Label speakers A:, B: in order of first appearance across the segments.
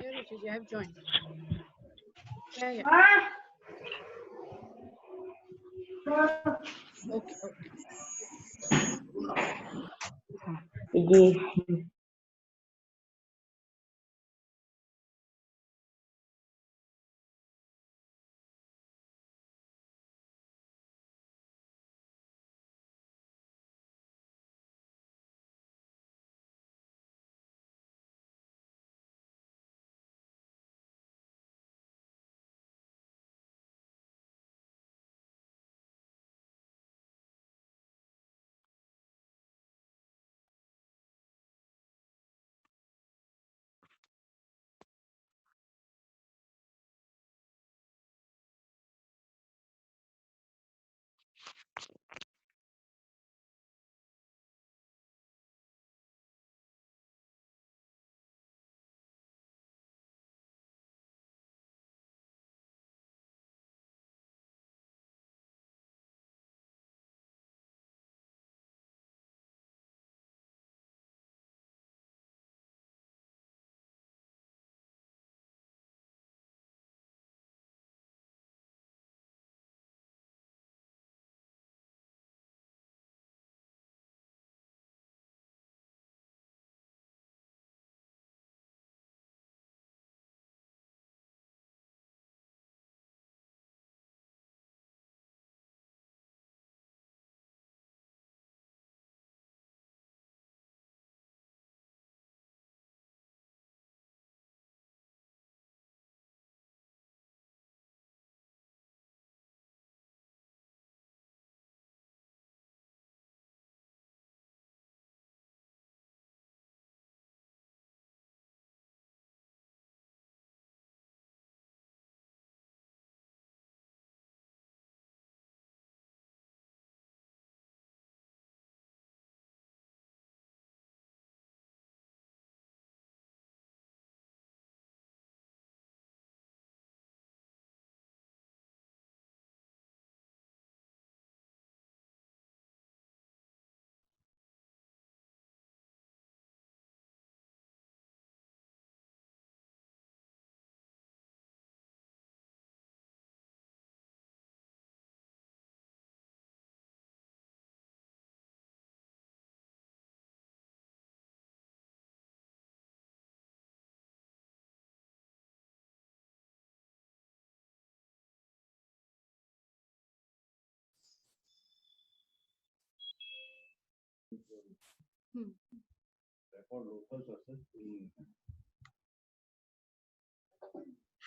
A: Yeah, Ruchiji, I have joined. Yeah. Okay.
B: Ji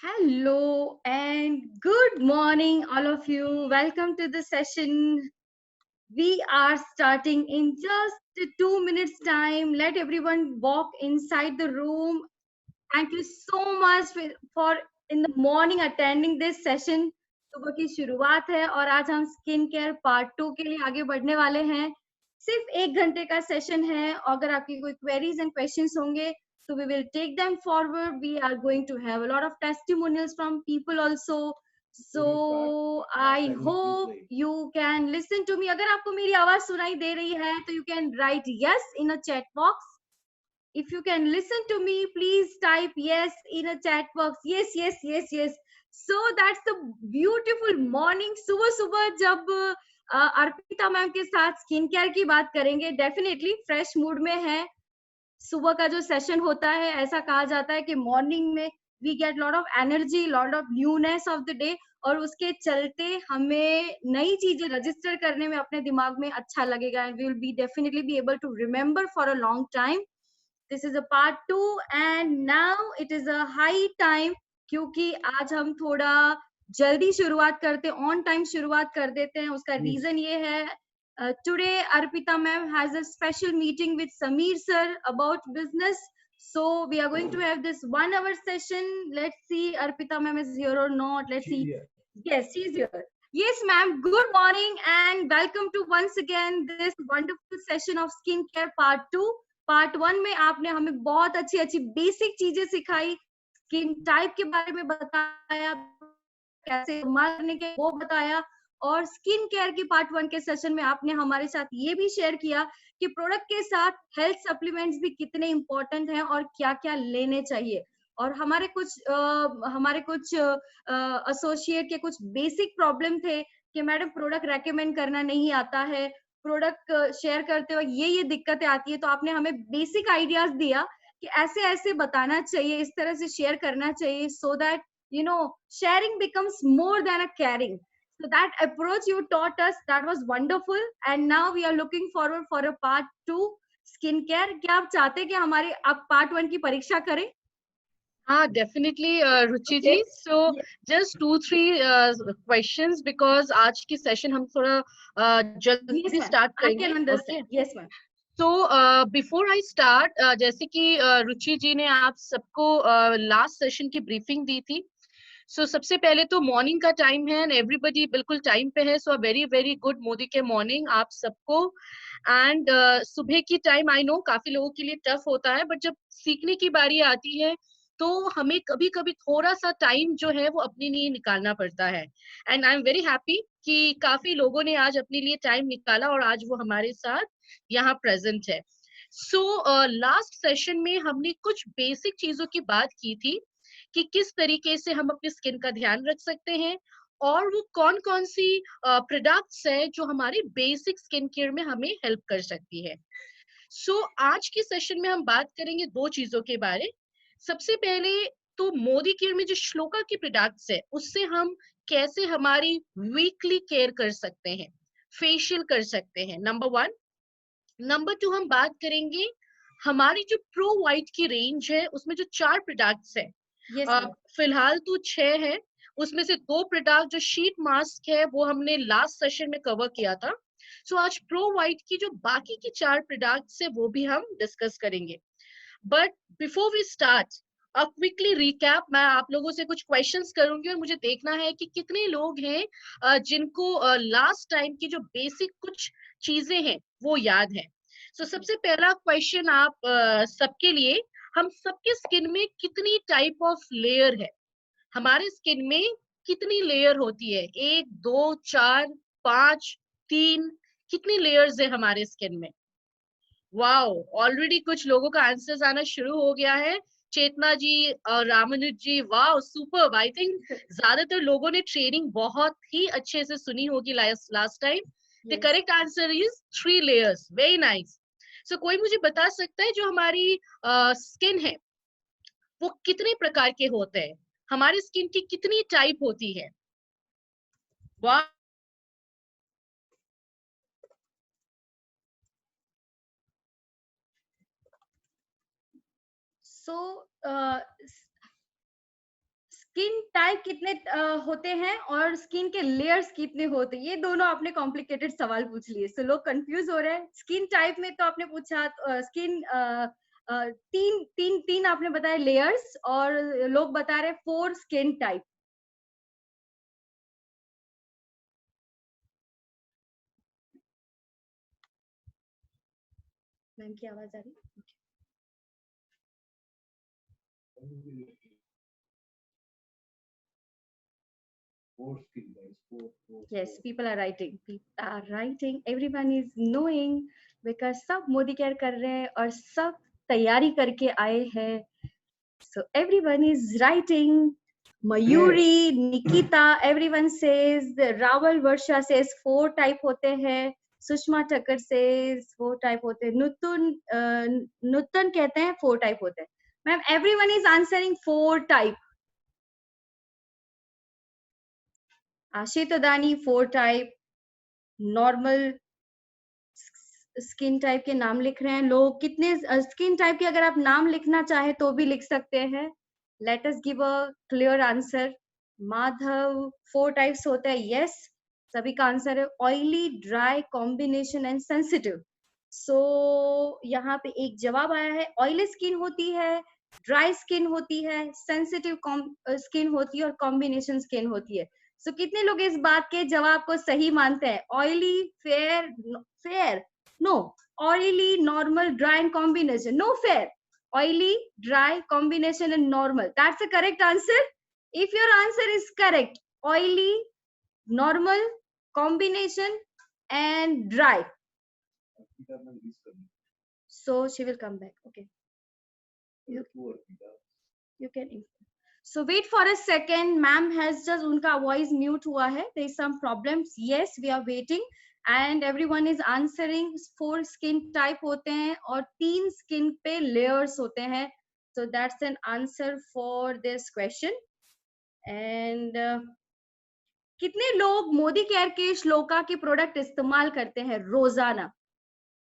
C: Hello and good morning, all of you. Welcome to the session. We are starting in just 2 minutes time. Let everyone walk inside the room. Thank you so much for in the morning attending this session. सुबह की शुरुआत है और आज हम skin care part 2 के लिए आगे बढ़ने वाले हैं. सिर्फ 1 घंटे का सेशन है. अगर आपकी कोई क्वेरीज एंड क्वेश्चंस होंगे so we will take them forward. We are going to have a lot of testimonials from people also. So I hope you can listen to me. अगर आपको मेरी आवाज सुनाई दे रही है तो you can write yes in a chat box. If you can listen to me, please type yes in a chat box. Yes. So that's the beautiful morning. सुबह सुबह जब अर्पिता मैम के साथ स्किन केयर की बात करेंगे, डेफिनेटली फ्रेश मूड में है. सुबह का जो सेशन होता है, ऐसा कहा जाता है कि मॉर्निंग में we get lot of energy, lot of newness of the day, और उसके चलते हमें नई चीजें रजिस्टर करने में अपने दिमाग में अच्छा लगेगा and we will be definitely be able to remember for a long time. This is a part 2 and now it is a high time, क्योंकि आज हम थोड़ा जल्दी शुरुआत करते हैं, ऑन टाइम शुरुआत कर देते हैं. उसका रीजन ये है, today Arpita ma'am has a special meeting with Sameer sir about business, so we are going to have this 1 hour session. Let's see Arpita ma'am is here or not. Let's see. Yes, she's here. Yes ma'am, good morning and welcome to once again this wonderful session of skincare part 2. Part 1 में आपने हमें बहुत अच्छी अच्छी basic चीजें सिखाई, skin type के बारे में बताया, कैसे मारने के वो बताया, और स्किन केयर की पार्ट 1 के सेशन में आपने हमारे साथ ये भी शेयर किया कि प्रोडक्ट के साथ हेल्थ सप्लीमेंट्स भी कितने इंपॉर्टेंट हैं और क्या क्या लेने चाहिए। और हमारे कुछ एसोसिएट के कुछ बेसिक प्रॉब्लम थे कि मैडम प्रोडक्ट रेकमेंड करना नहीं आता है, प्रोडक्ट शेयर करते हुए ये दिक्कतें आती है। तो आपने हमें बेसिक आइडियाज दिया कि ऐसे ऐसे बताना चाहिए, इस तरह से शेयर करना चाहिए, so that sharing becomes more than a caring. So that approach you taught us, that was wonderful. And now we are looking forward for a part 2 skincare. क्या आप चाहते हैं कि हमारे आप part 1 की परीक्षा करें?
B: हाँ, definitely, Ruchi ji. So just 2-3 questions because आज की session हम थोड़ा जल्दी start करेंगे.
C: I can understand.
B: Okay?
C: Yes, ma'am.
B: So before I start, जैसे कि रुचि जी ने आप सबको last session की briefing दी थी. So सबसे पहले तो मॉर्निंग का टाइम है एंड एवरीबडी बिल्कुल टाइम पे है. So very very good Modi के मॉर्निंग आप सबको. एंड सुबह की टाइम आई नो काफी लोगों के लिए टफ होता है, बट जब सीखने की बारी आती है तो हमें कभी कभी थोड़ा सा टाइम जो है वो अपने लिए निकालना पड़ता है. And I am very happy कि काफी लोगों ने आज अपने लिए टाइम निकाला और आज वो हमारे साथ यहाँ प्रेजेंट है. सो लास्ट सेशन में हमने कुछ बेसिक चीजों की बात की थी कि किस तरीके से हम अपनी स्किन का ध्यान रख सकते हैं और वो कौन कौन सी प्रोडक्ट्स है जो हमारे बेसिक स्किन केयर में हमें हेल्प कर सकती है. सो आज के सेशन में हम बात करेंगे दो चीजों के बारे. सबसे पहले तो मोदी केयर में जो श्लोका की प्रोडक्ट्स है उससे हम कैसे हमारी वीकली केयर कर सकते हैं, फेशियल कर सकते हैं, नंबर 1. नंबर 2 हम बात करेंगे हमारी जो प्रो वाइट की रेंज है उसमें जो 4 प्रोडक्ट्स है. फिलहाल तो 6 है, उसमें से 2 प्रोडक्ट जो शीट मास्क है वो हमने लास्ट सेशन में कवर किया था. सो आज प्रो वाइट की जो बाकी की 4 प्रोडक्ट्स है वो भी हम डिस्कस करेंगे. But before we start a quickly recap, मैं आप लोगों से कुछ क्वेश्चंस करूंगी और मुझे देखना है कि कितने लोग हैं जिनको लास्ट टाइम की जो बेसिक कुछ चीजें हैं वो याद है. सो सबसे पहला क्वेश्चन आप सबके लिए, हम सबके स्किन में कितनी टाइप ऑफ लेयर है? हमारे स्किन में कितनी लेयर होती है? 1, 2, 4, 5, 3, कितनी लेयर्स है हमारे स्किन में? वाओ, ऑलरेडी कुछ लोगों का आंसर्स आना शुरू हो गया है. चेतना जी और रामानुज जी, वाओ सुपर. आई थिंक ज्यादातर लोगों ने ट्रेनिंग बहुत ही अच्छे से सुनी होगी last time. The correct answer is 3 layers. Very nice. So कोई मुझे बता सकता है जो हमारी स्किन है वो कितने प्रकार के होते हैं? हमारी स्किन की कितनी टाइप होती है? वाह.
C: सो स्किन टाइप कितने होते हैं और स्किन के लेयर्स कितने होते हैं, ये दोनों आपने कॉम्प्लिकेटेड सवाल पूछ लिए. सो लोग कंफ्यूज हो रहे हैं. स्किन टाइप में तो आपने पूछा स्किन तीन आपने बताया लेयर्स, और लोग बता रहे 4 स्किन टाइप. मैम की आवाज आ रही है? Yes, people are writing. People are writing. Everyone is knowing because सब मोदी केयर कर रहे हैं और सब तैयारी करके आए हैं. So everyone is writing. Mayuri, Nikita, everyone says. Raval Varsha says 4 type होते हैं. सुषमा ठक्कर says 4 type होते हैं. नुतन कहते हैं 4 type होते हैं. Ma'am, everyone is answering 4 type. आशितदानी 4 type. Normal skin type के नाम लिख रहे हैं लोग. कितने स्किन टाइप के अगर आप नाम लिखना चाहे तो भी लिख सकते हैं. Let us give a clear answer. Madhav 4 types होते हैं. यस, सभी का आंसर है oily, dry, combination and sensitive. So यहाँ पे एक जवाब आया है. ऑयली स्किन होती है, ड्राई स्किन होती है, सेंसिटिव स्किन होती है और कॉम्बिनेशन स्किन होती है. सो कितने लोग इस बात के जवाब को सही मानते हैं? Oily, fair, no. Oily, normal, dry and combination, no. Fair, oily, dry, combination and normal. That's the correct answer. If your answer is correct, oily, normal, combination and dry. so she will come back. Okay, you can. So wait for a second. Ma'am has just unka voice mute hua hai. There is some problems. Yes, we are waiting. And everyone is answering. 4 skin type होते हैं और 3 skin पे layers होते हैं. So that's an answer for this question. And कितने लोग Modi care के श्लोका के प्रोडक्ट इस्तेमाल करते हैं रोजाना?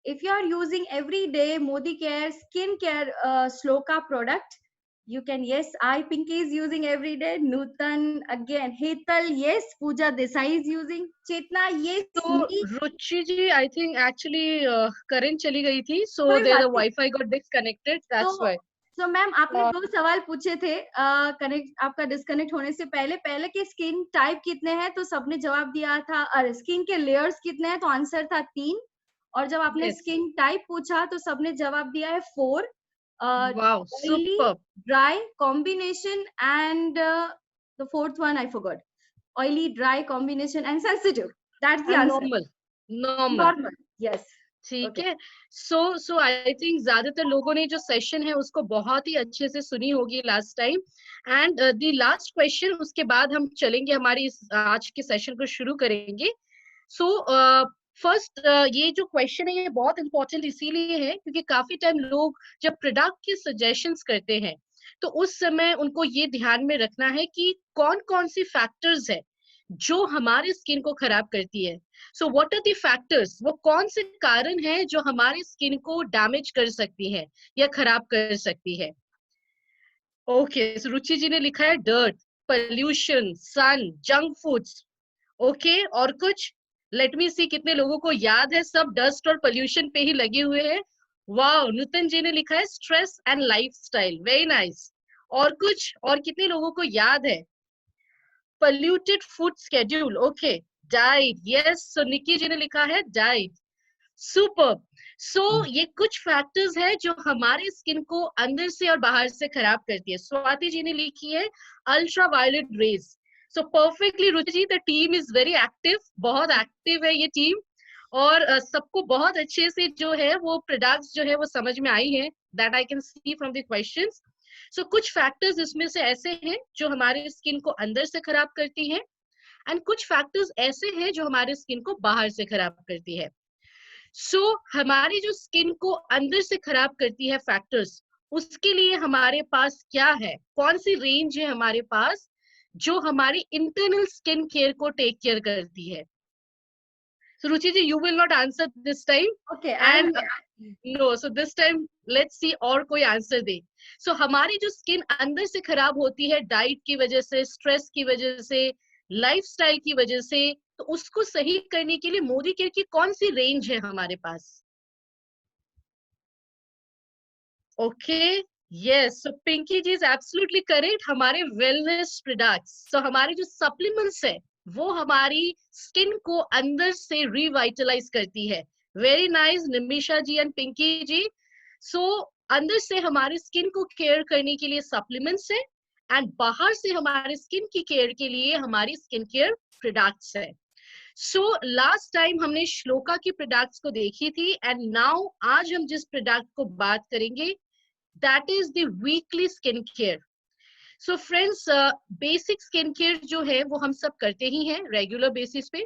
C: If you are using every day Modi Care skin care Shloka product, you can. Yes, Pinky is using every day. Nutan again. Hetal, yes. Pooja Desai is using. Chetna, yes.
B: तो रुचि जी I think actually current चली गई थी, so the Wi-Fi got disconnected, that's why.
C: So ma'am आपने 2 सवाल पूछे थे connect आपका disconnect होने से पहले के स्किन टाइप कितने हैं, तो सबने जवाब दिया था, और स्किन के लेयर्स कितने हैं, तो आंसर था 3. और जब आपने स्किन टाइप पूछा तो सबने जवाब दिया है 4.
B: Wow, super.
C: Dry combination and the 4th one I forgot. Oily, dry combination and sensitive. That's the answer. Normal. Yes.
B: ठीक है. So I think ज्यादातर लोगों ने जो सेशन है उसको बहुत ही अच्छे से सुनी होगी last time. And the last question, उसके बाद हम चलेंगे हमारी आज के सेशन को शुरू करेंगे. सो फर्स्ट ये जो क्वेश्चन है ये बहुत इंपॉर्टेंट इसीलिए है क्योंकि काफी टाइम लोग जब प्रोडक्ट के सजेशंस करते हैं तो उस समय उनको ये ध्यान में रखना है कि कौन कौन सी फैक्टर्स है जो हमारे स्किन को खराब करती है. So what are the factors, वो कौन से कारण हैं जो हमारे स्किन को डैमेज कर सकती है या खराब कर सकती है. ओके, सो रुचि जी ने लिखा है डर्ट, पोल्यूशन, सन, जंक फूड्स. ओके, और कुछ? लेट मी सी कितने लोगों को याद है. सब डस्ट और पोल्यूशन पे ही लगे हुए हैं. वाओ, नूतन जी ने लिखा है stress and lifestyle. Very nice. और कुछ? और कितने लोगों को याद है? polluted food schedule. Okay, diet. Yes, so Nikki जी ने लिखा है diet. Super. So ये कुछ फैक्टर्स है जो हमारे स्किन को अंदर से और बाहर से खराब करती है. स्वाति जी ने लिखी है ultraviolet rays. So perfectly Ruchi ji, the team is very active. बहुत एक्टिव है ये टीम और सबको बहुत अच्छे से जो है वो प्रोडक्ट्स जो है वो समझ में आई है. That I can see from the questions. So कुछ फैक्टर्स इसमें से ऐसे हैं जो हमारे स्किन को अंदर से खराब करती हैं एंड कुछ फैक्टर्स ऐसे हैं जो हमारे स्किन को बाहर से खराब करती है. सो हमारी जो स्किन को अंदर से खराब करती है फैक्टर्स, उसके लिए हमारे पास क्या है, कौन सी रेंज है हमारे पास जो हमारी इंटरनल स्किन केयर को टेक केयर करती है. So Ruchi ji, you will not answer this time.
C: Okay.
B: And no, so this time let's see और कोई आंसर दे. So हमारी जो स्किन अंदर से खराब होती है डाइट की वजह से, स्ट्रेस की वजह से, लाइफस्टाइल की वजह से, तो उसको सही करने के लिए मोदी केयर की कौन सी रेंज है हमारे पास? Okay, yes, so Pinky ji is absolutely correct. हमारे वेलनेस प्रोडक्ट्स, so हमारे जो सप्लीमेंट्स है वो हमारी स्किन को अंदर से रिवाइटलाइज करती है. Very nice Nimisha ji and Pinky ji. So अंदर से हमारी स्किन को केयर करने के लिए सप्लीमेंट्स है एंड बाहर से हमारे स्किन की केयर के लिए हमारी स्किन केयर प्रोडक्ट्स है. सो लास्ट टाइम हमने श्लोका की प्रोडक्ट्स को देखी थी एंड नाउ आज हम जिस प्रोडक्ट को बात करेंगे that is the weekly skin care. So friends, basic skin care जो है वो हम सब करते ही हैं रेगुलर बेसिस पे,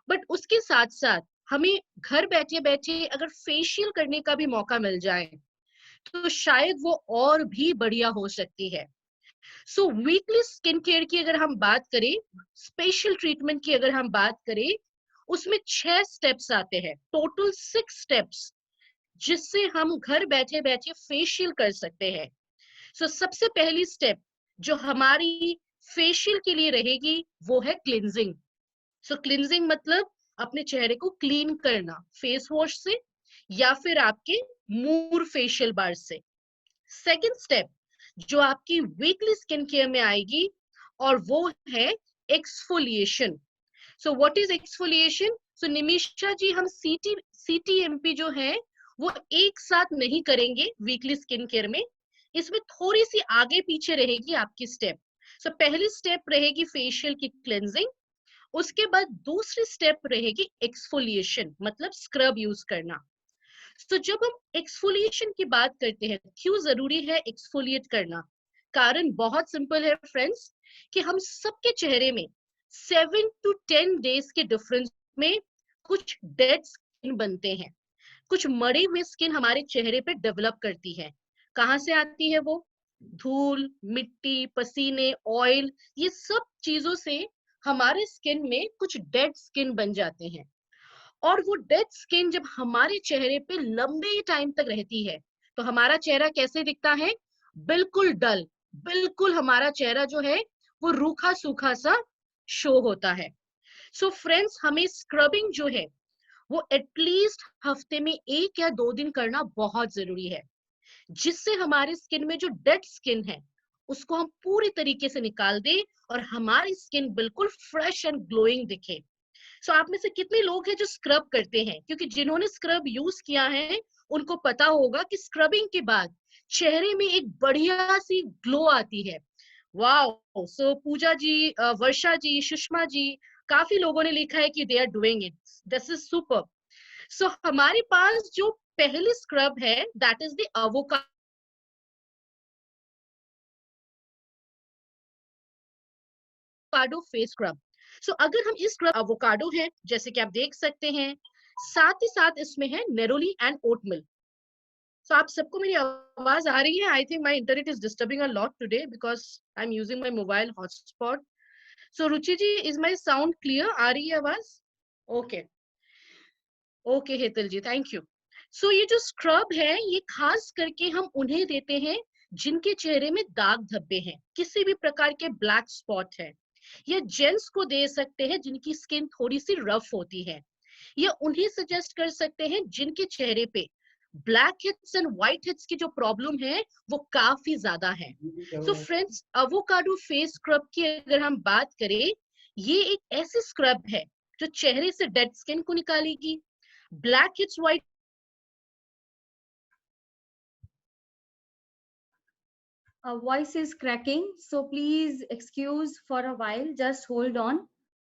B: बट उसके साथ साथ हमें घर बैठे बैठे अगर फेशियल करने का भी मौका मिल जाए तो शायद वो और भी बढ़िया हो सकती है. सो वीकली स्किन केयर की अगर हम बात करें, स्पेशल ट्रीटमेंट की अगर हम बात करें, उसमें 6 स्टेप्स आते हैं, टोटल 6 स्टेप्स जिससे हम घर बैठे बैठे फेशियल कर सकते हैं. सो सबसे पहली स्टेप जो हमारी फेशियल के लिए रहेगी वो है क्लींजिंग. सो क्लींजिंग मतलब अपने चेहरे को क्लीन करना फेस वॉश से या फिर आपके मूर फेशियल बार से. सेकंड स्टेप जो आपकी वीकली स्किन केयर में आएगी और वो है exfoliation. So what is exfoliation? So Nimisha ji, हम CTMP जो है वो एक साथ नहीं करेंगे वीकली स्किन केयर में, इसमें थोड़ी सी आगे पीछे रहेगी आपकी स्टेप. सो पहली स्टेप रहेगी फेशियल की क्लेंजिंग, उसके बाद दूसरी स्टेप रहेगी एक्सफोलिएशन मतलब स्क्रब यूज करना. तो जब हम एक्सफोलिएशन की बात करते हैं, क्यों जरूरी है एक्सफोलिएट करना? कारण बहुत सिंपल है फ्रेंड्स, कि हम सबके चेहरे में 7 to 10 डेज के डिफरेंस में कुछ डेड स्किन बनते हैं, कुछ मरी हुई स्किन हमारे चेहरे पे डेवलप करती है। कहाँ से आती है वो? धूल, मिट्टी, पसीने, ऑयल, ये सब चीजों से हमारे स्किन में कुछ डेड स्किन बन जाते हैं। और वो डेड स्किन जब हमारे चेहरे पे लंबे टाइम तक रहती है, तो हमारा चेहरा कैसे दिखता है? बिल्कुल डल, बिल्कुल हमारा चेहरा जो है वो रूखा सूखा सा शो होता है। सो फ्रेंड्स, हमें स्क्रबिंग जो है वो एटलीस्ट हफ्ते में 1 या 2 दिन करना बहुत जरूरी है, जिससे हमारे स्किन में जो डेड स्किन है उसको हम पूरी तरीके से निकाल दें और हमारी स्किन बिल्कुल फ्रेश एंड ग्लोइंग दिखे। सो आप में से कितने लोग हैं जो स्क्रब करते हैं? क्योंकि जिन्होंने स्क्रब यूज किया है उनको पता होगा कि स्क्रबिंग के बाद चेहरे में एक बढ़िया सी ग्लो आती है। वाओ! सो पूजा जी, वर्षा जी, सुषमा जी, काफी लोगों ने लिखा है कि they are doing it. This is super. So हमारे पास जो पहली स्क्रब है that is the avocado face scrub. So अगर हम इस स्क्रब, एवोकाडो है जैसे कि आप देख सकते हैं, साथ ही साथ इसमें है neroli and oat milk. So आप सबको मेरी आवाज आ रही है? I think my internet is disturbing a lot today because I am using my mobile hotspot. So Ruchi ji, is my sound clear? आ रही है आवाज? Okay, okay Hetal ji, thank you. So ये जो स्क्रब है ये खास करके हम उन्हें देते हैं जिनके चेहरे में दाग धब्बे हैं, किसी भी प्रकार के ब्लैक स्पॉट है। या जेंट्स को दे सकते हैं जिनकी स्किन थोड़ी सी रफ होती है, या उन्हें सजेस्ट कर सकते हैं जिनके चेहरे पे black heads and white heads की जो प्रॉब्लम है वो काफी ज्यादा है। So friends, avocado face scrub की अगर हम बात करें, ये एक ऐसी स्क्रब है जो चेहरे से डेड स्किन को निकालेगी, black heads, white
C: Voice is cracking, so please excuse for a while. Just hold on.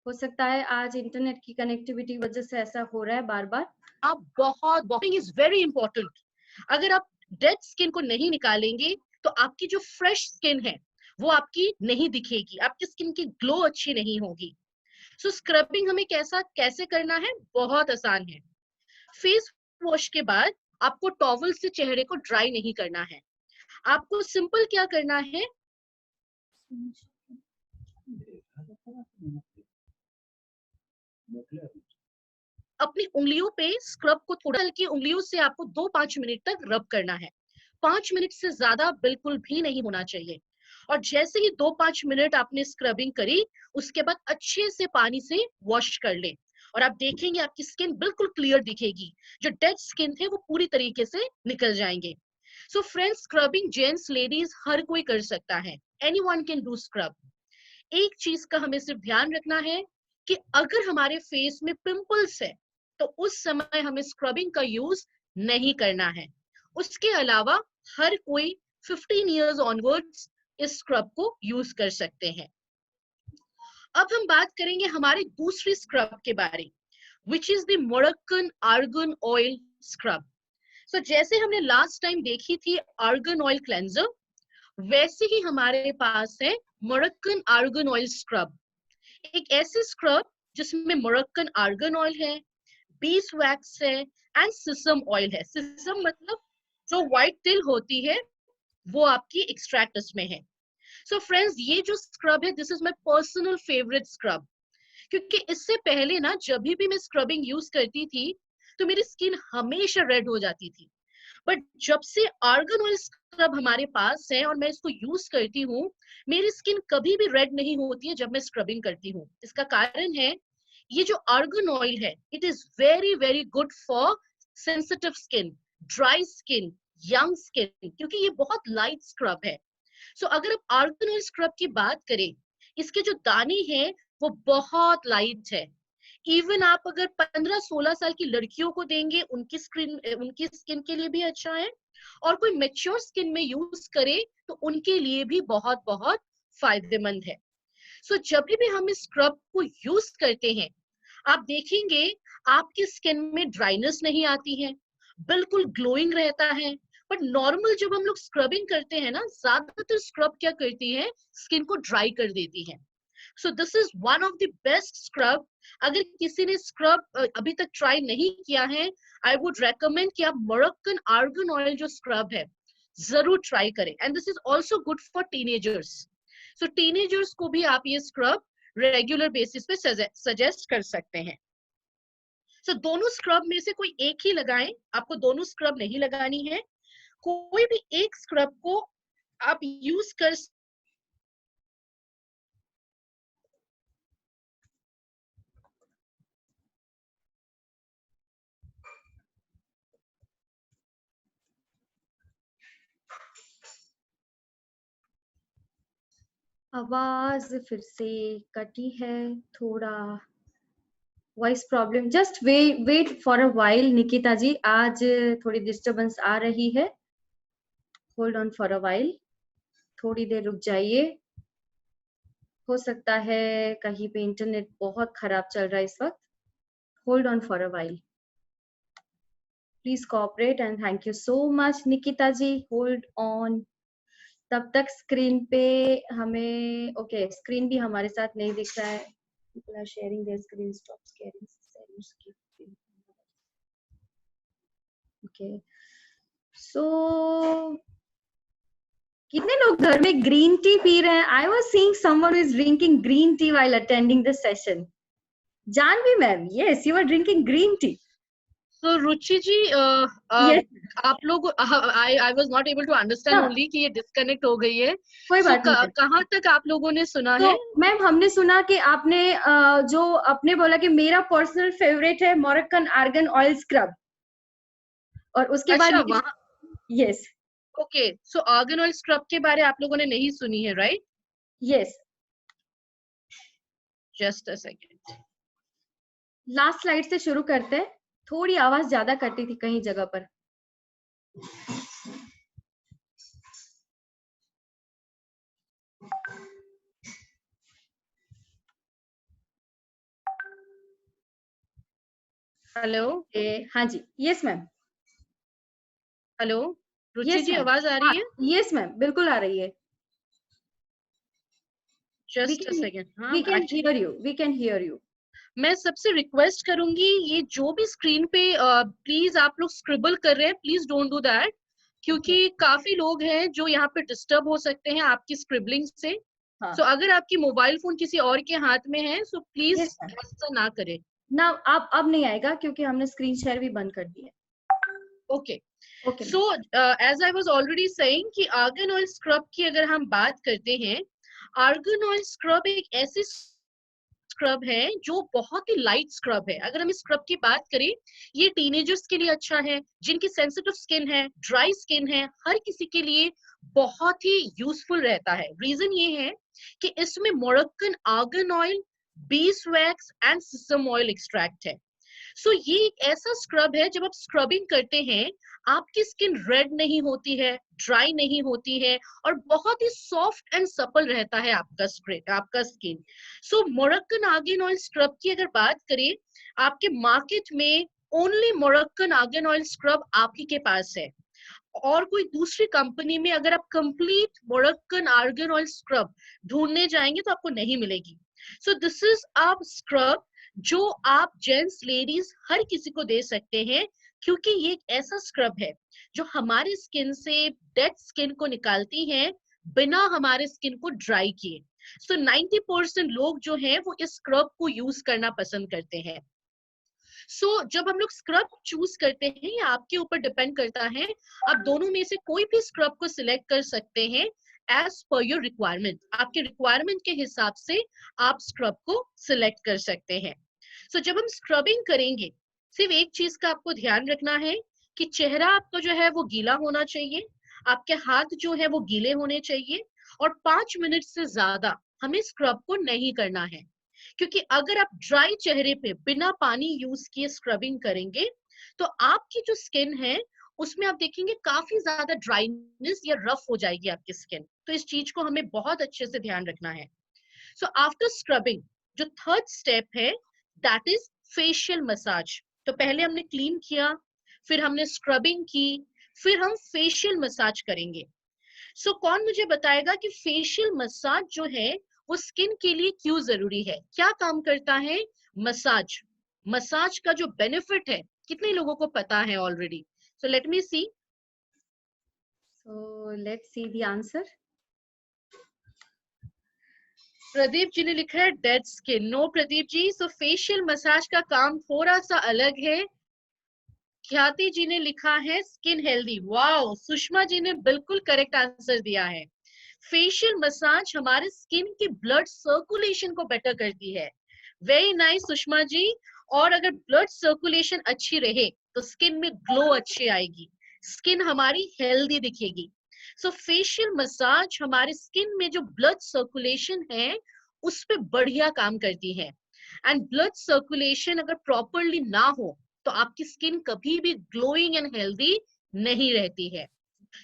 C: हो सकता है आज इंटरनेट की कनेक्टिविटी वजह से ऐसा हो रहा है बार बार।
B: आप बहुत इज वेरी इंपॉर्टेंट। अगर आप डेड स्किन को नहीं निकालेंगे तो आपकी जो फ्रेश स्किन है वो आपकी नहीं दिखेगी, आपकी स्किन की ग्लो अच्छी नहीं होगी। सो स्क्रबिंग हमें कैसे करना है? बहुत आसान है। फेस वॉश के बाद आपको टॉवल से चेहरे को ड्राई नहीं करना है। आपको सिंपल क्या करना है, अपनी उंगलियों पे स्क्रब को थोड़ा हल्की उंगलियों से आपको 2-5 मिनट तक रब करना है। 5 मिनट से ज्यादा बिल्कुल भी नहीं होना चाहिए। और जैसे ही 2-5 मिनट आपने स्क्रबिंग करी, उसके बाद अच्छे से पानी से वॉश कर ले और आप देखेंगे आपकी स्किन बिल्कुल क्लियर दिखेगी, जो डेड स्किन थे वो पूरी तरीके से निकल जाएंगे। So friends, scrubbing gents ladies हर कोई कर सकता है, एनीवन कैन डू स्क्रब। एक चीज का हमें सिर्फ ध्यान रखना है कि अगर हमारे फेस में पिंपल्स है तो उस समय हमें स्क्रबिंग का यूज नहीं करना है। उसके अलावा हर कोई 15 इयर्स ऑनवर्ड्स इस स्क्रब को यूज कर सकते हैं। अब हम बात करेंगे हमारी दूसरी स्क्रब के बारे, which is the Moroccan argan oil scrub. So जैसे हमने लास्ट टाइम देखी थी आर्गन ऑयल क्लेंजर, वैसे ही हमारे पास है मोरक्कन आर्गन ऑयल स्क्रब। एक ऐसी स्क्रब जिसमें मोरक्कन आर्गन ऑयल है, बीस वैक्स है एंड सिसम ऑयल है। सिसम मतलब जो व्हाइट तिल होती है वो आपकी एक्सट्रैक्ट इसमें है। सो फ्रेंड्स, ये जो स्क्रब है this is my personal favourite scrub, क्योंकि इससे पहले ना जब भी मैं स्क्रबिंग यूज करती थी तो मेरी स्किन हमेशा रेड हो जाती थी, बट जब से आर्गन ऑयल स्क्रब हमारे पास है और मैं इसको यूज करती हूँ, मेरी स्किन कभी भी रेड नहीं होती है जब मैं स्क्रबिंग करती हूँ। इसका कारण है ये जो आर्गन ऑयल है, it is very good for sensitive skin, dry skin, young skin, क्योंकि ये बहुत लाइट स्क्रब है। सो अगर आप आर्गन ऑयल स्क्रब की बात करें, इसके जो दाने हैं वो बहुत लाइट है। इवन आप अगर 15-16 साल की लड़कियों को देंगे उनकी स्किन के लिए भी अच्छा है, और कोई मैच्योर स्किन में यूज करे तो उनके लिए भी बहुत फायदेमंद है। सो जब भी हम इस स्क्रब को यूज करते हैं, आप देखेंगे आपकी स्किन में ड्राइनेस नहीं आती है, बिल्कुल ग्लोइंग रहता है। बट नॉर्मल जब हम लोग स्क्रबिंग करते हैं ना, ज्यादातर स्क्रब क्या करती है, स्किन को ड्राई कर देती है। So this is one of the best scrub. अगर किसी ने स्क्रब अभी तक ट्राई नहीं किया है, आई वुड रेकमेंड कि आप मोरक्कन आर्गन ऑयल जो स्क्रब है जरूर ट्राई करें। And this is also good for teenagers. So teenagers को भी आप ये स्क्रब रेगुलर बेसिस पे सजेस्ट कर सकते हैं। सो दोनों स्क्रब में से कोई एक ही लगाएं, आपको दोनों स्क्रब नहीं लगानी है। कोई भी एक स्क्रब को आप यूज कर
C: आवाज फिर से कटी है, थोड़ा voice problem. Just wait for a while Nikita ji, आज थोड़ी डिस्टरबेंस आ रही है। Hold on for a while, थोड़ी देर रुक जाइए। हो सकता है कहीं पे इंटरनेट बहुत खराब चल रहा है इस वक्त। Hold on for a while, please cooperate and thank you so much Nikita ji. Hold on. तब तक स्क्रीन पे हमें ओके, स्क्रीन भी हमारे साथ नहीं दिख रहा है। People are sharing their screen. Stop sharing. Okay. So कितने लोग घर में ग्रीन टी पी रहे हैं? I was seeing someone who is drinking green tea while attending the session. Janvi ma'am, yes, you are drinking green tea.
B: तो रुचि जी,
C: Yes.
B: आप लोग, I was not able to understand
C: हाँ,
B: ओनली कि ये disconnect हो गई है।
C: कोई
B: सो
C: बात नहीं।
B: कहाँ तक आप लोगों ने सुना
C: तो
B: है?
C: मैम हमने सुना कि आपने जो आपने बोला कि मेरा पर्सनल फेवरेट है मोरक्कन आर्गन ऑयल स्क्रब, और उसके
B: अच्छा,
C: बाद
B: वहाँ
C: यस
B: ओके। सो आर्गन ऑयल स्क्रब के बारे आप लोगों ने नहीं सुनी है, right?
C: Yes.
B: Just a second.
C: Last slide से शुरू करते हैं। थोड़ी आवाज ज्यादा करती थी कहीं जगह पर।
B: हेलो
C: हाँ जी, यस मैम।
B: हेलो रुचि
C: यस
B: जी,
C: मैम,
B: आवाज आ रही है?
C: यस मैम, बिल्कुल आ रही है।
B: Just a second. हाँ,
C: we can
B: actually
C: hear you, we can hear you.
B: मैं सबसे रिक्वेस्ट करूंगी, ये जो भी स्क्रीन पे प्लीज आप लोग स्क्रिबल कर रहे हैं, प्लीज डोंट डू दैट, क्योंकि काफी लोग हैं जो यहाँ पे डिस्टर्ब हो सकते हैं आपकी स्क्रिबलिंग से।
C: हाँ।
B: सो अगर आपकी मोबाइल फोन किसी और के हाथ में है, सो प्लीज
C: यस मैम।
B: ऐसा ना करें।
C: ना अब नहीं आएगा क्योंकि हमने स्क्रीन शेयर भी बंद कर दिया।
B: Okay.
C: Okay
B: so as I was already saying कि आर्गन ऑयल स्क्रब की अगर हम बात करते हैं, आर्गन ऑयल स्क्रब एक ऐसी स्क्रब है जो बहुत ही लाइट स्क्रब है। अगर हम इस स्क्रब की बात करें, ये टीनेजर्स के लिए अच्छा है, जिनकी सेंसिटिव स्किन है, ड्राई स्किन है, हर किसी के लिए बहुत ही यूजफुल रहता है। रीजन ये है कि इसमें मोरक्कन आर्गन ऑयल, बीस wax and sesame oil extract है। सो ये एक ऐसा स्क्रब है, जब आप स्क्रबिंग करते हैं आपकी स्किन रेड नहीं होती है, ड्राई नहीं होती है, और बहुत ही सॉफ्ट एंड सपल रहता है आपका स्किन। सो मोरक्कन आर्गन ऑयल स्क्रब की अगर बात करें, आपके मार्केट में only Moroccan argan oil scrub आप ही के पास है, और कोई दूसरी कंपनी में अगर आप complete Moroccan argan oil scrub ढूंढने जाएंगे तो आपको नहीं मिलेगी। सो दिस इज अ स्क्रब जो आप जेंट्स लेडीज हर किसी को दे सकते हैं, क्योंकि ये एक ऐसा स्क्रब है जो हमारी स्किन से डेड स्किन को निकालती है बिना हमारे स्किन को ड्राई किए। सो 90% लोग जो हैं वो इस स्क्रब को यूज करना पसंद करते हैं। सो जब हम लोग स्क्रब चूज करते हैं, ये आपके ऊपर डिपेंड करता है, आप दोनों में से कोई भी स्क्रब को सिलेक्ट कर सकते हैं एज पर योर रिक्वायरमेंट। आपके रिक्वायरमेंट के हिसाब से आप स्क्रब को सिलेक्ट कर सकते हैं। सो जब हम स्क्रबिंग करेंगे, सिर्फ एक चीज का आपको ध्यान रखना है कि चेहरा आपका जो है वो गीला होना चाहिए, आपके हाथ जो है वो गीले होने चाहिए, और 5 मिनट से ज्यादा हमें स्क्रब को नहीं करना है। क्योंकि अगर आप ड्राई चेहरे पे बिना पानी यूज किए स्क्रबिंग करेंगे तो आपकी जो स्किन है उसमें आप देखेंगे काफी ज्यादा ड्राइनेस या रफ हो जाएगी आपकी स्किन। तो इस चीज को हमें बहुत अच्छे से ध्यान रखना है। सो आफ्टर स्क्रबिंग जो थर्ड स्टेप है दैट इज फेशियल मसाज। तो पहले हमने क्लीन किया, फिर हमने स्क्रबिंग की, फिर हम फेशियल मसाज करेंगे। सो कौन मुझे बताएगा कि फेशियल मसाज जो है वो स्किन के लिए क्यों जरूरी है, क्या काम करता है मसाज, मसाज का जो बेनिफिट है कितने लोगों को पता है already? So let me see.
C: So let's see the answer.
B: Pradeep ji ने लिखा है dead skin. No Pradeep ji, so facial massage का काम थोड़ा सा अलग है। ख्याति जी ने लिखा है skin healthy. Wow, Sushma ji ने बिल्कुल करेक्ट आंसर दिया है। फेशियल मसाज हमारे स्किन की ब्लड सर्कुलेशन को बेटर करती है। Very nice Sushma ji. और अगर ब्लड सर्कुलेशन अच्छी रहे तो स्किन में ग्लो अच्छी आएगी, स्किन हमारी हेल्दी दिखेगी। सो फेशियल मसाज हमारे स्किन में जो ब्लड सर्कुलेशन है उस पे बढ़िया काम करती है। एंड ब्लड सर्कुलेशन अगर प्रॉपरली ना हो तो आपकी स्किन कभी भी ग्लोइंग एंड हेल्दी नहीं रहती है।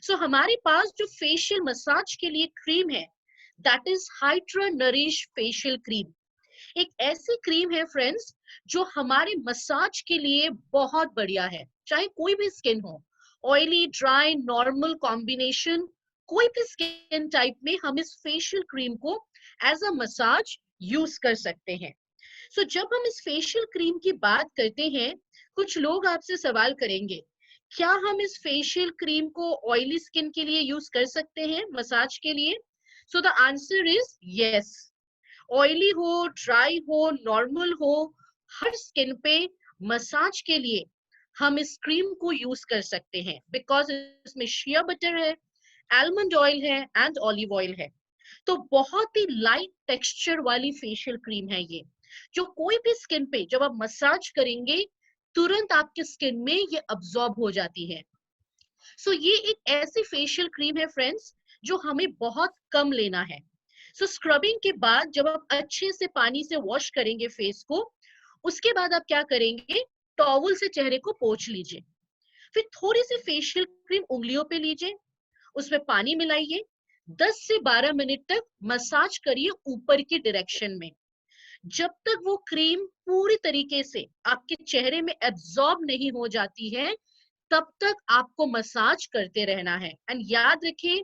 B: सो हमारे पास जो फेशियल मसाज के लिए क्रीम है that is hydra nourish facial cream. एक ऐसी क्रीम है फ्रेंड्स जो हमारे मसाज के लिए बहुत बढ़िया है, चाहे कोई भी स्किन हो, ऑयली, ड्राई, नॉर्मल कॉम्बिनेशन, कोई भी स्किन टाइप में हम इस फेशियल क्रीम को एज अ मसाज यूज कर सकते हैं। सो जब हम इस फेशियल क्रीम की बात करते हैं, कुछ लोग आपसे सवाल करेंगे क्या हम इस फेशियल क्रीम को ऑयली स्किन के लिए यूज कर सकते हैं मसाज के लिए? So the answer is yes. Oily हो, ड्राई हो, नॉर्मल हो, हर स्किन पे मसाज के लिए हम इस क्रीम को यूज कर सकते हैं बिकॉज इसमें शिया बटर है, आलमंड ऑयल है एंड ऑलिव ऑयल है। तो बहुत ही लाइट टेक्सचर वाली फेशियल क्रीम है ये, जो कोई भी स्किन पे जब आप मसाज करेंगे तुरंत आपके स्किन में ये अब्सॉर्ब हो जाती है। सो ये एक ऐसी फेशियल क्रीम है फ्रेंड्स जो हमें बहुत कम लेना है। सो स्क्रबिंग के बाद जब आप अच्छे से पानी से वॉश करेंगे फेस को, उसके बाद आप क्या करेंगे, टॉवल से चेहरे को पोंछ लीजिए। फिर थोड़ी सी फेशियल क्रीम उंगलियों पे लीजिए, उसमें पानी मिलाइए, 10 से 12 मिनट तक मसाज करिए ऊपर की डायरेक्शन में। जब तक वो क्रीम पूरी तरीके से आपके चेहरे में एब्जॉर्ब नहीं हो जाती है तब तक आपको मसाज करते रहना है। एंड याद रखिए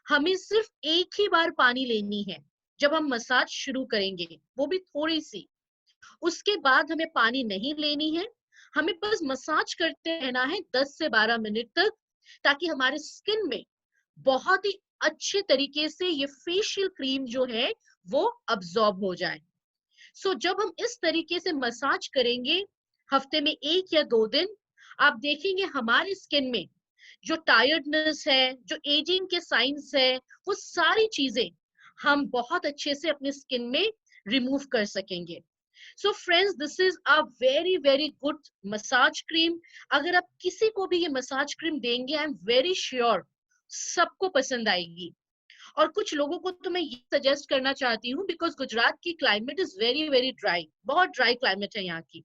B: हमें सिर्फ एक ही बार पानी लेनी है जब हम मसाज शुरू करेंगे, वो भी थोड़ी सी। उसके बाद हमें पानी नहीं लेनी है, हमें बस मसाज करते रहना है 10 से 12 मिनट तक, ताकि हमारे स्किन में बहुत ही अच्छे तरीके से ये फेशियल क्रीम जो है वो अब्सॉर्ब हो जाए। सो जब हम इस तरीके से मसाज करेंगे हफ्ते में 1 या 2 दिन, आप देखेंगे हमारी स्किन में जो टायर्डनेस है, जो एजिंग के साइंस है, वो सारी चीजें हम बहुत अच्छे से अपने स्किन में रिमूव कर सकेंगे। So friends, this is a very very good massage cream. अगर आप किसी को भी ये मसाज क्रीम देंगे, आई एम वेरी श्योर सबको पसंद आएगी। और कुछ लोगों को तो मैं ये सजेस्ट करना चाहती हूँ बिकॉज गुजरात की climate is very very dry, बहुत ड्राई क्लाइमेट है यहाँ की,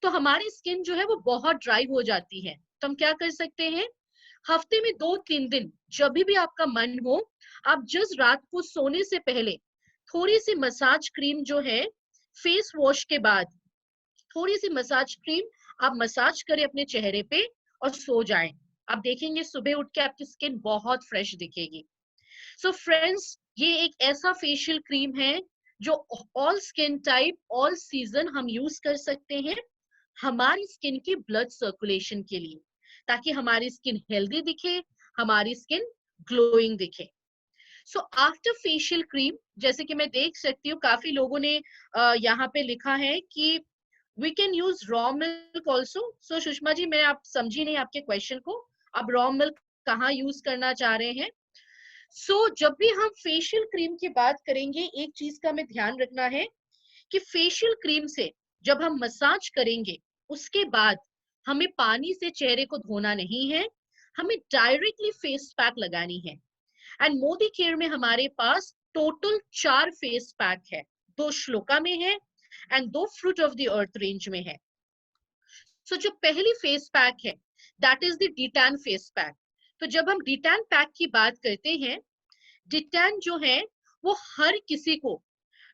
B: तो हमारी स्किन जो है वो बहुत ड्राई हो जाती है। तो हम क्या कर सकते हैं, हफ्ते में 2-3 दिन जब भी आपका मन हो, आप जस्ट रात को सोने से पहले थोड़ी सी मसाज क्रीम जो है फेस वॉश के बाद, थोड़ी सी मसाज क्रीम आप मसाज करें अपने चेहरे पे और सो जाएं। आप देखेंगे सुबह उठ के आपकी स्किन बहुत फ्रेश दिखेगी। सो फ्रेंड्स, ये एक ऐसा फेशियल क्रीम है जो all skin type, all season हम यूज कर सकते हैं हमारी स्किन की ब्लड सर्कुलेशन के लिए, ताकि हमारी स्किन हेल्दी दिखे, हमारी स्किन ग्लोइंग दिखे। सो आफ्टर फेशियल क्रीम, जैसे कि मैं देख सकती हूँ काफी लोगों ने यहाँ पे लिखा है कि we can use raw milk also. So Sushma ji, मैं आप समझी नहीं आपके क्वेश्चन को, आप रॉ मिल्क कहाँ यूज करना चाह रहे हैं? जब भी हम फेशियल क्रीम की बात करेंगे, एक चीज का हमें ध्यान रखना है कि फेशियल क्रीम से जब हम मसाज करेंगे उसके बाद हमें पानी से चेहरे को धोना नहीं है, हमें डायरेक्टली फेस पैक लगानी है। एंड मोदी केयर में हमारे पास टोटल 4 फेस पैक है, 2 श्लोका में है and 2 fruit of the earth range में है। जो पहली फेस पैक है that is the D-Tan face pack. तो जब हम डिटैन पैक की बात करते हैं, डिटैन जो है वो हर किसी को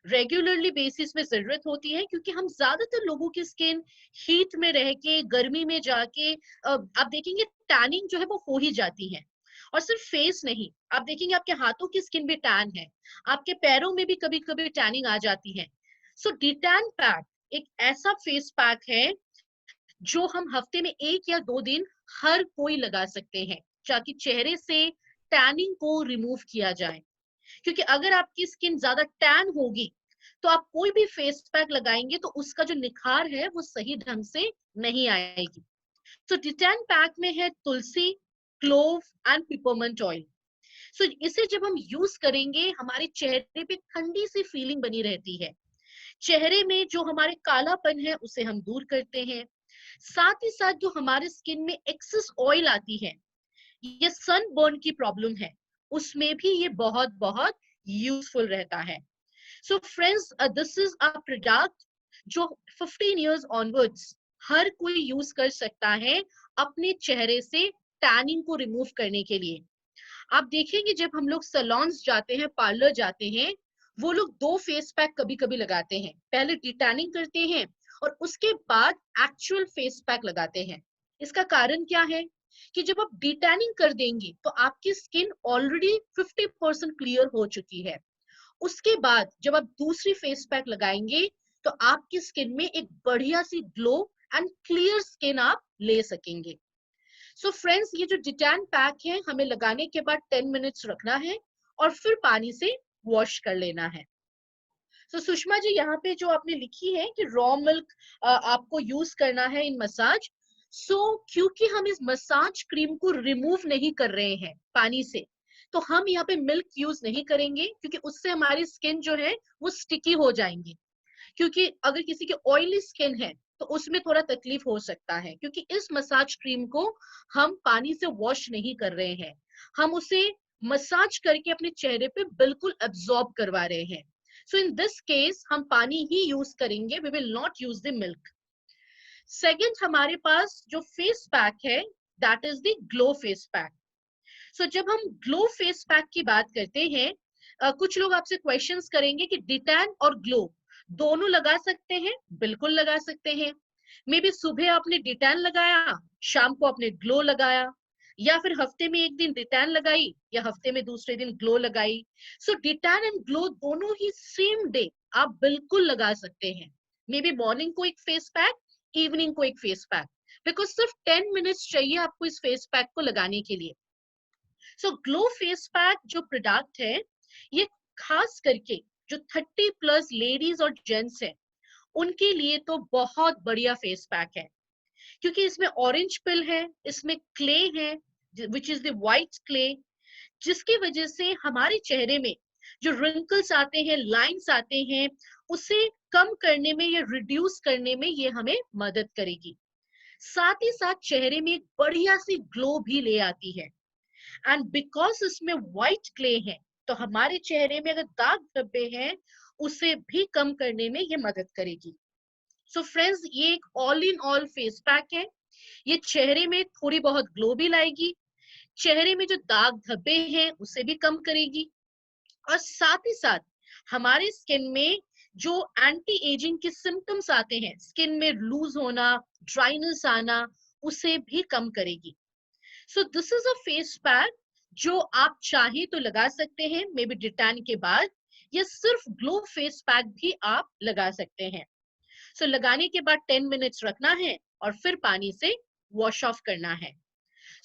B: रेगुलरली बेसिस में जरूरत होती है, क्योंकि हम ज्यादातर लोगों की स्किन हीट में रह के, गर्मी में जाके आप देखेंगे टैनिंग जो है वो हो ही जाती है। और सिर्फ फेस नहीं, आप देखेंगे आपके हाथों की स्किन भी टैन है, आपके पैरों में भी कभी कभी टैनिंग आ जाती है। सो डिटैन पैक एक ऐसा फेस पैक है जो हम हफ्ते में 1 या 2 दिन हर कोई लगा सकते हैं, ताकि चेहरे से टैनिंग को रिमूव किया जाए। क्योंकि अगर आपकी स्किन ज्यादा टैन होगी तो आप कोई भी फेस पैक लगाएंगे तो उसका जो निखार है वो सही ढंग से नहीं आएगी। तो डिटैन पैक में है तुलसी, क्लोव एंड पिपरमिंट ऑयल। सो इसे जब हम यूज करेंगे हमारे चेहरे पे ठंडी सी फीलिंग बनी रहती है, चेहरे में जो हमारे कालापन है उसे हम दूर करते हैं। साथ ही साथ जो हमारे स्किन में एक्सेस ऑयल आती है, ये सनबर्न की प्रॉब्लम है, उसमें भी ये बहुत बहुत यूजफुल रहता है। So friends, this is a product जो 15 इयर्स ऑनवर्ड्स हर कोई यूज कर सकता है अपने चेहरे से टैनिंग को रिमूव करने के लिए। आप देखेंगे जब हम लोग सैलून्स जाते हैं, पार्लर जाते हैं, वो लोग 2 फेस पैक कभी कभी लगाते हैं, पहले डिटैनिंग करते हैं और उसके बाद एक्चुअल फेस पैक लगाते हैं। इसका कारण क्या है कि जब आप डिटैनिंग कर देंगे तो आपकी स्किन ऑलरेडी 50% क्लियर हो चुकी है। उसके बाद जब आप दूसरी फेस पैक लगाएंगे तो आपकी स्किन में एक बढ़िया सी ग्लो एंड क्लियर स्किन आप ले सकेंगे। सो फ्रेंड्स, ये जो डिटैन पैक है हमें लगाने के बाद 10 मिनट्स रखना है और फिर पानी से वॉश कर लेना है। तो सुषमा जी, यहाँ पे जो आपने लिखी है कि रॉ मिल्क आपको यूज करना है इन मसाज, क्योंकि हम इस मसाज क्रीम को रिमूव नहीं कर रहे हैं पानी से, तो हम यहाँ पे मिल्क यूज नहीं करेंगे, क्योंकि उससे हमारी स्किन जो है वो स्टिकी हो जाएंगी। क्योंकि अगर किसी की ऑयली स्किन है तो उसमें थोड़ा तकलीफ हो सकता है, क्योंकि इस मसाज क्रीम को हम पानी से वॉश नहीं कर रहे हैं, हम उसे मसाज करके अपने चेहरे पे बिल्कुल एब्जॉर्ब करवा रहे हैं। सो इन दिस केस हम पानी ही यूज करेंगे, we will not use the milk. Second, हमारे पास जो फेस पैक है that is the glow face pack. So जब हम ग्लो फेस पैक की बात करते हैं, कुछ लोग आपसे क्वेश्चंस करेंगे कि डिटैन और ग्लो दोनों लगा सकते हैं? बिल्कुल लगा सकते हैं। मे बी सुबह आपने डिटैन लगाया, शाम को आपने ग्लो लगाया, या फिर हफ्ते में एक दिन डिटैन लगाई या हफ्ते में दूसरे दिन ग्लो लगाई। सो डिटैन एंड ग्लो दोनों ही सेम डे आप बिल्कुल लगा सकते हैं। मे बी मॉर्निंग को एक फेस पैक, इवनिंग को एक फेस पैक, बिकॉज सिर्फ 10 मिनट्स चाहिए आपको इस फेस पैक को लगाने के लिए। सो ग्लो फेस पैक जो प्रोडक्ट है, ये खास करके जो 30+ लेडीज और जेंट्स है उनके लिए तो बहुत बढ़िया फेस पैक है, क्योंकि इसमें ऑरेंज पिल है, इसमें क्ले है which is the white clay, जिसकी वजह से हमारे चेहरे में जो रिंकल्स आते हैं, लाइंस आते हैं, उसे कम करने में या रिड्यूस करने में ये हमें मदद करेगी। साथ ही साथ चेहरे में एक बढ़िया सी ग्लो भी ले आती है। एंड बिकॉज इसमें व्हाइट क्ले है तो हमारे चेहरे में अगर दाग धब्बे हैं उसे भी कम करने में ये मदद करेगी। सो फ्रेंड्स, ये एक all in all face pack है, ये चेहरे में थोड़ी बहुत ग्लो भी लाएगी, चेहरे में जो दाग धब्बे हैं उसे भी कम करेगी, और साथ ही साथ हमारे स्किन में जो एंटी एजिंग के सिम्टम्स आते हैं, स्किन में लूज होना, ड्राइनेस आना, उसे भी कम करेगी। सो this is a face pack जो आप चाहे तो लगा सकते हैं मे बी डिटैन के बाद, या सिर्फ ग्लो फेस पैक भी आप लगा सकते हैं। सो लगाने के बाद 10 मिनट्स रखना है और फिर पानी से वॉश ऑफ करना है।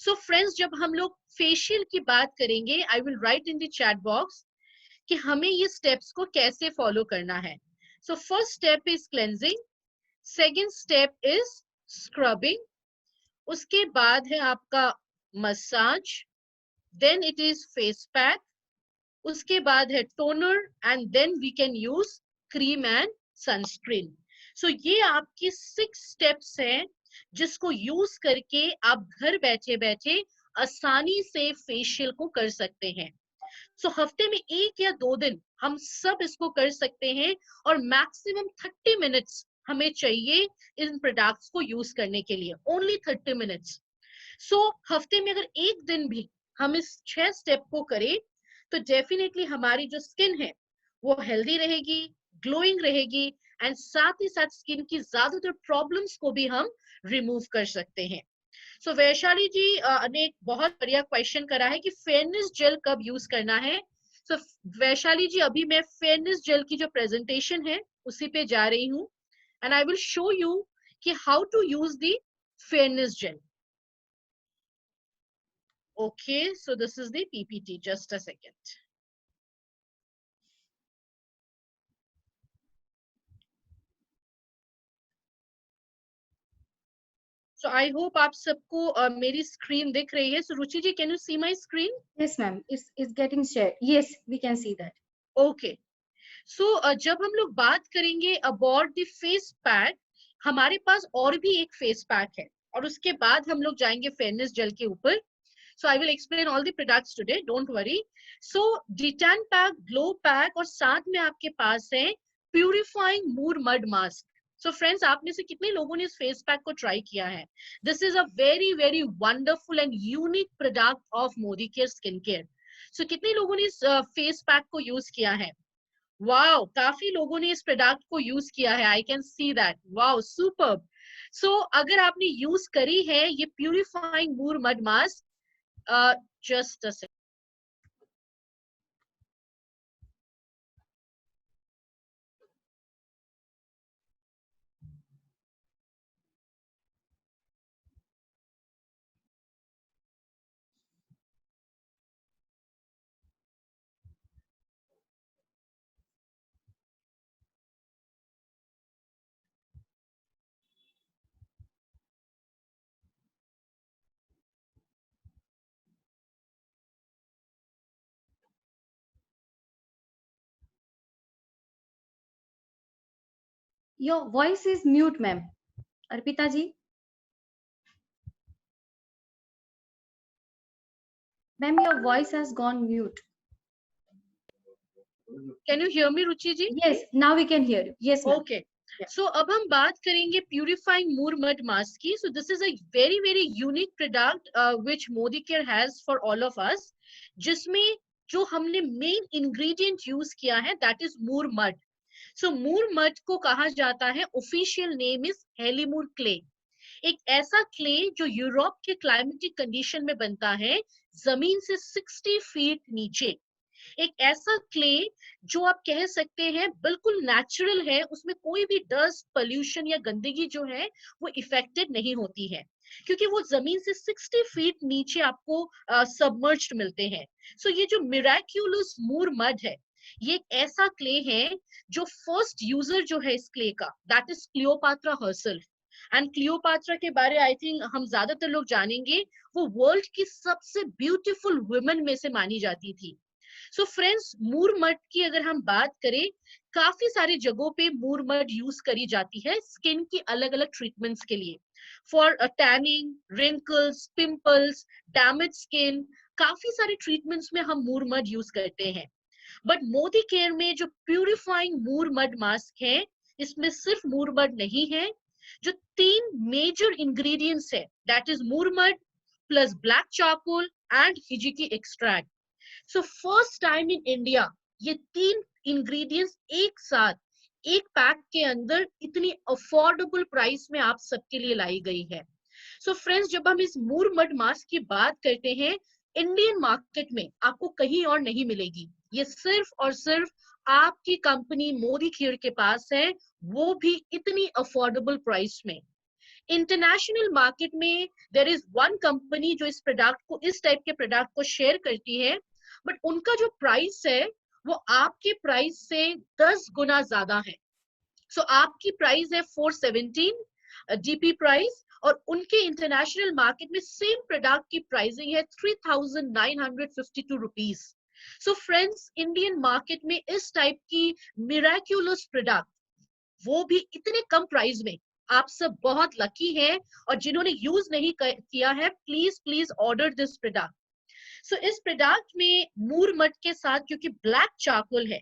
B: सो फ्रेंड्स, जब हम लोग फेशियल की बात करेंगे, I will write in the chat box कि हमें ये स्टेप्स को कैसे फॉलो करना है। So first step is cleansing, second step is scrubbing, उसके बाद है आपका massage, then it is face pack, उसके बाद है toner, and then we can use cream and sunscreen. So ये आपकी 6 स्टेप्स हैं जिसको यूज करके आप घर बैठे बैठे आसानी से फेशियल को कर सकते हैं। सो हफ्ते में 1 या 2 दिन हम सब इसको कर सकते हैं, और मैक्सिमम 30 मिनट्स हमें चाहिए इन प्रोडक्ट्स को यूज करने के लिए, ओनली 30 मिनट्स। सो हफ्ते में अगर एक दिन भी हम इस 6 स्टेप को करें तो डेफिनेटली हमारी जो स्किन है वो हेल्दी रहेगी, ग्लोइंग रहेगी एंड साथ ही साथ स्किन की ज्यादातर प्रॉब्लम्स को भी हम रिमूव कर सकते हैं। सो वैशाली जी ने एक बहुत बढ़िया क्वेश्चन करा है कि फेयरनेस जेल कब यूज करना है। सो वैशाली जी, अभी मैं फेयरनेस जेल की जो प्रेजेंटेशन है उसी पे जा रही हूँ and I will show you कि how to use the fairness gel. Okay, so this is the PPT. Just a second. So I hope आप सबको मेरी स्क्रीन दिख रही है. So Ruchi ji, can you see my screen?
C: Yes, ma'am. It's getting shared. Yes, we can see that.
B: Okay. So जब हम लोग बात करेंगे about the face pack, हमारे पास और भी एक face pack है और उसके बाद हम लोग जाएंगे fairness gel के ऊपर. So I will explain all the products today. Don't worry. So Detan pack, glow pack और साथ में आपके पास है purifying mood mud mask. So friends, आप में से कितने लोगों ने इस फेस पैक को ट्राई किया है? This is a very very wonderful and unique product of Modicare Skincare. So कितने लोगों ने इस फेस पैक को यूज किया है? वाओ, काफी लोगों ने इस प्रोडक्ट को यूज किया है. I can see that. Wow, superb. So अगर आपने यूज करी है ये purifying mood mud mask, just a second.
C: Your voice is mute, ma'am. Arpita ji. Ma'am, your voice has gone mute.
B: Can you hear me, Ruchi ji?
C: Yes, now we can hear you. Yes, ma'am.
B: Okay.
C: Yeah.
B: So अब हम बात करेंगे purifying mood mud mask की. So this is a very very unique product which Modicare has for all of us, जिसमें जो हमने main ingredient use किया है that is moor mud. So moor mud को कहा जाता है, official name is heilmoor clay. एक ऐसा क्ले जो यूरोप के क्लाइमेटिक कंडीशन में बनता है, जमीन से 60 फीट नीचे. एक ऐसा क्ले जो आप कह सकते हैं बिल्कुल नेचुरल है, उसमें कोई भी डस्ट, पोल्यूशन या गंदगी जो है वो इफेक्टेड नहीं होती है, क्योंकि वो जमीन से 60 फीट नीचे आपको सबमर्ज्ड मिलते हैं. सो ये जो मिराक्युलस मूर मड है, ये एक ऐसा क्ले है जो फर्स्ट यूजर जो है इस क्ले का, that is Cleopatra herself. And Cleopatra के बारे आई थिंक हम ज्यादातर लोग जानेंगे, वो वर्ल्ड की सबसे ब्यूटीफुल वुमेन में से मानी जाती थी. सो फ्रेंड्स, मूर मड की अगर हम बात करें, काफी सारी जगहों पे मूर मड यूज करी जाती है स्किन की अलग अलग ट्रीटमेंट्स के लिए, for tanning, wrinkles, pimples, damage skin. काफी सारे ट्रीटमेंट्स में हम मूर मड यूज करते हैं. बट मोदी केयर में जो प्यूरिफाइंग मूर मड मास्क है, इसमें सिर्फ मूर मड नहीं है, जो 3 मेजर इंग्रेडिएंट्स है, that is moor mud plus black charcoal and hijiki extract. So first time in India ये 3 इंग्रेडिएंट्स एक साथ एक पैक के अंदर इतनी अफोर्डेबल प्राइस में आप सबके लिए लाई गई है. सो फ्रेंड्स, जब हम इस मूर मड मास्क की बात करते हैं, इंडियन मार्केट में आपको कहीं और नहीं मिलेगी. ये सिर्फ और सिर्फ आपकी कंपनी मोदी केयर के पास है, वो भी इतनी अफोर्डेबल प्राइस में. इंटरनेशनल मार्केट में देयर इज वन कंपनी जो इस प्रोडक्ट को, इस टाइप के प्रोडक्ट को शेयर करती है, बट उनका जो प्राइस है वो आपके प्राइस से 10 गुना ज्यादा है. सो आपकी प्राइस है 417 डीपी प्राइस, और उनके इंटरनेशनल मार्केट में सेम प्रोडक्ट की प्राइसिंग है 3952 rupees. So friends, Indian market में इस टाइप की मिराक्युलस प्रोडक्ट, वो भी इतने कम प्राइस में, आप सब बहुत लकी हैं. और जिन्होंने यूज नहीं किया है, please please order this product. So इस प्रोडक्ट में मूर मड के साथ, क्योंकि ब्लैक चारकोल है,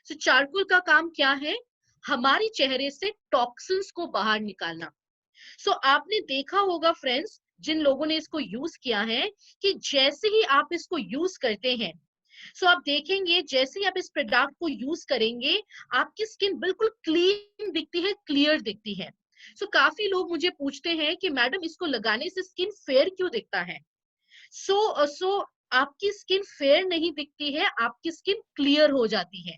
B: सो चारकोल का काम क्या है, हमारे चेहरे से टॉक्सिन्स को बाहर निकालना. सो आपने देखा होगा फ्रेंड्स, जिन लोगों ने इसको यूज किया है, कि जैसे ही आप इसको यूज करते हैं, सो आप देखेंगे जैसे ही आप इस प्रोडक्ट को यूज करेंगे आपकी स्किन बिल्कुल क्लीन दिखती है, क्लियर दिखती है। सो काफी लोग मुझे पूछते हैं कि मैडम इसको लगाने से स्किन फेयर क्यों दिखता है? सो आपकी स्किन फेयर नहीं दिखती है, आपकी स्किन क्लियर हो जाती है,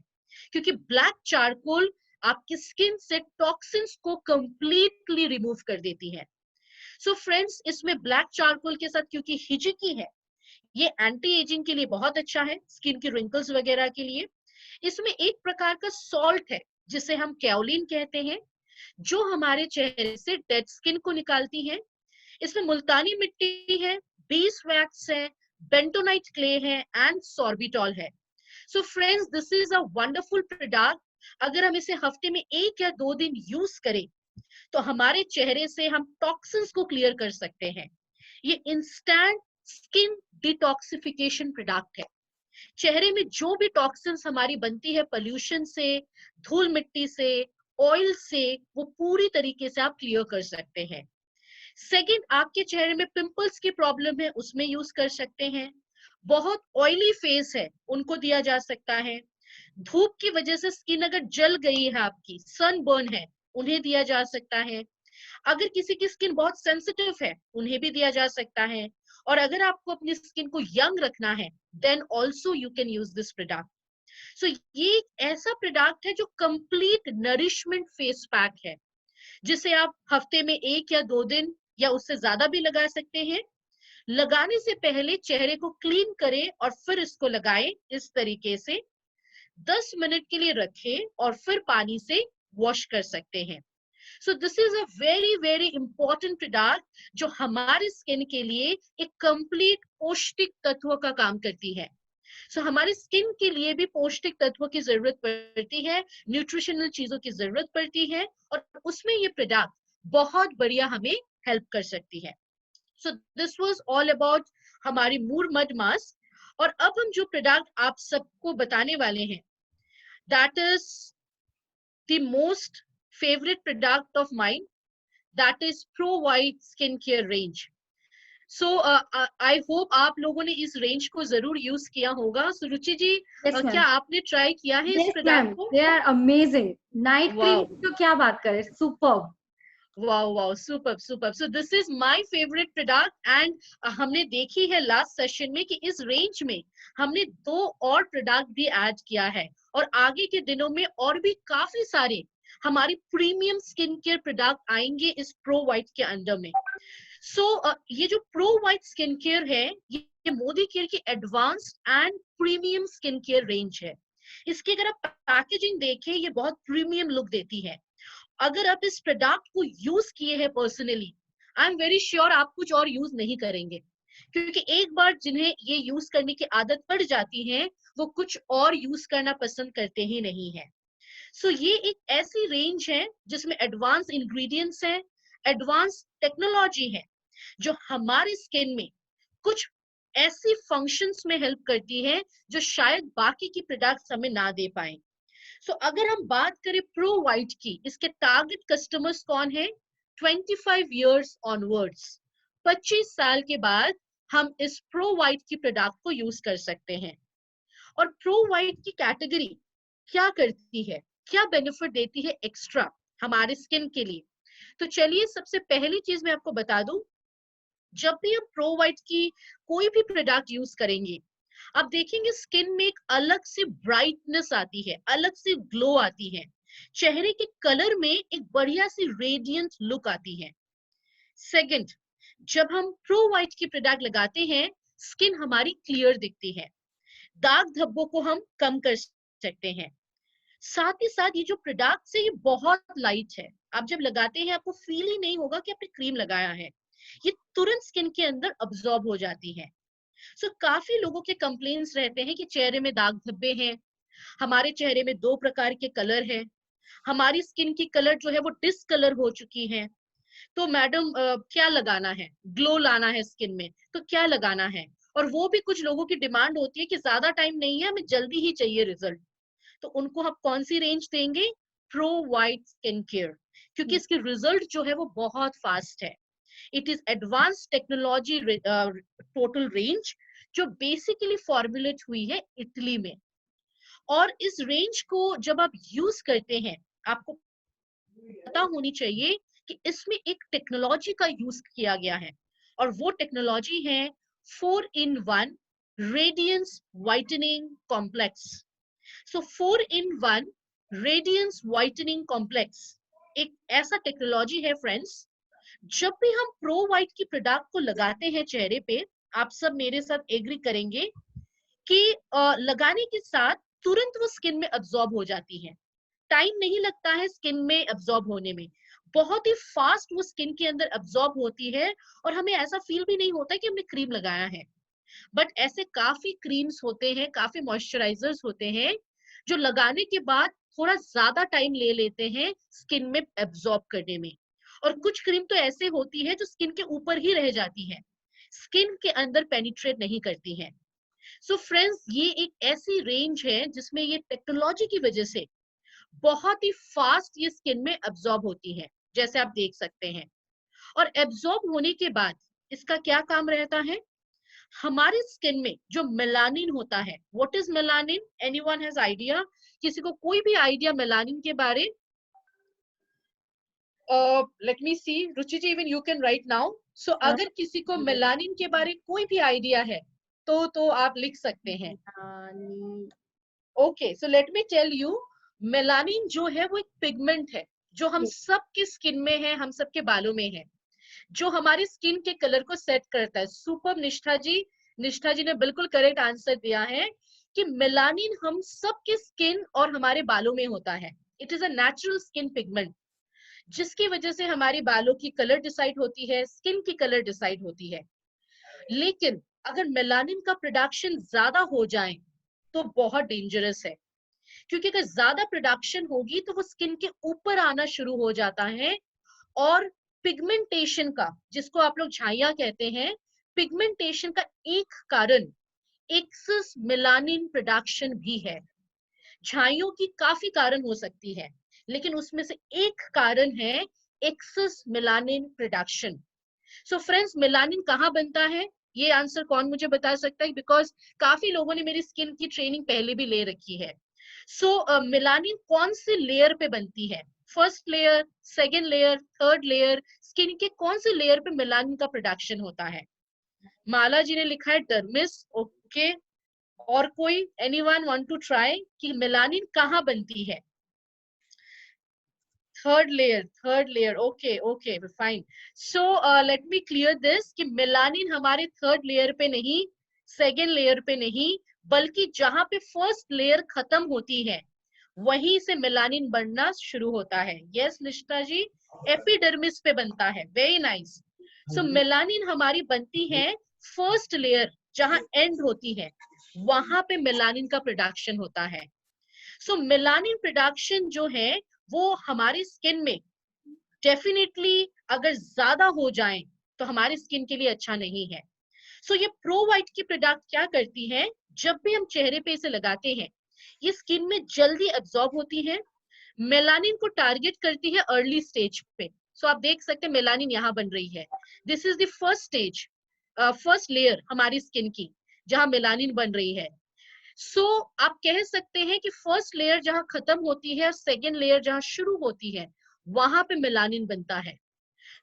B: क्योंकि ब्लैक चारकोल आपकी स्किन से टॉक्सिन्स को कंप्लीटली रिमूव कर देती है। सो फ्रेंड्स, इसमें ब्लैक चारकोल के साथ क्योंकि हिजिकी है, ये एंटी एजिंग के लिए बहुत अच्छा है, स्किन की रिंकल्स वगैरह के लिए। इसमें एक प्रकार का सॉल्ट है जिसे हम कैओलिन कहते हैं, जो हमारे चेहरे से डेड स्किन को निकालती है। इसमें मुल्तानी मिट्टी है, बीस वैक्स है, बेंटोनाइट क्ले है एंड सॉर्बिटॉल है। So friends, this is a wonderful product. अगर हम इसे हफ्ते में 1 या 2 दिन यूज करें तो हमारे चेहरे से हम टॉक्सिन्स को क्लियर कर सकते हैं। ये इंस्टेंट स्किन डिटॉक्सिफिकेशन प्रोडक्ट है। चेहरे में जो भी टॉक्सिन्स हमारी बनती है पोल्यूशन से, धूल मिट्टी से, ऑयल से, वो पूरी तरीके से आप क्लियर कर सकते हैं। सेकंड, आपके चेहरे में पिंपल्स की प्रॉब्लम है, उसमें यूज कर सकते हैं। बहुत ऑयली फेस है, उनको दिया जा सकता है। धूप की वजह से स्किन अगर जल गई है, आपकी सनबर्न है, उन्हें दिया जा सकता है। अगर किसी की स्किन बहुत सेंसिटिव है, उन्हें भी दिया जा सकता है। और अगर आपको अपनी स्किन को यंग रखना है, then also you can use this product. So ये एक ऐसा प्रोडक्ट है जो कंप्लीट नरिशमेंट फेस पैक है, जिसे आप हफ्ते में 1 या 2 दिन या उससे ज्यादा भी लगा सकते हैं। लगाने से पहले चेहरे को क्लीन करें और फिर इसको लगाएं। इस तरीके से 10 मिनट के लिए रखें और फिर पानी से वॉश कर सकते हैं। सो this is a very very important product जो हमारे स्किन के लिए एक कंप्लीट पौष्टिक तत्व का काम करती है। सो हमारे स्किन के लिए भी पौष्टिक तत्वों की जरूरत पड़ती है, न्यूट्रिशनल चीजों की जरूरत पड़ती है, और उसमें ये प्रोडक्ट बहुत बढ़िया हमें हेल्प कर सकती है। So this was all about हमारी मूर मड मास्क। और अब हम जो प्रोडक्ट आप सबको बताने वाले हैं, that is the most favourite product of mine, that is pro white skin care range. So I hope आप लोगों ने इस रेंज को जरूर यूज किया होगा। सो रुचि जी,
C: Yes,
B: क्या
C: ma'am.
B: आपने ट्राई किया है इस
C: Yes,
B: प्रोडक्ट
C: ma'am.
B: को?
C: They are amazing. Night cream
B: wow,
C: की तो क्या बात करें, superb.
B: Wow, wow, super super. So this is my favourite product and हमने देखी है लास्ट सेशन में कि इस रेंज में हमने 2 और प्रोडक्ट भी ऐड किया है, और आगे के दिनों में और भी काफी सारे हमारी प्रीमियम स्किन केयर प्रोडक्ट आएंगे इस प्रो वाइट के अंडर में। सो ये जो प्रो वाइट स्किन केयर है, ये मोदी केयर की advanced and premium skin care range है। इसकी अगर आप पैकेजिंग देखें, ये बहुत प्रीमियम लुक देती है। अगर आप इस प्रोडक्ट को यूज किए हैं personally, I am very sure आप कुछ और यूज नहीं करेंगे, क्योंकि एक बार जिन्हें ये यूज करने की आदत पड़ जाती है, वो कुछ और यूज करना पसंद करते ही नहीं है। सो ये एक ऐसी रेंज है जिसमें एडवांस इंग्रेडिएंट्स हैं, एडवांस टेक्नोलॉजी है, जो हमारी स्किन में कुछ ऐसी फंक्शंस में हेल्प करती है जो शायद बाकी की प्रोडक्ट्स हमें ना दे पाए। सो अगर हम बात करें प्रो वाइट की, इसके टारगेट कस्टमर्स कौन है? 25 इयर्स ऑनवर्ड्स, 25 साल के बाद हम इस प्रो वाइट की प्रोडक्ट को यूज कर सकते हैं। और प्रो वाइट की कैटेगरी क्या करती है, क्या बेनिफिट देती है एक्स्ट्रा हमारे स्किन के लिए? तो चलिए, सबसे पहली चीज मैं आपको बता दूं, जब भी हम प्रो वाइट की कोई भी प्रोडक्ट यूज करेंगे, आप देखेंगे स्किन में एक अलग सी ब्राइटनेस आती है, अलग सी ग्लो आती है, चेहरे के कलर में एक बढ़िया सी रेडियंट लुक आती है। सेकंड, जब हम प्रो वाइट की प्रोडक्ट लगाते हैं, स्किन हमारी क्लियर दिखती है, दाग धब्बों को हम कम कर सकते हैं। साथ ही साथ ये जो प्रोडक्ट है, ये बहुत लाइट है, आप जब लगाते हैं आपको फील ही नहीं होगा कि आपने क्रीम लगाया है, ये तुरंत स्किन के अंदर अब्सॉर्ब हो जाती है। सो काफी लोगों के कंप्लेंट्स रहते हैं कि चेहरे में दाग धब्बे हैं, हमारे चेहरे में 2 प्रकार के कलर हैं, हमारी स्किन की कलर जो है वो डिसकलर हो चुकी है। तो मैडम क्या लगाना है, ग्लो लाना है स्किन में, तो क्या लगाना है? और वो भी कुछ लोगों की डिमांड होती है कि ज्यादा टाइम नहीं है, हमें जल्दी ही चाहिए रिजल्ट। तो उनको हम कौन सी रेंज देंगे? प्रो वाइट स्किन केयर, क्योंकि इसकी रिजल्ट जो है वो बहुत फास्ट है। It is advance technology total range, जो बेसिकली फॉर्मुलेट हुई है इटली में। और इस रेंज को जब आप यूज करते हैं, आपको पता होनी चाहिए कि इसमें एक टेक्नोलॉजी का यूज किया गया है, और वो टेक्नोलॉजी है 4-in-1 रेडियंस व्हाइटनिंग कॉम्प्लेक्स। सो 4-in-1 रेडियंस व्हाइटनिंग कॉम्प्लेक्स एक ऐसा टेक्नोलॉजी है फ्रेंड्स, जब भी हम प्रो वाइट की प्रोडक्ट को लगाते हैं चेहरे पे, आप सब मेरे साथ एग्री करेंगे कि लगाने के साथ तुरंत वो स्किन में अब्सॉर्ब हो जाती है। टाइम नहीं लगता है स्किन में अब्सॉर्ब होने में, बहुत ही फास्ट वो स्किन के अंदर अब्सॉर्ब होती है, और हमें ऐसा फील भी नहीं होता कि हमने क्रीम लगाया है। बट ऐसे काफी क्रीम्स होते हैं, काफी मॉइस्चराइजर्स होते हैं जो लगाने के बाद थोड़ा ज्यादा टाइम ले लेते हैं स्किन में एब्सॉर्ब करने में, और कुछ क्रीम तो ऐसे होती है जो स्किन के ऊपर ही रह जाती है, स्किन के अंदर पेनिट्रेट नहीं करती है। सो फ्रेंड्स, ये एक ऐसी रेंज है जिसमें ये टेक्नोलॉजी की वजह से बहुत ही फास्ट ये स्किन में एब्सॉर्ब होती है, जैसे आप देख सकते हैं। और एब्सॉर्ब होने के बाद इसका क्या काम रहता है, हमारी स्किन में जो मेलानिन होता है, what is melanin, anyone has idea? किसी को कोई भी आइडिया मेलानिन के बारे? Let me see, Ruchi ji, even you can write now. So अगर किसी को मेलानिन के बारे कोई भी आइडिया है तो आप लिख सकते हैं। Okay, so let me tell you, melanin जो है वो एक पिगमेंट है जो हम सबकी स्किन में है, हम सबके बालों में है, जो हमारी स्किन के कलर को सेट करता है। सुपर निष्ठा जी ने बिल्कुल करेक्ट आंसर दिया है कि मेलानिन हम सबके स्किन और हमारे बालों में होता है। It is a natural skin pigment, जिसकी वजह से हमारी बालों की कलर डिसाइड होती है, स्किन की कलर डिसाइड होती है। लेकिन अगर मेलानिन का प्रोडक्शन ज्यादा हो जाए तो बहुत डेंजरस है, क्योंकि अगर ज्यादा प्रोडक्शन होगी तो वो स्किन के ऊपर आना शुरू हो जाता है, और पिगमेंटेशन का, जिसको आप लोग झाइयां कहते हैं, पिगमेंटेशन का एक कारण एक्सेस मेलानिन प्रोडक्शन भी है। झाइयों की काफी कारण हो सकती है, लेकिन उसमें से एक कारण है excess melanin production. So friends, melanin कहाँ बनता है, ये आंसर कौन मुझे बता सकता है? बिकॉज काफी लोगों ने मेरी स्किन की ट्रेनिंग पहले भी ले रखी है। सो मेलानिन कौन से लेयर पे बनती है? First layer, second layer, third layer, skin के कौन से लेयर पे मेलानिन का प्रोडक्शन होता है? माला जी ने लिखा है डर्मिस। ओके, और कोई, एनीवन वांट टू ट्राई कि मेलानिन कहाँ बनती है? Third layer, okay fine. So let me clear this कि मेलानिन हमारे थर्ड लेयर पे नहीं, सेकेंड लेयर पे नहीं, बल्कि जहां पे फर्स्ट लेयर खत्म होती है वहीं से मेलानिन बनना शुरू होता है। यस निष्ठा जी, एपिडर्मिस पे बनता है। Very nice. सो मेलानिन हमारी बनती है फर्स्ट लेयर, जहां एंड होती है वहां पे मेलानिन का प्रोडक्शन होता है। सो मेलानिन प्रोडक्शन जो है वो हमारी स्किन में डेफिनेटली अगर ज्यादा हो जाए तो हमारी स्किन के लिए अच्छा नहीं है। सो ये प्रो वाइट की प्रोडक्ट क्या करती है, जब भी हम चेहरे पे इसे लगाते हैं ये स्किन में जल्दी एब्जॉर्ब होती है, मेलानिन को टारगेट करती है अर्ली स्टेज पे। सो आप देख सकते हैं मेलानिन यहाँ बन रही है। This is the first stage, first layer हमारी स्किन की, जहां मेलानिन बन रही है। सो आप कह सकते हैं कि फर्स्ट लेयर जहां खत्म होती है और सेकेंड लेयर जहां शुरू होती है वहां पे मेलानिन बनता है।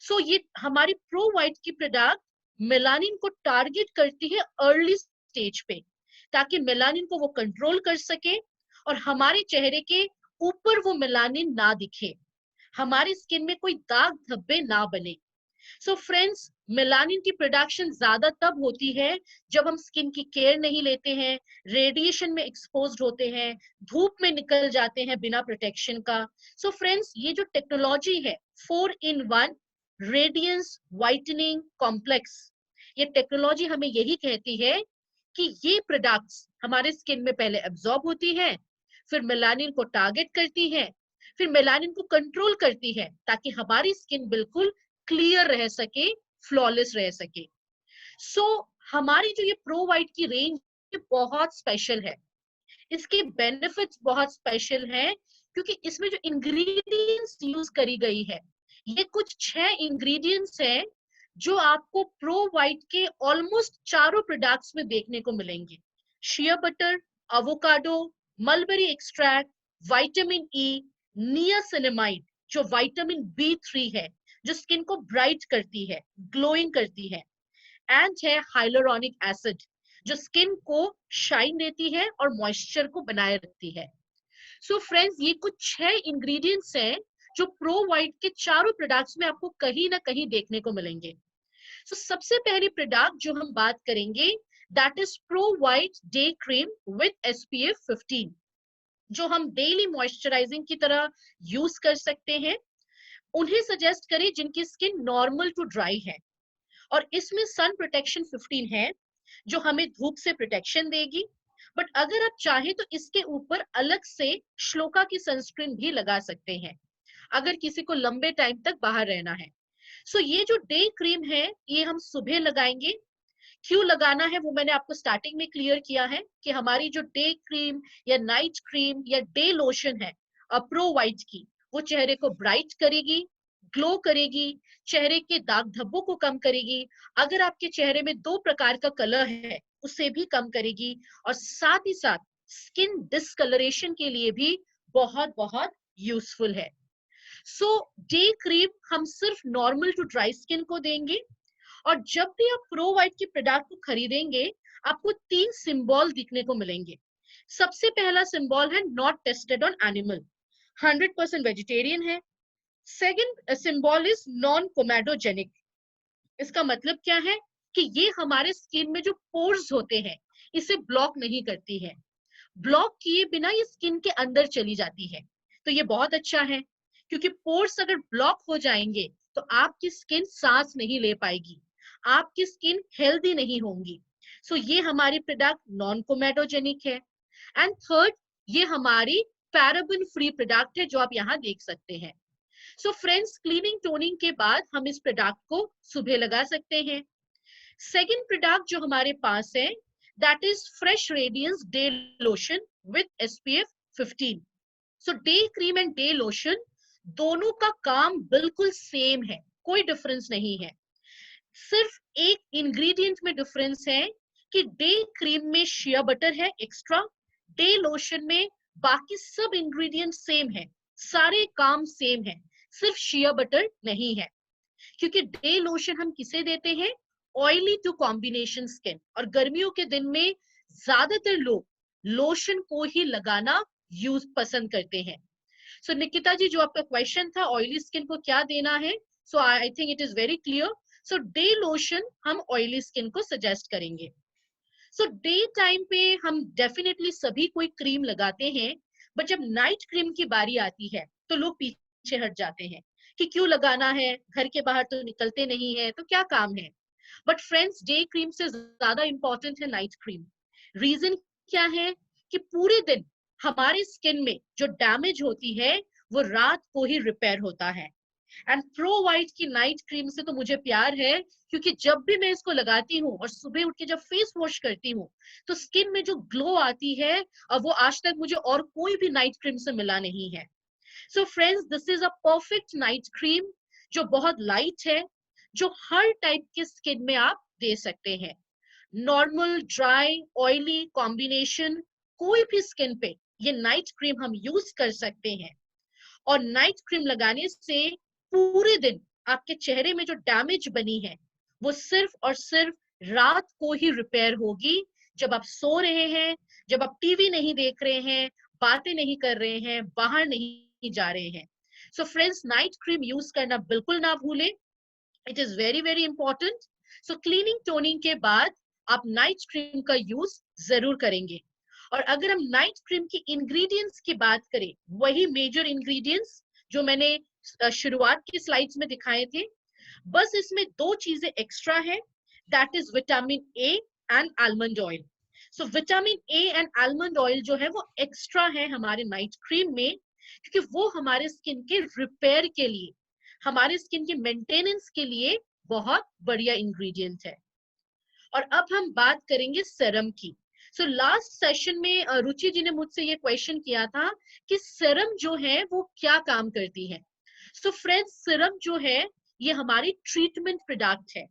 B: सो ये हमारी प्रो वाइट की प्रोडक्ट मेलानिन को टारगेट करती है अर्ली स्टेज पे, ताकि मेलानिन को वो कंट्रोल कर सके और हमारे चेहरे के ऊपर वो मेलानिन ना दिखे, हमारी स्किन में कोई दाग धब्बे ना बने। सो फ्रेंड्स, मेलानिन की प्रोडक्शन ज्यादा तब होती है जब हम स्किन की केयर नहीं लेते हैं, रेडिएशन में एक्सपोज्ड होते हैं, धूप में निकल जाते हैं बिना प्रोटेक्शन का। सो फ्रेंड्स, ये जो टेक्नोलॉजी है 4-in-1 रेडियंस व्हाइटनिंग कॉम्प्लेक्स, ये टेक्नोलॉजी हमें यही कहती है कि ये प्रोडक्ट्स हमारे स्किन में पहले एब्जॉर्ब होती है, फिर मेलानिन को टारगेट करती है, फिर मेलानिन को कंट्रोल करती है, ताकि हमारी स्किन बिल्कुल क्लियर रह सके, फ्लॉलेस रह सके। सो हमारी जो ये प्रो वाइट की रेंज बहुत स्पेशल है, इसके बेनिफिट्स बहुत स्पेशल हैं, क्योंकि इसमें जो इंग्रेडिएंट्स यूज करी गई है ये कुछ 6 इंग्रेडिएंट्स हैं जो आपको प्रो वाइट के ऑलमोस्ट चारों प्रोडक्ट्स में देखने को मिलेंगे। Shea butter, avocado, mulberry extract, vitamin E, niacinamide जो विटामिन B3 है, जो स्किन को ब्राइट करती है, ग्लोइंग करती है, एंड है हाइलुरोनिक एसिड जो स्किन को शाइन देती है और मॉइस्चर को बनाए रखती है। सो फ्रेंड्स, ये कुछ 6 इंग्रेडिएंट्स हैं जो प्रो वाइट के चारों प्रोडक्ट्स में आपको कहीं ना कहीं देखने को मिलेंगे। सो सबसे पहली प्रोडक्ट जो हम बात करेंगे that is pro white day cream with SPF 15, जो हम डेली मॉइस्चराइजिंग की तरह यूज कर सकते हैं। उन्हें सजेस्ट करें जिनकी स्किन नॉर्मल टू ड्राई है, और इसमें सन प्रोटेक्शन 15 है जो हमें धूप से प्रोटेक्शन देगी। बट अगर आप चाहें तो इसके ऊपर अलग से श्लोका की सनस्क्रीन भी लगा सकते हैं अगर किसी को लंबे टाइम तक बाहर रहना है। सो ये जो डे क्रीम है ये हम सुबह लगाएंगे। क्यों लगाना है वो मैंने आपको स्टार्टिंग में क्लियर किया है कि हमारी जो डे क्रीम या नाइट क्रीम या डे लोशन है प्रो वाइट की, वो चेहरे को ब्राइट करेगी, ग्लो करेगी, चेहरे के दाग धब्बों को कम करेगी। अगर आपके चेहरे में 2 प्रकार का कलर है उसे भी कम करेगी, और साथ ही साथ स्किन डिस्कलरेशन के लिए भी बहुत बहुत यूजफुल है। सो डे क्रीम हम सिर्फ नॉर्मल टू ड्राई स्किन को देंगे, और जब भी आप प्रो वाइट की प्रोडक्ट को खरीदेंगे आपको 3 सिंबल दिखने को मिलेंगे। सबसे पहला सिंबल है not tested on animal, 100% vegetarian है। Second symbol is non comedogenic. इसका मतलब क्या है कि ये हमारे स्किन में जो पोर्स होते हैं इसे ब्लॉक नहीं करती है, ब्लॉक किए बिना ये स्किन के अंदर चली जाती है। तो ये बहुत अच्छा है, क्योंकि पोर्स अगर ब्लॉक हो जाएंगे तो आपकी स्किन सांस नहीं ले पाएगी, आपकी स्किन हेल्दी नहीं होंगी। सो ये हमारी प्रोडक्ट नॉन कोमेडोजेनिक है। एंड थर्ड, ये हमारी पैराबेन फ्री प्रोडक्ट है जो आप यहाँ देख सकते हैं। सो फ्रेंड्स, क्लीनिंग टोनिंग के बाद हम इस प्रोडक्ट को सुबह लगा सकते हैं। सेकंड प्रोडक्ट जो हमारे पास है that is fresh radiance day lotion with SPF 15। So day cream and day lotion दोनों का काम बिल्कुल सेम है, कोई डिफरेंस नहीं है। सिर्फ एक इंग्रेडिएंट में डिफरेंस है कि डे क्रीम में शिया बटर है एक्स्ट्रा, डे लोशन में बाकी सब इंग्रेडिएंट सेम है, सारे काम सेम है, सिर्फ शिया बटर नहीं है। क्योंकि डे लोशन हम किसे देते हैं? ऑयली टू कॉम्बिनेशन स्किन, और गर्मियों के दिन में ज्यादातर लोग लोशन को ही लगाना यूज पसंद करते हैं। सो निकिता जी, जो आपका क्वेश्चन था ऑयली स्किन को क्या देना है, so I think it is very clear. So day lotion हम ऑयली स्किन को सजेस्ट करेंगे। सो डे टाइम पे हम डेफिनेटली सभी कोई क्रीम लगाते हैं, बट जब नाइट क्रीम की बारी आती है तो लोग पीछे हट जाते हैं कि क्यों लगाना है, घर के बाहर तो निकलते नहीं है तो क्या काम है। बट फ्रेंड्स, डे क्रीम से ज्यादा इंपॉर्टेंट है नाइट क्रीम। रीजन क्या है कि पूरे दिन हमारे स्किन में जो डैमेज होती है वो रात को ही रिपेयर होता है। एंड प्रो वाइट की नाइट क्रीम से तो मुझे प्यार है, क्योंकि जब भी मैं इसको लगाती हूँ और सुबह उठ के जब फेस वॉश करती हूँ तो स्किन में जो ग्लो आती है वो आज तक मुझे और कोई भी नाइट क्रीम से मिला नहीं है। So friends, this is a perfect night cream जो बहुत लाइट है, जो हर टाइप के स्किन में आप दे सकते हैं। नॉर्मल, ड्राई, ऑयली कॉम्बिनेशन, कोई भी स्किन पे ये नाइट क्रीम हम यूज कर सकते हैं। और नाइट क्रीम लगाने से पूरे दिन आपके चेहरे में जो डैमेज बनी है वो सिर्फ और सिर्फ रात को ही रिपेयर होगी, जब आप सो रहे हैं, जब आप टीवी नहीं देख रहे हैं, बातें नहीं कर रहे हैं, बाहर नहीं जा रहे हैं। So friends, night cream use करना बिल्कुल ना भूलें, it is very very important. So cleaning toning के बाद आप नाइट क्रीम का यूज जरूर करेंगे। और अगर हम नाइट क्रीम की इंग्रेडिएंट्स की बात करें, वही मेजर इंग्रेडिएंट्स जो मैंने शुरुआत की स्लाइड्स में दिखाए थे, बस इसमें 2 चीजें एक्स्ट्रा है, that is vitamin A and almond oil. So vitamin A and almond oil जो है वो एक्स्ट्रा है हमारे नाइट क्रीम में, क्योंकि वो हमारे स्किन के रिपेयर के लिए, हमारे स्किन के मेंटेनेंस के लिए बहुत बढ़िया इंग्रेडिएंट है। और अब हम बात करेंगे सेरम की। सो लास्ट सेशन में रुचि जी ने मुझसे ये क्वेश्चन किया था कि सेरम जो है वो क्या काम करती है। सो फ्रेंड्स, सीरम जो है ये हमारी ट्रीटमेंट प्रोडक्ट है।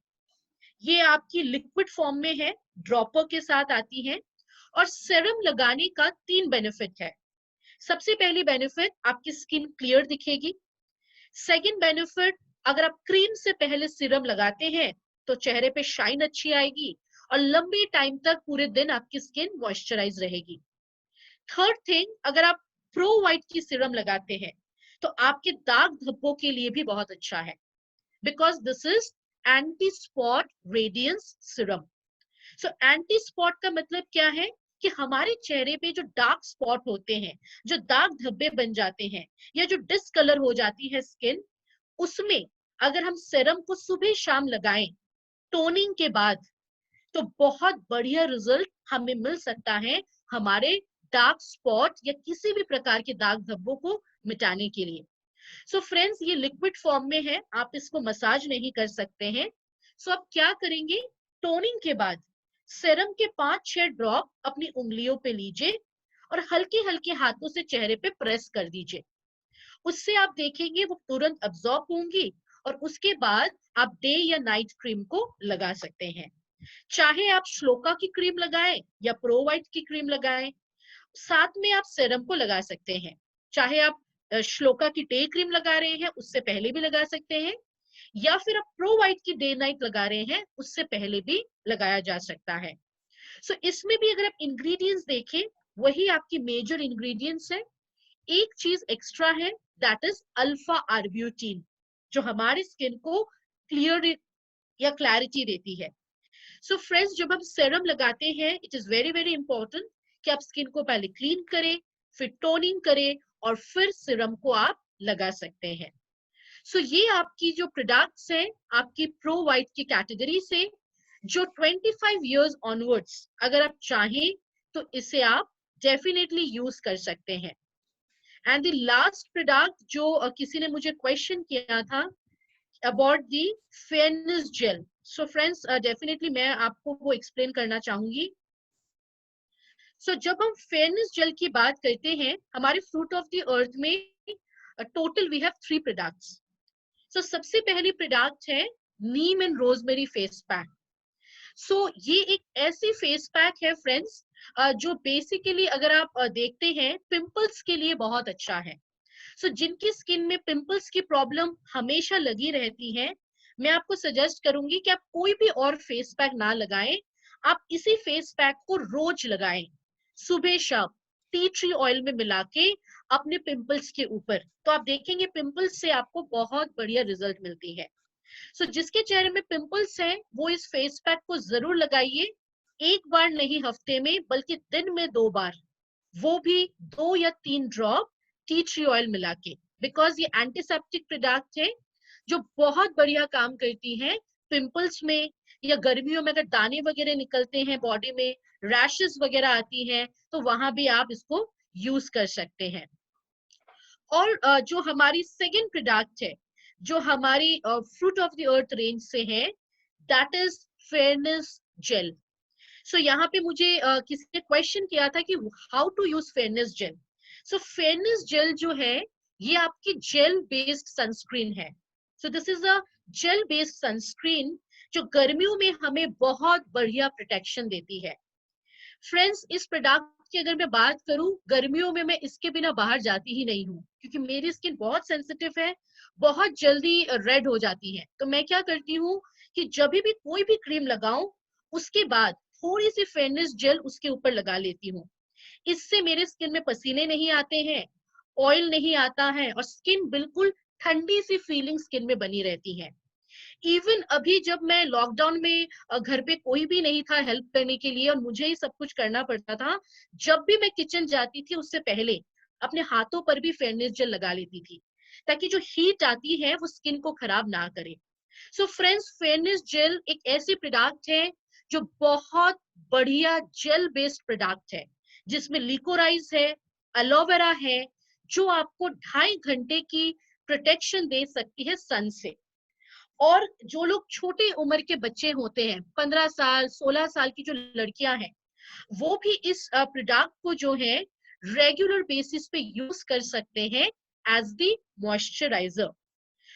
B: ये आपकी लिक्विड फॉर्म में है, ड्रॉपर के साथ आती है। और सेरम लगाने का 3 बेनिफिट है। सबसे पहली बेनिफिट, आपकी स्किन क्लियर दिखेगी। सेकंड बेनिफिट, अगर आप क्रीम से पहले सीरम लगाते हैं तो चेहरे पे शाइन अच्छी आएगी और लंबे टाइम तक पूरे दिन आपकी स्किन मॉइस्चराइज रहेगी। थर्ड थिंग, अगर आप प्रो वाइट की सीरम लगाते हैं तो आपके दाग धब्बों के लिए भी बहुत अच्छा है, because this is anti spot radiance serum. So anti spot का मतलब क्या है कि हमारे चेहरे पे जो डार्क स्पॉट होते हैं, जो दाग धब्बे बन जाते हैं या जो डिसकलर हो जाती है स्किन, उसमें अगर हम सीरम को सुबह शाम लगाएं टोनिंग के बाद, तो बहुत बढ़िया रिजल्ट हमें मिल सकता है हमारे डार्क स्पॉट या किसी भी प्रकार के दाग धब्बों को मिटाने के लिए। सो फ्रेंड्स, ये लिक्विड फॉर्म में है, आप इसको मसाज नहीं कर सकते हैं। सो आप क्या करेंगे, टोनिंग के बाद सीरम के 5-6 ड्रॉप अपनी उंगलियों पे लीजिए और हल्के हल्के हाथों से चेहरे पे प्रेस कर दीजिए। उससे आप देखेंगे वो तुरंत अब्सॉर्ब होंगी और उसके बाद आप डे या नाइट क्रीम को लगा सकते हैं। चाहे आप श्लोका की क्रीम लगाएं या प्रो वाइट की क्रीम लगाएं, साथ में आप सीरम को लगा सकते हैं। चाहे आप श्लोका की डे क्रीम लगा रहे हैं उससे पहले भी लगा सकते हैं, या फिर आप प्रो वाइट की डे नाइट लगा रहे हैं उससे पहले भी लगाया जा सकता है। सो इसमें भी अगर आप इंग्रेडिएंट्स देखें, वही आपकी मेजर इंग्रेडिएंट्स है। एक चीज एक्स्ट्रा है, दैट इज अल्फा आर्ब्यूटिन, जो हमारी स्किन को क्लियर या क्लैरिटी देती है। सो फ्रेंड्स, जब हम सीरम लगाते हैं, it is very very important कि आप स्किन को पहले क्लीन करें, फिर टोनिंग करें और फिर सीरम को आप लगा सकते हैं। सो ये आपकी जो प्रोडक्ट्स हैं आपकी प्रो वाइट की कैटेगरी से, जो 25 इयर्स ऑनवर्ड्स अगर आप चाहें तो इसे आप डेफिनेटली यूज कर सकते हैं। एंड द लास्ट प्रोडक्ट जो किसी ने मुझे क्वेश्चन किया था about the fairness gel, so friends definitely मैं आपको वो एक्सप्लेन करना चाहूंगी। सो जब हम फेयरनेस जेल की बात करते हैं, हमारे फ्रूट ऑफ द अर्थ में टोटल वी हैव 3 प्रोडक्ट्स। सो सबसे पहली प्रोडक्ट है नीम एंड रोजमेरी फेस पैक। सो ये एक ऐसी फेस पैक है फ्रेंड्स जो बेसिकली अगर आप देखते हैं पिंपल्स के लिए बहुत अच्छा है। सो जिनकी स्किन में पिंपल्स की प्रॉब्लम हमेशा लगी रहती है, मैं आपको सजेस्ट करूंगी कि आप कोई भी और फेस पैक ना लगाएं, आप इसी फेस पैक को रोज लगाएं, सुबह शाम टी ट्री ऑयल में मिला के अपने पिंपल्स के ऊपर, तो आप देखेंगे पिंपल्स से आपको बहुत बढ़िया रिजल्ट मिलती है। सो जिसके चेहरे में पिंपल्स हैं वो इस फेस पैक को जरूर लगाइए, एक बार नहीं हफ्ते में बल्कि दिन में 2 बार, वो भी 2 या 3 ड्रॉप टी ट्री ऑयल मिला के, बिकॉज ये एंटीसेप्टिक प्रोडक्ट है जो बहुत बढ़िया काम करती है पिंपल्स में, या गर्मियों में अगर दाने वगैरह निकलते हैं बॉडी में, रैशेस वगैरह आती हैं, तो वहां भी आप इसको यूज कर सकते हैं। और जो हमारी सेकंड प्रोडक्ट है जो हमारी fruit of the earth range से है, that is fairness gel. So यहाँ पे मुझे किसी ने क्वेश्चन किया था कि how to use fairness gel. So fairness gel जो है ये आपकी जेल बेस्ड सनस्क्रीन है। So this is a gel based sunscreen जो गर्मियों में हमें बहुत बढ़िया प्रोटेक्शन देती है। फ्रेंड्स, इस प्रोडक्ट की अगर मैं बात करूं, गर्मियों में मैं इसके बिना बाहर जाती ही नहीं हूँ, क्योंकि मेरी स्किन बहुत सेंसिटिव है, बहुत जल्दी रेड हो जाती है। तो मैं क्या करती हूँ कि जब भी कोई भी क्रीम लगाऊं उसके बाद थोड़ी सी फेयरनेस जेल उसके ऊपर लगा लेती हूँ। इससे मेरे स्किन में पसीने नहीं आते हैं, ऑयल नहीं आता है और स्किन बिल्कुल ठंडी सी फीलिंग स्किन में बनी रहती है। इवन अभी जब मैं लॉकडाउन में घर पे कोई भी नहीं था हेल्प करने के लिए और मुझे ही सब कुछ करना पड़ता था, जब भी मैं किचन जाती थी उससे पहले अपने हाथों पर भी फेयरनेस जेल लगा लेती थी, ताकि जो हीट आती है वो स्किन को खराब ना करे। सो फ्रेंड्स, फेयरनेस जेल एक ऐसी प्रोडक्ट है जो बहुत बढ़िया जेल बेस्ड प्रोडक्ट है, जिसमें लिकोराइज है, एलोवेरा है, जो आपको 2.5 घंटे की प्रोटेक्शन दे सकती है सन से। और जो लोग छोटे उम्र के बच्चे होते हैं, 15 साल 16 साल की जो लड़कियां हैं, वो भी इस प्रोडक्ट को जो है रेगुलर बेसिस पे यूज कर सकते हैं as the moisturiser.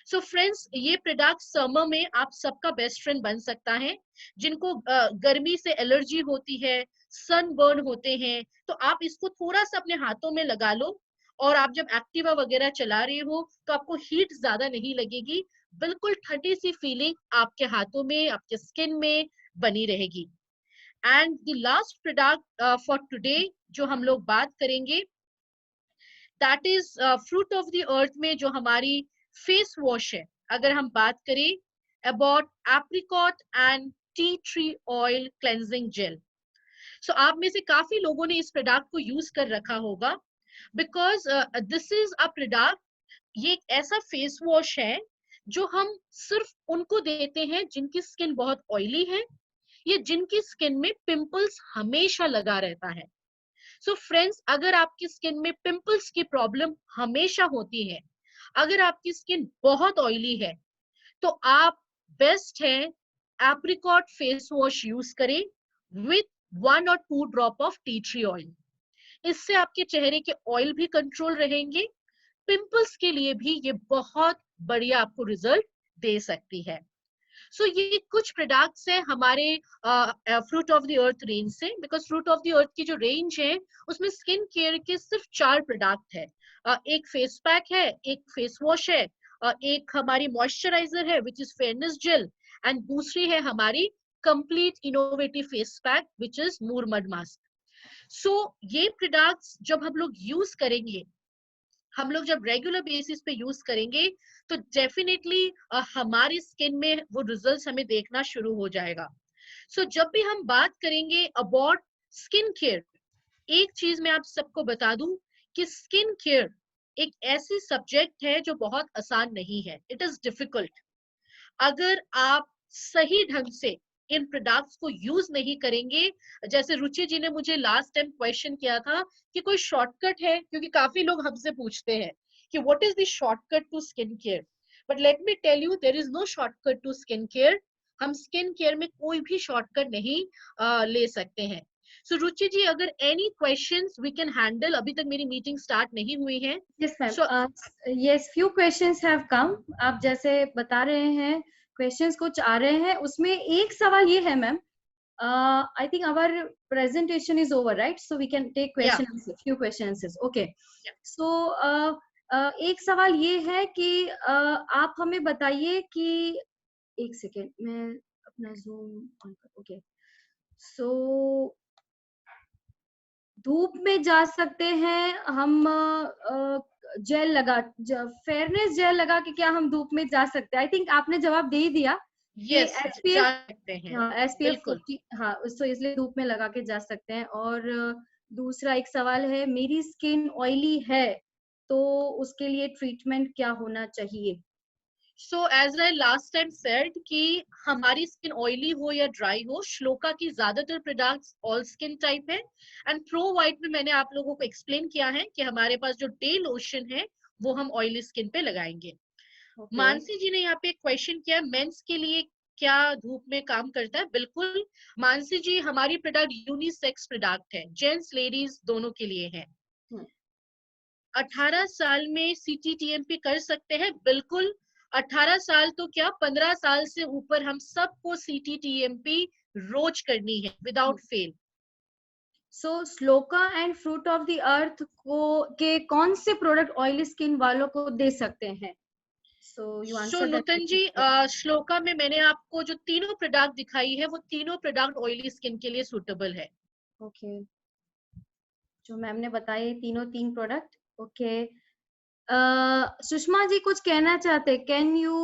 B: So friends, ये प्रोडक्ट समर में आप सबका बेस्ट फ्रेंड बन सकता है। जिनको गर्मी से एलर्जी होती है, सनबर्न होते हैं, तो आप इसको थोड़ा सा अपने हाथों में लगा लो, और आप जब एक्टिवा वगैरह चला रहे हो तो आपको हीट ज्यादा नहीं लगेगी, बिल्कुल ठंडी सी फीलिंग आपके हाथों में, आपके स्किन में बनी रहेगी। And the last product for today जो हम लोग बात करेंगे, that is fruit of the अर्थ में जो हमारी फेस वॉश है। अगर हम बात करें about apricot and tea tree oil cleansing gel, so आप में से काफी लोगों ने इस प्रोडक्ट को यूज कर रखा होगा, because this is a product, ये एक ऐसा फेस वॉश है जो हम सिर्फ उनको देते हैं जिनकी स्किन बहुत ऑयली है, या जिनकी स्किन में पिंपल्स हमेशा लगा रहता है। सो फ्रेंड्स, अगर आपकी स्किन में पिंपल्स की प्रॉब्लम हमेशा होती है, अगर आपकी स्किन बहुत ऑयली है, तो आप बेस्ट है एप्रिकॉट फेस वॉश यूज करें विथ 1 और 2 drop of T tree oil. इससे आपके चेहरे के ऑयल भी कंट्रोल रहेंगे, पिंपल्स के लिए भी ये बहुत बढ़िया आपको रिजल्ट दे सकती है। सो ये कुछ प्रोडक्ट्स हैं हमारे fruit of the earth range से, because fruit of the earth की जो रेंज है उसमें स्किन केयर के सिर्फ 4 प्रोडक्ट है। एक फेस पैक है, एक फेस वॉश है, एक हमारी मॉइस्चराइजर है which is fairness gel, and दूसरी है हमारी complete innovative face pack which is moor mud mask. So ये प्रोडक्ट्स जब हम लोग यूज करेंगे, हम लोग जब रेगुलर बेसिस पे यूज करेंगे, तो डेफिनेटली हमारी स्किन में वो रिजल्ट्स हमें देखना शुरू हो जाएगा। सो जब भी हम बात करेंगे अबाउट स्किन केयर, एक चीज मैं आप सबको बता दूं कि स्किन केयर एक ऐसी सब्जेक्ट है जो बहुत आसान नहीं है, इट इज डिफिकल्ट। अगर आप सही ढंग से इन प्रोडक्ट्स को यूज नहीं करेंगे, जैसे रुचि जी ने मुझे लास्ट टाइम क्वेश्चन किया था कि कोई शॉर्टकट है, क्योंकि काफी लोग हमसे पूछते हैं कि what is the shortcut to skin care, but let me tell you there is no shortcut to skin care. हम स्किन केयर में कोई भी शॉर्टकट नहीं ले सकते हैं। सो रुचि जी, अगर any questions we can handle, अभी तक मेरी मीटिंग स्टार्ट नहीं हुई है।
C: Yes, ma'am.
B: So
C: Yes, few questions have come. आप जैसे बता रहे हैं, questions कुछ आ रहे हैं, उसमें एक सवाल ये है ma'am, I think our presentation is over, right? So we can take
B: या
C: few questions. Okay. So एक सवाल ये है कि आप हमें बताइए कि एक सेकेंड मैं अपना जूम ऑन कर, ओके। सो धूप में जा सकते हैं हम, जेल लगा, फेयरनेस जेल लगा के क्या हम धूप में जा सकते हैं? आई थिंक आपने जवाब दे ही दिया कि
B: यस, जा सकते हैं,
C: एसपीएफ
B: बिल्कुल।
C: 50, हाँ, उसको इसलिए धूप में लगा के जा सकते हैं। और दूसरा एक सवाल है, मेरी स्किन ऑयली है तो उसके लिए ट्रीटमेंट क्या होना चाहिए?
B: So as I last time said कि हमारी स्किन ऑयली हो या ड्राई हो, श्लोका की ज्यादातर प्रोडक्ट्स ऑल स्किन टाइप है, एंड प्रो वाइट में मैंने आप लोगों को एक्सप्लेन किया है कि हमारे पास जो डे लोशन है वो हम ऑयली स्किन पे लगाएंगे।
C: Okay.
B: मानसी जी ने यहाँ पे क्वेश्चन किया मेंस के लिए क्या धूप में काम करता है। बिल्कुल मानसी जी, हमारी प्रोडक्ट यूनिसेक्स प्रोडक्ट है, जेंट्स लेडीज दोनों के लिए है। 18 साल में CTTMP कर सकते हैं, बिल्कुल। 18 साल तो क्या, 15 साल से ऊपर हम सबको CTTMP रोज करनी है without fail.
C: So shloka and fruit of the अर्थ को के कौन से प्रोडक्ट ऑयली स्किन वालों को दे सकते हैं? So you
B: so
C: answer that.
B: Nutan ji, Shloka में मैंने आपको जो तीनों प्रोडक्ट दिखाई है वो तीनों प्रोडक्ट ऑयली स्किन के लिए सूटेबल है।
C: ओके, जो मैम ने बताए तीनों 3 प्रोडक्ट। ओके, सुषमा जी कुछ कहना चाहते, कैन यू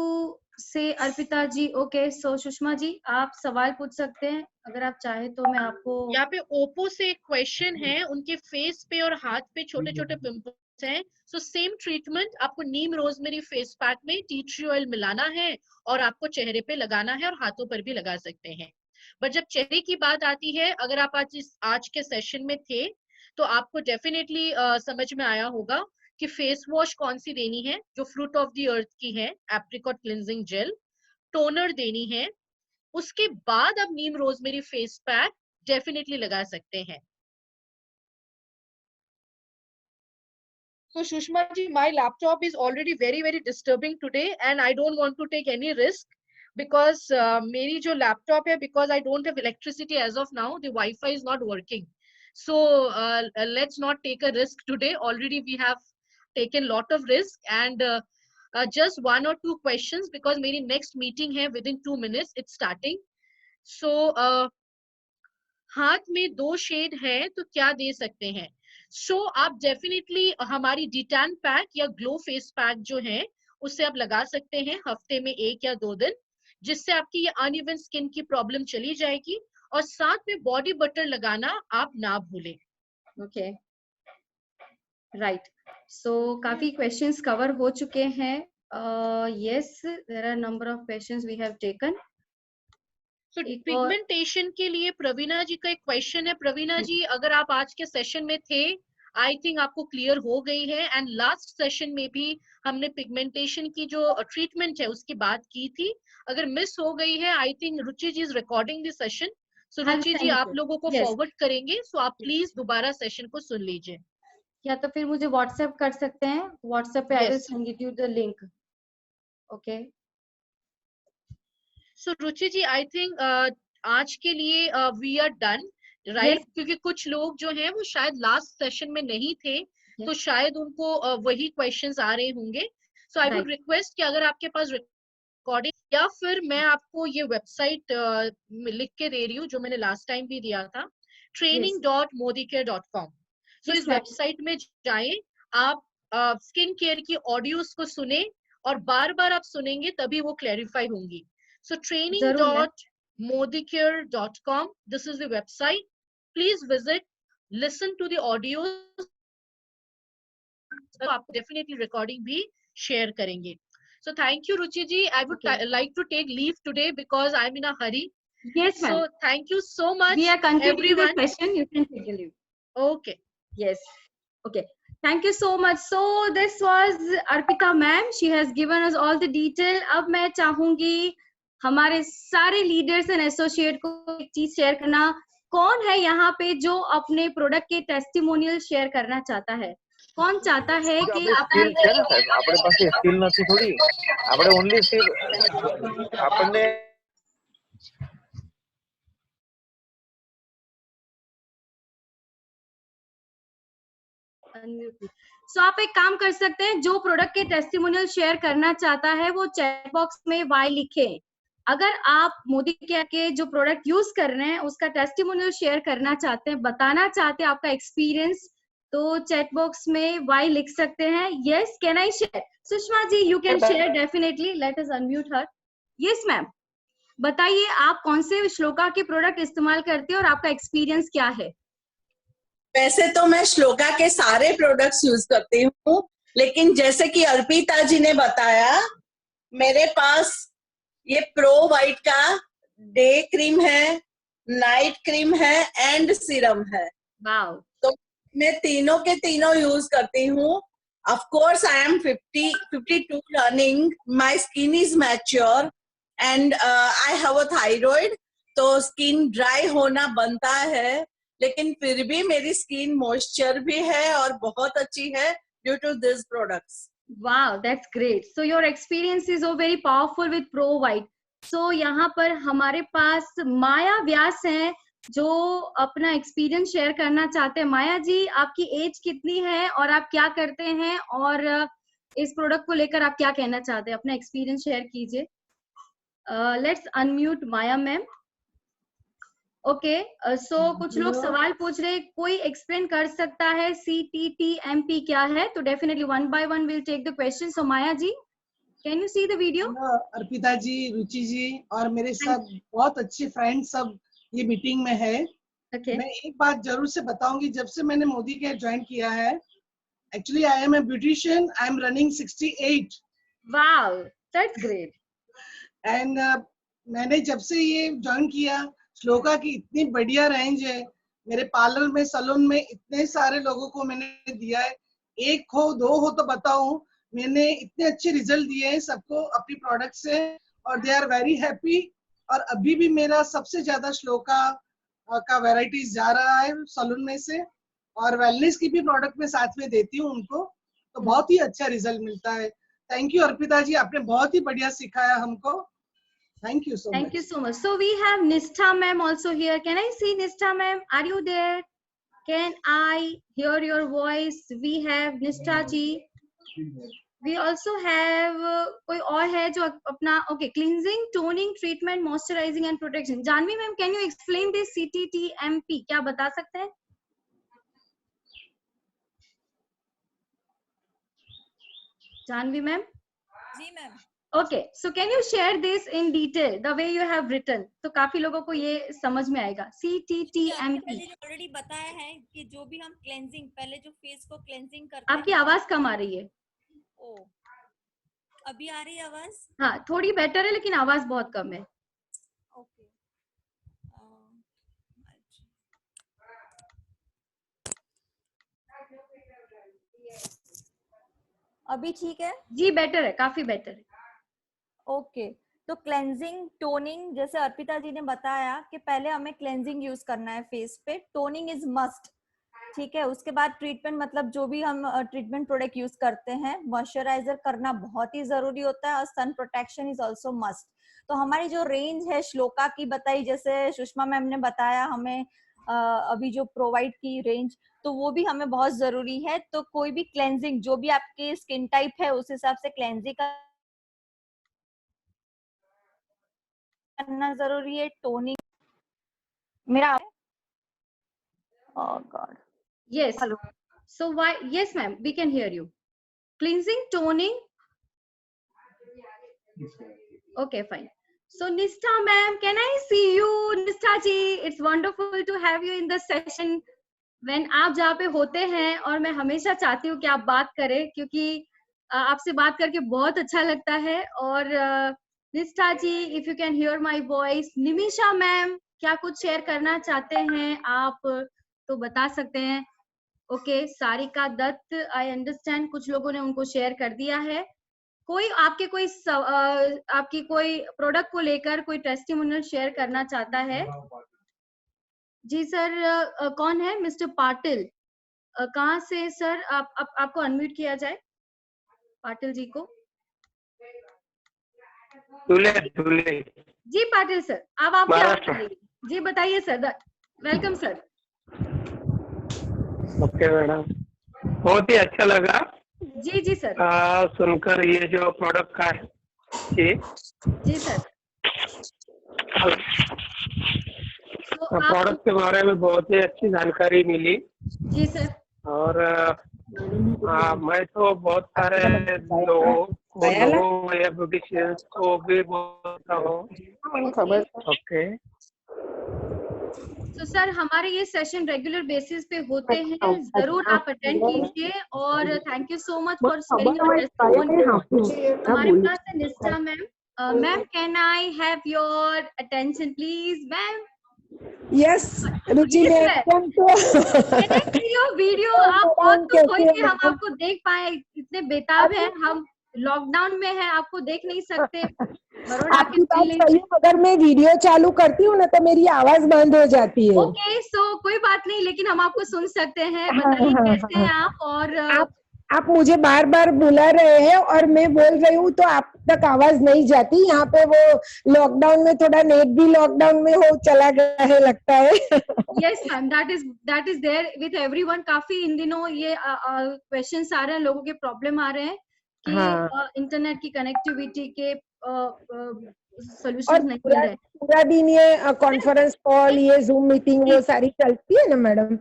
C: से अर्पिता जी? ओके, सो सुषमा जी आप सवाल पूछ सकते हैं अगर आप चाहे तो, मैं आपको।
B: यहाँ पे ओप्पो से एक क्वेश्चन है, उनके फेस पे और हाथ पे छोटे छोटे पिंपल्स हैं, सो सेम ट्रीटमेंट आपको नीम रोजमेरी फेस पैक में टी ट्री ऑयल मिलाना है और आपको चेहरे पे लगाना है और हाथों पर भी लगा सकते हैं। बट जब चेहरे की बात आती है, अगर आप आज के सेशन में थे तो आपको डेफिनेटली समझ में आया होगा कि फेस वॉश कौन सी देनी है, जो फ्रूट ऑफ द अर्थ की है, एप्रिकॉट क्लिंजिंग जेल, टोनर देनी है, उसके बाद आप नीम रोजमेरी फेस पैक डेफिनेटली लगा सकते हैं। So Sushma ji, my laptop is already very disturbing today, and I don't want to take any risk because मेरी जो laptop है, because I don't have electricity as of now, the Wi-Fi is not working. So let's not take a risk today. Already we have taken lot of risk, and just one or two questions because मेरी next meeting है within 2 minutes. It's starting. So हाथ में 2 shade है तो क्या दे सकते हैं? सो आप डेफिनेटली हमारी डिटैन पैक या ग्लो फेस पैक जो है उससे आप लगा सकते हैं हफ्ते में 1 या 2 दिन, जिससे आपकी ये अनइवन स्किन की प्रॉब्लम चली जाएगी। और साथ में बॉडी बटर लगाना आप ना भूलें।
C: Okay, right. सो काफी क्वेश्चंस कवर हो चुके हैं। Yes, there are number of questions we have taken.
B: So, pigmentation के लिए प्रवीणा जी का एक क्वेश्चन है। प्रवीणा जी, अगर आप आज के सेशन में थे, आई थिंक आपको क्लियर हो गई है। एंड लास्ट सेशन में भी हमने पिगमेंटेशन की जो ट्रीटमेंट है उसकी बात की थी। अगर मिस हो गई है, I think Ruchi ji is recording this session. So Ruchi ji आप लोगों को फॉरवर्ड करेंगे, सो आप प्लीज दोबारा सेशन को सुन लीजिए।
C: या तो फिर मुझे व्हाट्सएप कर सकते हैं, व्हाट्सएप पे I will send you the link. Okay,
B: so Ruchi ji, I think आज के लिए वी आर डन, राइट? क्योंकि कुछ लोग जो हैं वो शायद लास्ट सेशन में नहीं थे, तो शायद उनको वही क्वेश्चंस आ रहे होंगे। सो आई वुड रिक्वेस्ट कि अगर आपके पास रिकॉर्डिंग, या फिर मैं आपको ये वेबसाइट लिख के दे रही हूँ जो मैंने लास्ट टाइम भी दिया था, training.modicare.com। सो इस वेबसाइट में जाएं, आप स्किन केयर की ऑडियोज को सुने और बार बार आप सुनेंगे तभी वो क्लैरिफाई होंगी। So training.modicare.com, this is the website. Please visit, listen to the audios. तो आप definitely recording भी share करेंगे। So thank you Ruchi ji. I would like to take leave today because I'm in a hurry.
C: Yes, ma'am.
B: So thank you so much.
C: We are concluding
B: everyone.
C: the session. You can take a leave.
B: Okay.
C: Yes. Okay. Thank you so much. So this was Arpita ma'am. She has given us all the detail. अब मैं चाहूंगी हमारे सारे leaders and associate को एक चीज share करना। कौन है यहाँ पे जो अपने प्रोडक्ट के टेस्टिमोनियल शेयर करना चाहता है? कौन चाहता है कि
D: આપણે પાસે સ્કિલ નથી થોડી, આપણે ઓન્લી આપણને
C: सो आप एक काम कर सकते हैं, जो प्रोडक्ट के टेस्टिमोनियल शेयर करना चाहता है वो चैट बॉक्स में वाई लिखे। अगर आप मोदी केयर के जो प्रोडक्ट यूज कर रहे हैं उसका टेस्टिमोनियल शेयर करना चाहते हैं, बताना चाहते हैं आपका एक्सपीरियंस, तो चैट बॉक्स में वाई लिख सकते हैं। Yes, can I share? Sushma ji, you can share definitely. Let us unmute her. Yes ma'am, बताइए आप कौन से श्लोका के प्रोडक्ट इस्तेमाल करते हैं और आपका एक्सपीरियंस क्या है?
E: वैसे तो मैं श्लोका के सारे प्रोडक्ट्स यूज करती हूँ, लेकिन जैसे कि अर्पिता जी ने बताया, मेरे पास ये प्रो वाइट का डे क्रीम है, नाइट क्रीम है एंड सीरम है।
C: वाओ।
E: तो मैं तीनों के तीनों यूज करती हूँ। Of course I am 52 running, my skin is mature and I have a thyroid, तो स्किन ड्राई होना बनता है, लेकिन फिर भी मेरी स्किन मॉइस्चर भी है और बहुत अच्छी है due to this products.
C: Wow, that's great. So your experience is so very powerful with Pro White. So यहाँ पर हमारे पास माया व्यास हैं जो अपना एक्सपीरियंस शेयर करना चाहते हैं। माया जी, आपकी एज कितनी है और आप क्या करते हैं और इस प्रोडक्ट को लेकर आप क्या कहना चाहते हैं? अपना एक्सपीरियंस शेयर कीजिए। Let's unmute Maya ma'am. Okay, so कुछ लोग सवाल पूछ रहे, कोई एक्सप्लेन कर सकता है CTTMP क्या है? तो definitely one by one will take the question. So Maya ji, can you see the video?
F: Arpita ji, Ruchi ji और मेरे सब बहुत अच्छे फ्रेंड सब ये मीटिंग में है। मैं एक बात जरूर से बताऊंगी, जब से मैंने मोदी केयर ज्वाइन किया है, actually I am a beautician, I am running 68।
C: Wow, that's great.
F: And मैंने जब से ये ज्वाइन किया, श्लोका की इतनी बढ़िया रेंज है, मेरे पार्लर में, सलून में इतने सारे लोगों को मैंने दिया है, 1 हो 2 हो तो बताऊं, मैंने इतने अच्छे रिजल्ट दिए हैं सबको अपनी प्रोडक्ट से और दे आर वेरी हैप्पी। और अभी भी मेरा सबसे ज्यादा श्लोका का वैरायटीज जा रहा है सलून में से, और वेलनेस की भी प्रोडक्ट में साथ में देती हूँ उनको। तो बहुत ही अच्छा रिजल्ट मिलता है। थैंक यू अर्पिता जी, आपने बहुत ही बढ़िया सिखाया हमको। Thank you so much.
C: Thank you so much. So we have Nishtha ma'am also here. Can I see Nishtha ma'am? Are you there? Can I hear your voice? We have Nishtha ji. We also have कोई और है जो अपना okay, cleansing, toning, treatment, moisturizing and protection. Janvi ma'am, can you explain this CTTMP? क्या बता सकते हैं? Janvi ma'am?
G: जी ma'am.
C: Okay, so can you share this in detail the way you have written? तो काफी लोगों को ये समझ में आएगा। CTTMP.
G: ऑलरेडी बताया है कि जो भी हम क्लेंजिंग, पहले जो फेस को क्लेंजिंग करते हैं।
C: आपकी आवाज कम आ रही है।
G: ओ, अभी आ रही है आवाज?
C: हाँ, थोड़ी बेटर है लेकिन आवाज बहुत कम है।
G: ओके। अभी ठीक है?
C: जी बेटर है, काफी बेटर है।
G: ओके, तो क्लेंजिंग, टोनिंग, जैसे अर्पिता जी ने बताया कि पहले हमें क्लेंजिंग यूज करना है फेस पे, टोनिंग इज मस्ट, ठीक है। उसके बाद ट्रीटमेंट, मतलब जो भी हम ट्रीटमेंट प्रोडक्ट यूज करते हैं, मॉइस्चराइजर करना बहुत ही जरूरी होता है और sun protection is also must. तो हमारी जो रेंज है श्लोका की बताई, जैसे सुषमा मैम ने बताया हमें अभी जो प्रोवाइड की रेंज, तो वो भी हमें बहुत जरूरी है। तो कोई भी क्लेंजिंग, जो भी आपके स्किन टाइप है उस हिसाब से क्लेंजिंग करना जरूरी है। टोनिंग मेरा, oh god,
C: Yes.
G: hello,
C: So why? Yes, ma'am. We can hear you. Cleansing, toning. Okay, fine. So Nishtha ma'am, can I see you? Nishtha ji, it's wonderful to have you in the session. When आप जहाँ पे होते हैं, और मैं हमेशा चाहती हूँ कि आप बात करें, क्योंकि आपसे बात करके बहुत अच्छा लगता है। और Nishtha ji, if you can hear my voice. Nimisha ma'am, क्या कुछ शेयर करना चाहते हैं आप तो बता सकते हैं। Okay, Sarika Dutt, I understand, कुछ लोगों ने उनको शेयर कर दिया है। कोई आपके कोई आपकी कोई प्रोडक्ट को लेकर कोई टेस्टिमोनियल शेयर करना चाहता है? जी सर, कौन है? मिस्टर पाटिल, कहाँ से सर? आपको अनम्यूट किया जाए, पाटिल जी को। जी पाटिल सर, अब आप क्या? जी बताइए sir. Welcome sir.
H: Okay madam, बहुत ही अच्छा लगा
C: जी जी सर
H: सुनकर ये जो प्रोडक्ट का है।
C: जी सर।
H: प्रोडक्ट के बारे में बहुत ही अच्छी जानकारी मिली।
C: जी सर।
H: और मैं तो बहुत सारे लोगों या ब्यूटिशियंस को भी बोलता हूँ। ओके,
C: तो सर हमारे ये सेशन रेगुलर बेसिस पे होते हैं, जरूर आप अटेंड कीजिए। और thank you so much for sharing your testimony. हमारे पास है निष्ठा ma'am. Ma'am, can I have your attention please ma'am?
I: Yes Ruchi ma'am,
C: video आप बहुत तो कोई कि हम आपको देख पाए, इतने बेताब है। हम लॉकडाउन में है, आपको देख नहीं सकते।
I: आपकी बात सही है, अगर मैं वीडियो चालू करती हूँ ना तो मेरी आवाज बंद हो जाती है।
C: ओके, सो कोई बात नहीं, लेकिन हम आपको सुन सकते हैं। बताइए कैसे हैं आप? और
I: आप मुझे बार बार बुला रहे हैं और मैं बोल रही हूँ तो आप तक आवाज नहीं जाती। यहाँ पे वो लॉकडाउन में थोड़ा नेट भी लॉकडाउन में हो चला गया है लगता है।
C: Yes ma'am, that is there with everyone. काफी इन दिनों ये क्वेश्चंस आ रहे हैं, लोगों के प्रॉब्लम आ रहे हैं कि इंटरनेट की कनेक्टिविटी के सॉल्यूशंस नहीं मिल रहे।
I: पूरा दिन ये कॉन्फ्रेंस कॉल, ये जूम मीटिंग वो सारी चलती है ना मैडम।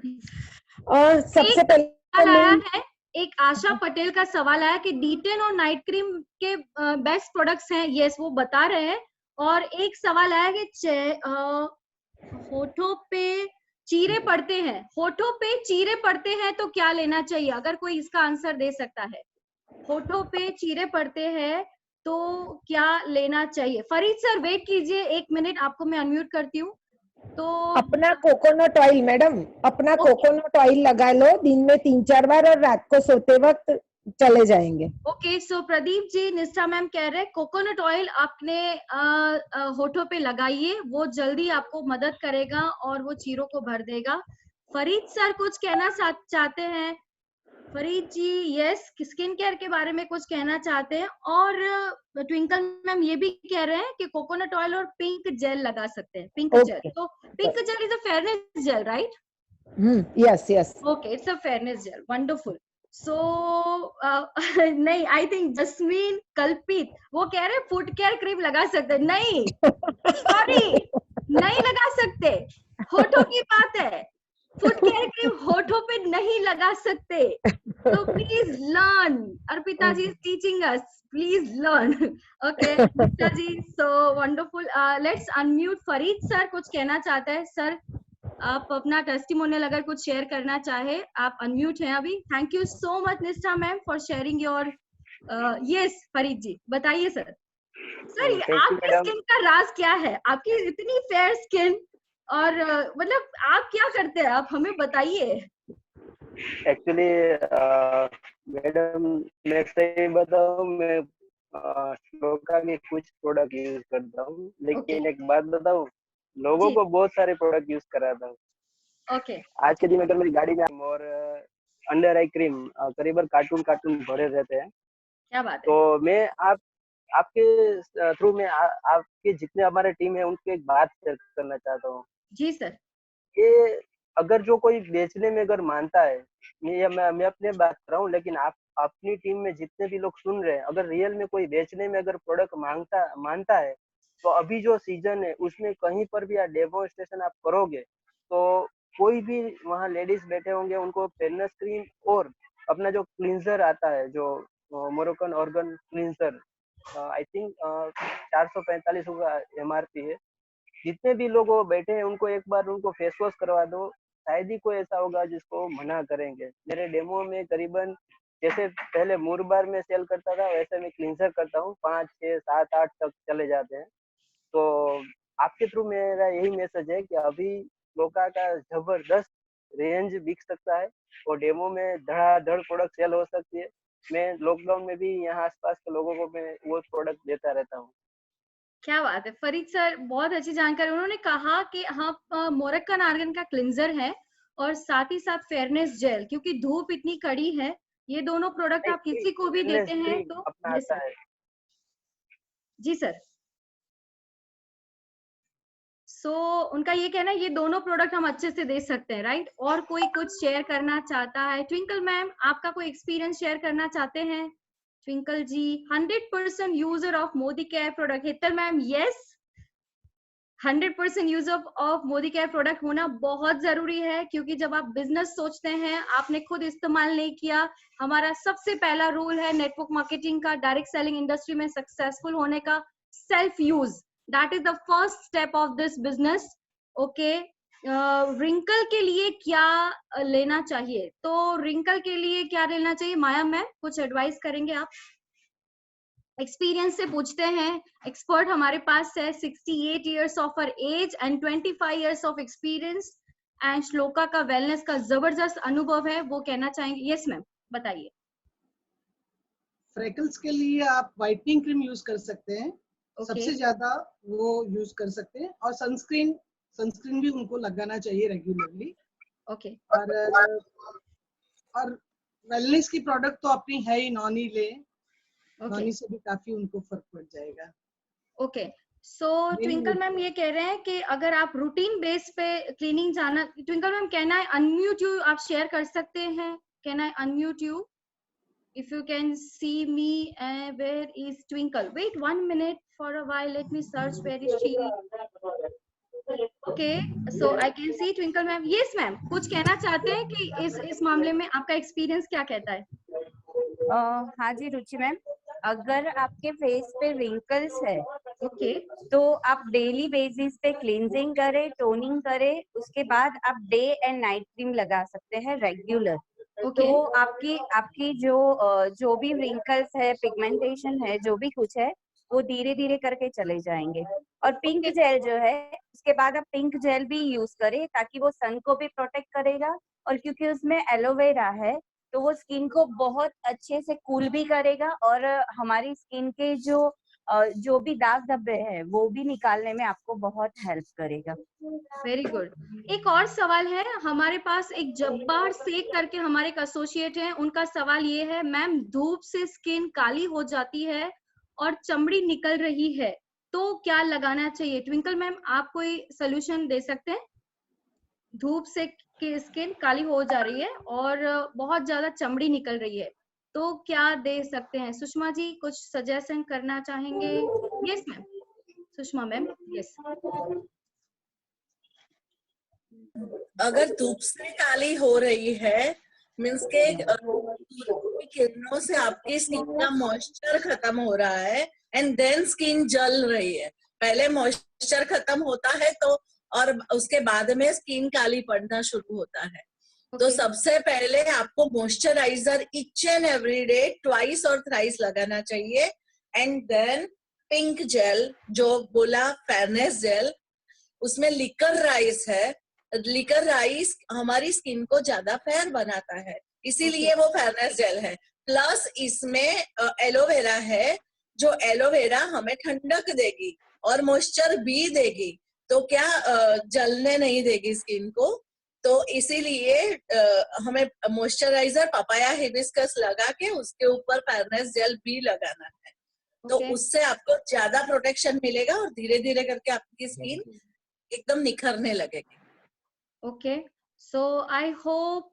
I: और सबसे पहले
C: एक आशा पटेल का सवाल आया कि D10 और नाइट क्रीम के बेस्ट प्रोडक्ट्स हैं। यस, वो बता रहे हैं। और एक सवाल आया कि होठों पे चीरे पड़ते हैं, होठों पे चीरे पड़ते हैं तो क्या लेना चाहिए? अगर कोई इसका आंसर दे सकता है। होठों पे चीरे पड़ते हैं तो क्या लेना चाहिए? फरीद सर वेट कीजिए 1 मिनट, आपको मैं अनम्यूट करती हूँ। तो
I: अपना कोकोनट ऑयल मैडम, अपना कोकोनट ऑयल लगा लो दिन में 3-4 बार और रात को सोते वक्त चले जाएंगे।
C: ओके, सो प्रदीप जी, निष्ठा मैम कह रहे हैं कोकोनट ऑयल आपने होठों पे लगाइए, वो जल्दी आपको मदद करेगा और वो चीरों को भर देगा। फरीद सर कुछ कहना चाहते हैं? फरीद जी यस स्किन केयर के बारे में कुछ कहना चाहते हैं, और ट्विंकल मैम ये भी कह रहे हैं कि कोकोनट ऑयल और पिंक जेल लगा सकते हैं, पिंक जेल।
I: Okay.
C: तो pink gel is a fairness gel, right?
I: Yes.
C: Okay, it's a fairness gel. Wonderful. So नहीं, I think जस्मीन कल्पित वो कह रहे फुट केयर क्रीम लगा सकते, नहीं सॉरी नहीं लगा सकते, होठों की बात है, फुट केयर क्रीम होठों पे नहीं लगा सकते। So please learn. Arpita ji is teaching us. Please learn. Okay, Arpita ji, so wonderful. Let's unmute Farid sir. कुछ कहना चाहता है सर? आप अपना टेस्टिमोनियल अगर कुछ शेयर करना चाहे, आप अनम्यूट हैं अभी। Thank you so much Nishtha ma'am for sharing your yes Farid ji बताइए सर। सर आपकी स्किन का राज क्या है? आपकी इतनी फेयर स्किन और मतलब आप क्या करते हैं, आप हमें बताइए।
H: एक्चुअली मैडम मैं सही बताऊं, मैं श्लोका के कुछ प्रोडक्ट यूज करता हूँ, लेकिन एक बात बताऊं, लोगों को बहुत सारे प्रोडक्ट यूज कराता हूँ।
C: ओके
H: आज के दिन अगर मेरी गाड़ी में और अंडर आई क्रीम करीबन कार्टून भरे रहते हैं।
C: क्या बात है।
H: तो मैं आपके थ्रू में आपके जितने हमारे टीम है उनकी एक बात शेयर करना चाहता हूँ।
C: जी सर।
H: ये अगर जो कोई बेचने में अगर मानता है, मैं अपने बात कर रहा हूँ, लेकिन आप अपनी टीम में जितने भी लोग सुन रहे हैं, अगर रियल में कोई बेचने में अगर प्रोडक्ट मानता है, तो अभी जो सीजन है उसमें कहीं पर भी डेमोन्स्ट्रेशन आप करोगे तो कोई भी वहाँ लेडीज बैठे होंगे, उनको फेयरनेस क्रीम और अपना जो क्लींजर आता है, जो मोरोकन ऑर्गन क्लींजर, आई थिंक 445 का MRP है। जितने भी लोग बैठे हैं उनको एक बार उनको फेस वॉश करवा दो, शायद ही कोई ऐसा होगा जिसको मना करेंगे। मेरे डेमो में करीबन जैसे पहले मुरबार में सेल करता था, वैसे मैं क्लींजर करता हूँ, 5, 6, 7, 8 तक चले जाते हैं। तो आपके थ्रू मेरा यही मैसेज है कि अभी लोका का जबरदस्त रेंज बिक सकता है और डेमो में धड़ाधड़ प्रोडक्ट सेल हो सकती है। मैं लॉकडाउन में भी यहाँ आसपास के लोगों को मैं वो प्रोडक्ट देता रहता हूँ।
C: क्या बात है फरीद सर, बहुत अच्छी जानकारी। उन्होंने कहा कि हाँ मोरक्कन आर्गन का क्लिंजर है और साथ ही साथ फेयरनेस जेल, क्योंकि धूप इतनी कड़ी है, ये दोनों प्रोडक्ट आप किसी को भी देते हैं तो
H: अपना आता है।
C: जी सर। सो उनका ये कहना है ये दोनों प्रोडक्ट हम अच्छे से दे सकते हैं, राइट? और कोई कुछ शेयर करना चाहता है? ट्विंकल मैम आपका कोई एक्सपीरियंस शेयर करना चाहते हैं? Twinkle ji 100% user of Modicare product. हितर ma'am yes 100% use of Modicare product होना बहुत जरूरी है, क्योंकि जब आप बिजनेस सोचते हैं, आपने खुद इस्तेमाल नहीं किया, हमारा सबसे पहला रूल है नेटवर्क मार्केटिंग का, डायरेक्ट सेलिंग इंडस्ट्री में सक्सेसफुल होने का, self use, that is the first step of this business. Okay, wrinkle के लिए क्या लेना चाहिए? तो रिंकल के लिए क्या लेना चाहिए माया मैम, कुछ एडवाइस करेंगे आप? एक्सपीरियंस से पूछते हैं, एक्सपर्ट हमारे पास है, 68 years of her age and 25 years of experience and Shloka का वेलनेस का जबरदस्त अनुभव है, वो कहना चाहेंगे। यस मैम बताइए।
F: फ्रेकल्स के लिए आप व्हाइटनिंग क्रीम यूज कर सकते हैं, सबसे ज्यादा वो यूज कर सकते हैं, और सनस्क्रीन भी उनको लगाना चाहिए रेगुलरली।
C: ओके
F: और वेलनेस की प्रोडक्ट तो अपनी है ही, नॉनी ले, नॉनी से भी काफी उनको फर्क पड़ जाएगा।
C: ओके, सो ट्विंकल मैम ये कह रहे हैं कि अगर आप रूटीन बेस पे क्लीनिंग जाना, ट्विंकल मैम कहना है अनम्यूट यू, आप शेयर कर सकते हैं, कहना है unmute you, if you can see me, where is Twinkle? Wait 1 minute for a while, let me search where is she. Okay, so I can see Twinkle ma'am. Yes ma'am, कुछ कहना चाहते हैं कि इस मामले में आपका एक्सपीरियंस क्या कहता है?
J: हाँ जी रुचि मैम, अगर आपके फेस पे रिंकल्स है,
C: ओके,
J: तो आप डेली बेसिस पे क्लींजिंग करें, टोनिंग करें, उसके बाद आप डे एंड नाइट क्रीम लगा सकते हैं रेगुलर। तो आपकी जो भी रिंकल्स है, पिगमेंटेशन है, जो भी कुछ है, वो धीरे धीरे करके चले जाएंगे। और पिंक जेल जो है, उसके बाद आप पिंक जेल भी यूज करें, ताकि वो सन को भी प्रोटेक्ट करेगा, और क्योंकि उसमें एलोवेरा है तो वो स्किन को बहुत अच्छे से कूल भी करेगा, और हमारी स्किन के जो जो भी दाग धब्बे है वो भी निकालने में आपको बहुत हेल्प करेगा।
C: Very good. एक और सवाल है हमारे पास, एक जब्बार शेख करके हमारे एक एसोसिएट हैं, उनका सवाल ये है, मैम धूप से स्किन काली हो जाती है और चमड़ी निकल रही है तो क्या लगाना चाहिए? ट्विंकल मैम आप कोई सोल्यूशन दे सकते हैं? धूप से स्किन काली हो जा रही है और बहुत ज्यादा चमड़ी निकल रही है तो क्या दे सकते हैं? सुषमा जी कुछ सजेशन करना चाहेंगे? Yes ma'am, Sushma ma'am. Yes,
E: अगर धूप से काली हो रही है मीन्स के किरणों से आपकी स्किन का मॉइस्चर खत्म हो रहा है एंड देन स्किन जल रही है। पहले मॉइस्चर खत्म होता है तो और उसके बाद में स्किन काली पड़ना शुरू होता है। तो सबसे पहले आपको moisturiser each and every day twice और थ्राइस लगाना चाहिए एंड देन पिंक जेल जो बोला फेयरनेस जेल, उसमें लिकर राइस है। लिकर राइस हमारी स्किन को ज्यादा फेयर बनाता है इसीलिए वो फेयरनेस जेल है। प्लस इसमें एलोवेरा है जो एलोवेरा हमें ठंडक देगी और मॉइस्चर भी देगी तो क्या जलने नहीं देगी स्किन को। तो इसीलिए हमें मॉइस्चराइजर पपाया हिबिस्कस लगा के उसके ऊपर फेयरनेस जेल भी लगाना है तो उससे आपको ज्यादा प्रोटेक्शन मिलेगा और धीरे धीरे करके आपकी स्किन एकदम निखरने लगेगी।
C: Okay, so I hope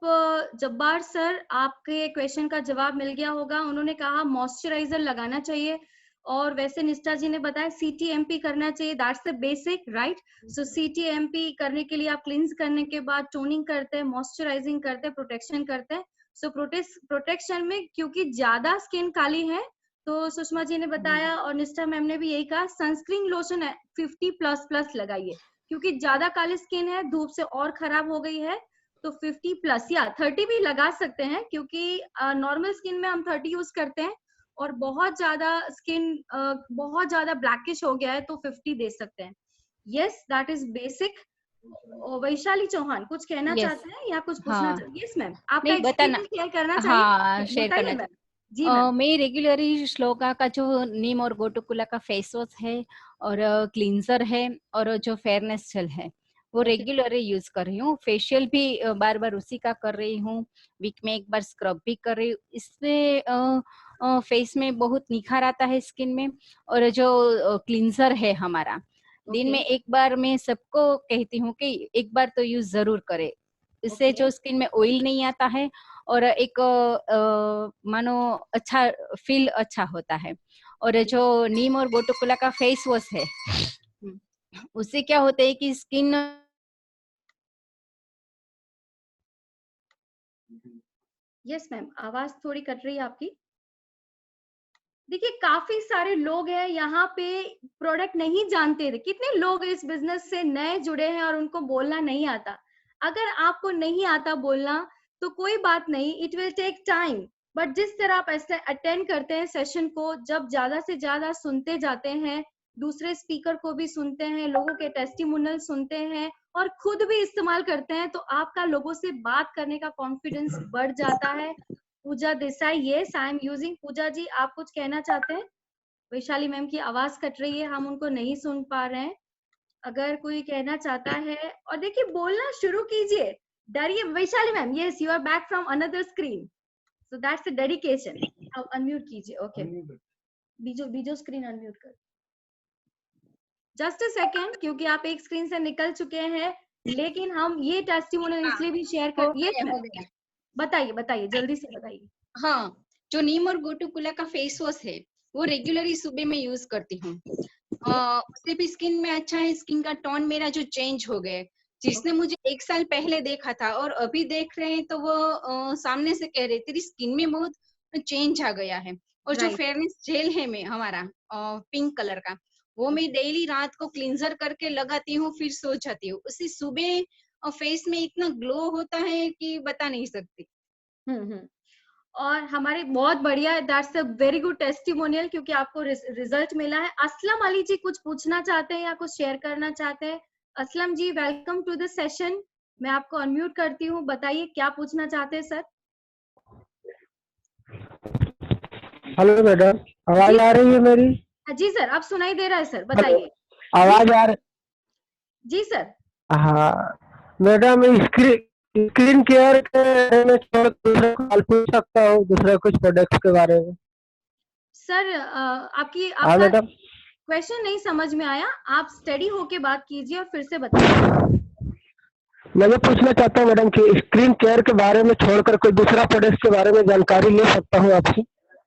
C: Jabbar sir आपके क्वेश्चन का जवाब मिल गया होगा। उन्होंने कहा मॉइस्चराइजर लगाना चाहिए और वैसे निष्ठा जी ने बताया CTMP करना चाहिए, that's the basic right. So CTMP करने के लिए आप क्लींस करने के बाद टोनिंग करते हैं, मॉइस्चराइजिंग करते हैं, प्रोटेक्शन करते हैं। सो प्रोटेक्शन में क्योंकि ज्यादा स्किन काली है तो सुषमा जी ने बताया और निष्ठा मैम ने भी यही कहा सनस्क्रीन लोशन 50++ लगाइए क्योंकि ज्यादा काली स्किन है, धूप से और खराब हो गई है तो 50+ या 30 भी लगा सकते हैं क्योंकि नॉर्मल स्किन में हम 30 यूज करते हैं और बहुत ज्यादा स्किन बहुत ज्यादा ब्लैकिश हो गया है तो 50 दे सकते हैं। Yes, that is basic. Vaishali Chauhan कुछ कहना चाहते हैं या कुछ पूछना चाहते हैं? यस मैम, आपका एक्सपीरियंस शेयर करना चाहिए।
K: हाँ, शेयर करना
C: मैम। जी मैम।
K: मैं रेगुलरली श्लोका का जो नीम और गोटुकुला का फेस वॉश है और क्लींजर है और जो फेयरनेस जेल है वो रेगुलरली यूज कर रही हूँ। फेशियल भी बार बार उसी का कर रही हूँ, वीक में एक बार स्क्रब भी कर रही हूँ। इससे फेस में बहुत निखार आता है स्किन में। और जो क्लींजर है हमारा दिन में एक बार मैं सबको कहती हूँ कि एक बार तो यूज जरूर करे, इससे जो स्किन में ऑयल नहीं आता है और एक मानो अच्छा फील अच्छा होता है। और जो नीम और गोटुकुला का फेस वॉश है उससे क्या होता है कि स्किन
C: यस मैम, आवाज थोड़ी कट रही है आपकी। देखिए काफी सारे लोग हैं यहाँ पे प्रोडक्ट नहीं जानते थे, कितने लोग इस बिजनेस से नए जुड़े हैं और उनको बोलना नहीं आता। अगर आपको नहीं आता बोलना तो कोई बात नहीं, it will take time, but जिस तरह आप ऐसे अटेंड करते हैं सेशन को, जब ज्यादा से ज्यादा सुनते जाते हैं, दूसरे स्पीकर को भी सुनते हैं, लोगों के टेस्टिमोनियल सुनते हैं और खुद भी इस्तेमाल करते हैं तो आपका लोगों से बात करने का कॉन्फिडेंस बढ़ जाता है। Pooja Desai, yes I am using. Pooja ji आप कुछ कहना चाहते हैं? वैशाली मैम की आवाज कट रही है, हम उनको नहीं सुन पा रहे हैं। अगर कोई कहना चाहता है, और देखिए बोलना शुरू कीजिए, डरिए। Vaishali ma'am, yes you are back from another screen, so that's the dedication. अब अनम्यूट कीजिए। ओके, बीजो स्क्रीन अनम्यूट कर। जस्ट अ सेकेंड, क्योंकि आप एक स्क्रीन से निकल चुके हैं, लेकिन हम ये टेस्टिमोनियल इसलिए भी शेयर कर। यस बताइए बताइए, जल्दी से बताइए।
K: हाँ, जो नीम और गोटुकुला का फेस वॉश है वो रेगुलरली सुबह में यूज करती हूँ। उससे भी स्किन में अच्छा है, स्किन का टोन मेरा जो चेंज हो गया, जिसने मुझे 1 साल पहले देखा था और अभी देख रहे हैं तो वो सामने से कह रहे तेरी स्किन में बहुत चेंज आ गया है। और जो फेयरनेस जेल है मैं हमारा पिंक कलर का, वो मैं डेली रात को क्लींजर करके लगाती हूँ, फिर सो जाती हूँ। उससे सुबह फेस में इतना ग्लो होता है कि बता नहीं सकती।
C: और हमारे बहुत बढ़िया, that's a very good testimonial, क्योंकि आपको रिजल्ट मिला है। असलम अली जी कुछ पूछना चाहते हैं या कुछ शेयर करना चाहते हैं? Aslam ji welcome to the session, मैं आपको अनम्यूट करती हूँ, बताइए क्या पूछना चाहते हैं सर?
L: हेलो मैडम, आवाज आ रही है मेरी?
C: जी सर, अब सुनाई दे रहा है सर, बताइए।
L: आवाज आ रही?
C: जी सर।
L: हाँ मैडम, स्क्रीन केयर के बारे में थोड़ा दूसरा सवाल पूछ सकता हूँ, दूसरा कुछ प्रोडक्ट्स के बारे में?
C: सर
L: हाँ
C: आपका
L: मैडम।
C: क्वेश्चन नहीं समझ में आया, आप स्टडी होके बात कीजिए और फिर से बताइए।
L: मैं ये पूछना चाहता हूँ मैडम कि स्क्रीन केयर के बारे में छोड़कर कोई दूसरा प्रोडक्ट के बारे में जानकारी ले सकता हूँ आपसे?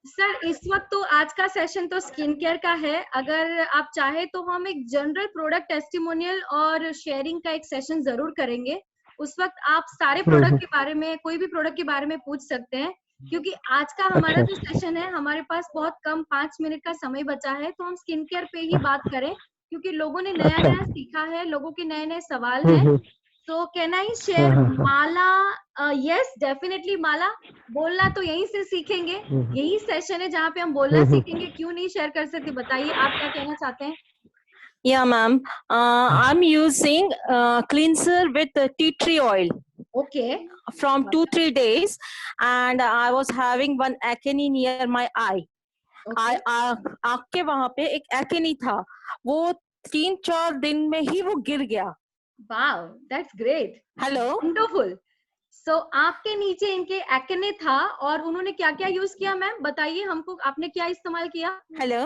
C: सर इस वक्त तो आज का सेशन तो स्किन केयर का है, अगर आप चाहे तो हम एक जनरल प्रोडक्ट टेस्टिमोनियल और शेयरिंग का एक सेशन जरूर करेंगे। उस वक्त आप सारे प्रोडक्ट के बारे में, कोई भी प्रोडक्ट के बारे में पूछ सकते हैं, क्योंकि आज का हमारा जो सेशन है, हमारे पास बहुत कम 5 मिनट का समय बचा है, तो हम स्किन केयर पे ही बात करें, क्योंकि लोगों ने नया नया सीखा है, लोगों के नए नए सवाल हैं। So can I share Mala? Yes, definitely माला। बोलना तो यहीं से सीखेंगे, यही सेशन है जहाँ पे हम बोलना सीखेंगे, क्यों नहीं शेयर कर सकते? बताइए आप क्या कहना चाहते हैं?
M: Yeah, ma'am. I'm using cleanser with tea tree oil.
C: Okay.
M: From 2-3 days, and I was having one acne near my eye. आँख के वहाँ पे एक acne था, वो 3-4 दिन में ही वो गिर गया।
C: Wow, that's great.
M: Hello.
C: Wonderful. So आपके नीचे इनके एक्ने था और उन्होंने क्या क्या यूज किया मैम? बताइए हमको, आपने क्या इस्तेमाल किया?
M: Hello.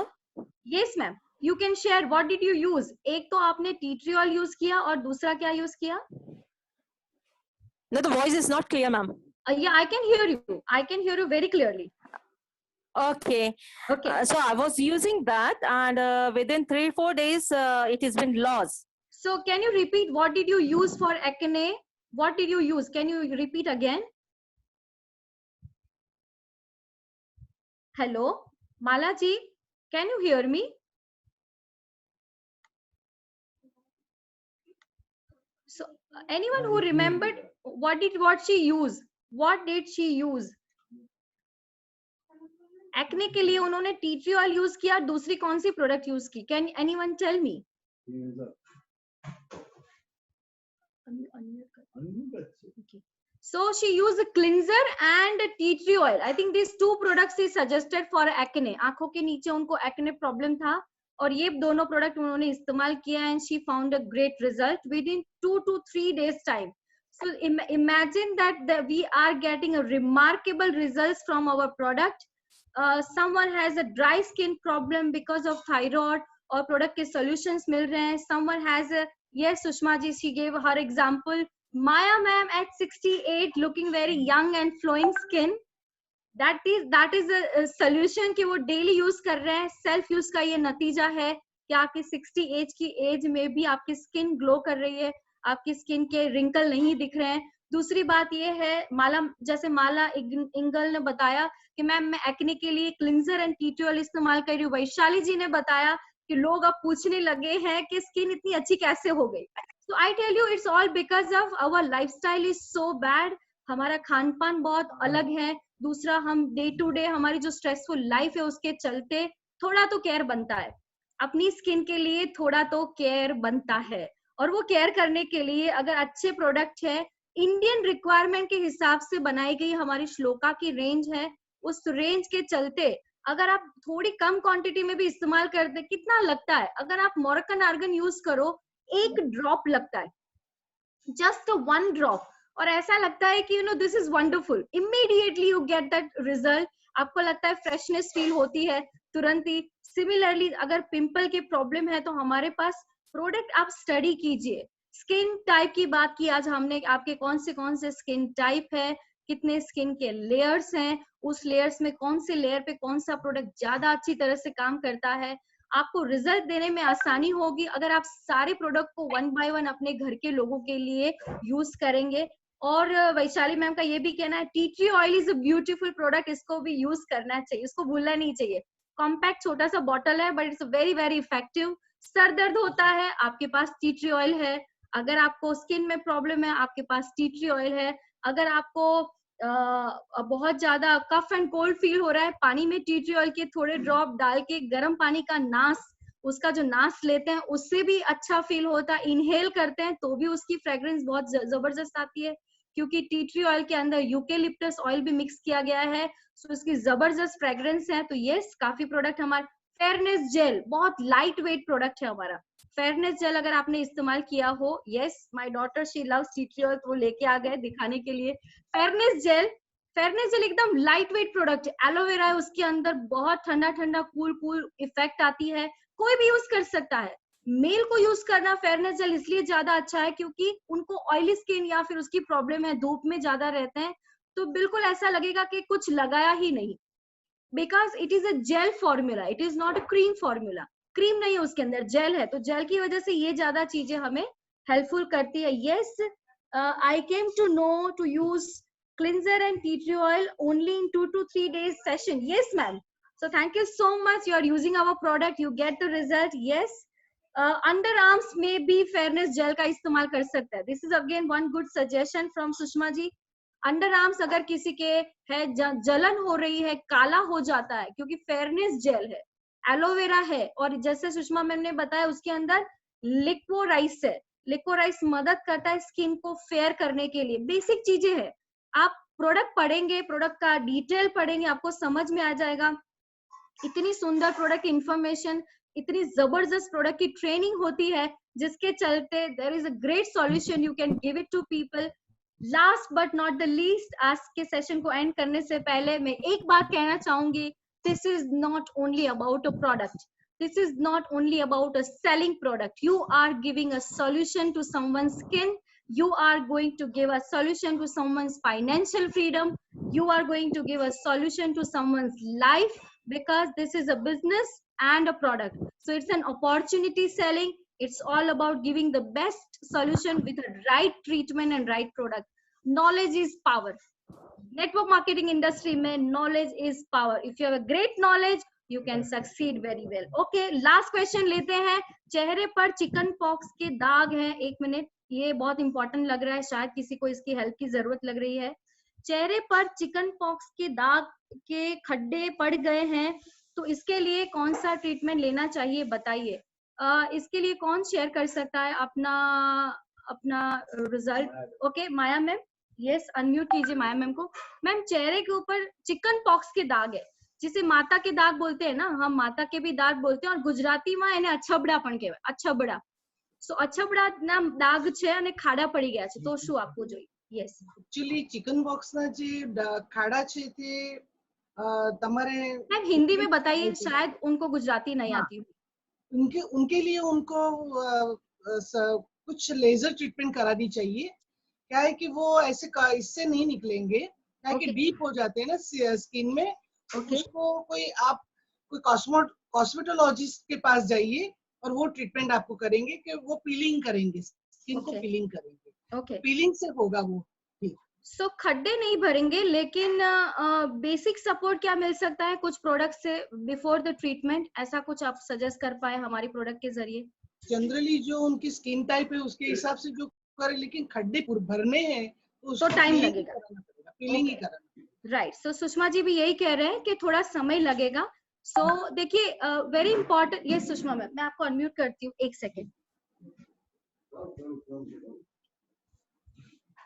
C: Yes ma'am, you can share. What did you use? एक तो आपने टी ट्री ऑयल यूज किया और दूसरा क्या यूज किया?
M: No, the voice is not clear, ma'am.
C: Yeah, I can hear you. I can hear you very clearly.
M: Okay. So I was using that, and within 3-4 days, it has been lost.
C: So can you repeat, what did you use for acne? What did you use? Can you repeat again? Hello, Mala ji, can you hear me? So anyone who remembered what she use? What did she use? Acne के लिए उन्होंने T tree oil use किया, दूसरी कौन सी product use की? Can anyone tell me? So she used a cleanser and a tea tree oil. I think these two products is suggested for acne. आंखों के नीचे उनको acne problem था और ये दोनों प्रोडक्ट उन्होंने इस्तेमाल किया and she found a great result within 2 to 3 days time. So imagine that we are getting a remarkable results from our product. Someone has a dry skin problem because of thyroid और product के solutions मिल रहे हैं. Someone has a, yes Sushma ji, she gave her example. Maya ma'am at 68 looking very young and flowing skin. That is a solution कि वो daily use कर रहे हैं. Self use का ये नतीजा है कि आपकी 60 एज की एज में भी आपकी स्किन ग्लो कर रही है, आपकी स्किन के रिंकल नहीं दिख रहे हैं. दूसरी बात ये है, जैसे माला इंगल ने बताया कि मैम मैं एक्ने के लिए cleanser and tea tree oil इस्तेमाल कर रही हूँ. वैशाली जी ने बताया कि लोग अब पूछने लगे हैं कि स्किन इतनी अच्छी कैसे हो गई. So I tell you, it's all because of our lifestyle is so bad. हमारा खान पान बहुत अलग है. दूसरा, हम डे टू डे हमारी जो स्ट्रेसफुल लाइफ है उसके चलते थोड़ा तो केयर बनता है, अपनी स्किन के लिए थोड़ा तो केयर बनता है. और वो केयर करने के लिए अगर अच्छे प्रोडक्ट है, इंडियन रिक्वायरमेंट के हिसाब से बनाई गई हमारी श्लोका की रेंज है, उस रेंज के चलते अगर आप थोड़ी कम क्वांटिटी में भी इस्तेमाल करते, कितना लगता है? अगर आप मोरक्कन आर्गन यूज करो, 1 ड्रॉप लगता है, जस्ट 1 ड्रॉप, और ऐसा लगता है कि this is wonderful. Immediately you get that result. आपको लगता है फ्रेशनेस फील होती है तुरंत ही. सिमिलरली अगर पिंपल के प्रॉब्लम है तो हमारे पास प्रोडक्ट आप स्टडी कीजिए. स्किन टाइप की बात की आज हमने, आपके कौन से स्किन टाइप है, कितने स्किन के लेयर्स हैं, उस लेयर्स में कौन से लेयर पे कौन सा प्रोडक्ट ज्यादा अच्छी तरह से काम करता है. आपको रिजल्ट देने में आसानी होगी अगर आप सारे प्रोडक्ट को 1 by 1 अपने घर के लोगों के लिए यूज करेंगे. और वैशाली मैम का ये भी कहना है, T tree oil is a beautiful product, इसको भी यूज करना चाहिए, इसको भूलना नहीं चाहिए. कॉम्पैक्ट छोटा सा बॉटल है but it's very very effective. Sir दर्द होता है, आपके पास टी ट्री ऑयल है. अगर आपको स्किन में प्रॉब्लम है, आपके पास टी ट्री ऑयल है. अगर आपको बहुत ज्यादा कफ एंड कोल्ड फील हो रहा है, पानी में टी ट्री ऑयल के थोड़े ड्रॉप डाल के गर्म पानी का नास, उसका जो नास लेते हैं उससे भी अच्छा फील होता है. इनहेल करते हैं तो भी उसकी फ्रेग्रेंस बहुत जबरदस्त आती है, क्योंकि टी ट्री ऑयल के अंदर यूकेलिप्टस ऑयल भी मिक्स किया गया है, सो इसकी जबरदस्त फ्रेग्रेंस है. तो यस, काफी प्रोडक्ट हमारे. फेयरनेस जेल बहुत लाइट वेट प्रोडक्ट है हमारा। फेयरनेस जेल अगर आपने इस्तेमाल किया हो, yes my daughter she loves T tree oil, वो लेके आ गए दिखाने के लिए। फेयरनेस जेल एकदम लाइट वेट प्रोडक्ट है, एलोवेरा है उसके अंदर, बहुत ठंडा ठंडा कूल कूल इफेक्ट आती है, कोई भी यूज कर सकता है। मेल को यूज करना फेयरनेस जेल इसलिए ज्यादा अच्छा है क्योंकि उनको ऑयली स्किन या फिर उसकी प्रॉब्लम है, धूप में ज्यादा रहते हैं, तो बिल्कुल ऐसा लगेगा कि कुछ लगाया ही नहीं, because it is a gel formula, it is not a cream formula. Cream नहीं है उसके अंदर, जेल है, तो जेल की वजह से ये ज्यादा चीजें हमें हेल्पफुल करती है। Yes, I came to know to use cleanser and tea tree oil only in 2 to 3 days session. Yes ma'am, so thank you so much, you are using our product, you get the result. Yes, underarms में भी fairness gel का इस्तेमाल कर सकता है। This is again one good suggestion from Sushma ji. Underarms अगर किसी के है जलन हो रही है, काला हो जाता है, क्योंकि फेयरनेस जेल है, एलोवेरा है, और जैसे सुषमा मैम ने बताया उसके अंदर लिक्वोराइस है। लिक्वोराइस मदद करता है स्किन को फेयर करने के लिए। बेसिक चीजें है, आप प्रोडक्ट पढ़ेंगे, प्रोडक्ट का डिटेल पढ़ेंगे, आपको समझ में आ जाएगा। इतनी सुंदर प्रोडक्ट इंफॉर्मेशन, इतनी जबरदस्त प्रोडक्ट की ट्रेनिंग होती है, जिसके चलते there is a great solution, you can give it to people. Last but not the least, आज के सेशन को एंड करने से पहले मैं एक बात कहना चाहूंगी, this is not only about a product, this is not only about a selling product, you are giving a solution to someone's skin, you are going to give a solution to someone's financial freedom, you are going to give a solution to someone's life, because this is a business and a product, so it's an opportunity selling, it's all about giving the best solution with a right treatment and right product. Knowledge is power. Network marketing industry mein knowledge is power. If you have a great knowledge, you can succeed very well. Okay, last question लेते हैं। चेहरे पर chicken pox के दाग हैं, एक minute, ये बहुत इंपॉर्टेंट लग रहा है, शायद किसी को इसकी हेल्प की जरूरत लग रही है। चेहरे पर चिकन पॉक्स के दाग के खड्डे पड़ गए हैं, तो इसके लिए कौन सा ट्रीटमेंट लेना चाहिए बताइए। इसके लिए कौन शेयर कर सकता है अपना रिजल्ट। ओके माया मैम, यस अनम्यूट कीजिए माया मैम को। मैम चेहरे के ऊपर चिकन पॉक्स के दाग है, जिसे माता के दाग बोलते हैं ना, हम माता के भी दाग बोलते हैं, और गुजराती में એને અછબડા પણ કહેવાય, અછબડા। સો અછબડા ના દાગ છે અને ખાડા પડી ગયા છે, તો શું આપવું જોઈએ? યસ,
F: एक्चुअली चिकन बॉक्स ना जे खाड़ा છે તે તમારે
C: मैम हिंदी में बताइए, शायद उनको गुजराती नहीं आती हो।
F: उनके लिए उनको कुछ लेजर ट्रीटमेंट करानी चाहिए। क्या है कि वो ऐसे इससे नहीं निकलेंगे, क्या है कि डीप हो जाते हैं ना स्किन में। उसको कोई कॉस्मेटोलॉजिस्ट के पास जाइए और वो ट्रीटमेंट आपको करेंगे कि वो पीलिंग करेंगे, स्किन को पीलिंग करेंगे। पीलिंग से होगा वो।
C: सो खड्डे नहीं भरेंगे, लेकिन बेसिक सपोर्ट क्या मिल सकता है कुछ प्रोडक्ट से बिफोर द ट्रीटमेंट, ऐसा कुछ आप सजेस्ट कर पाए हमारी प्रोडक्ट के जरिए?
F: जनरली जो उनकी स्किन टाइप है उसके हिसाब से जो करे, लेकिन खड्डे भरने हैं
C: तो टाइम लगेगा,
F: पीलिंग ही कराना।
C: राइट, सो सुषमा जी भी यही कह रहे हैं कि थोड़ा समय लगेगा। सो देखिए वेरी इंपॉर्टेंट, ये सुषमा मैम मैं आपको अनम्यूट करती हूँ, एक second,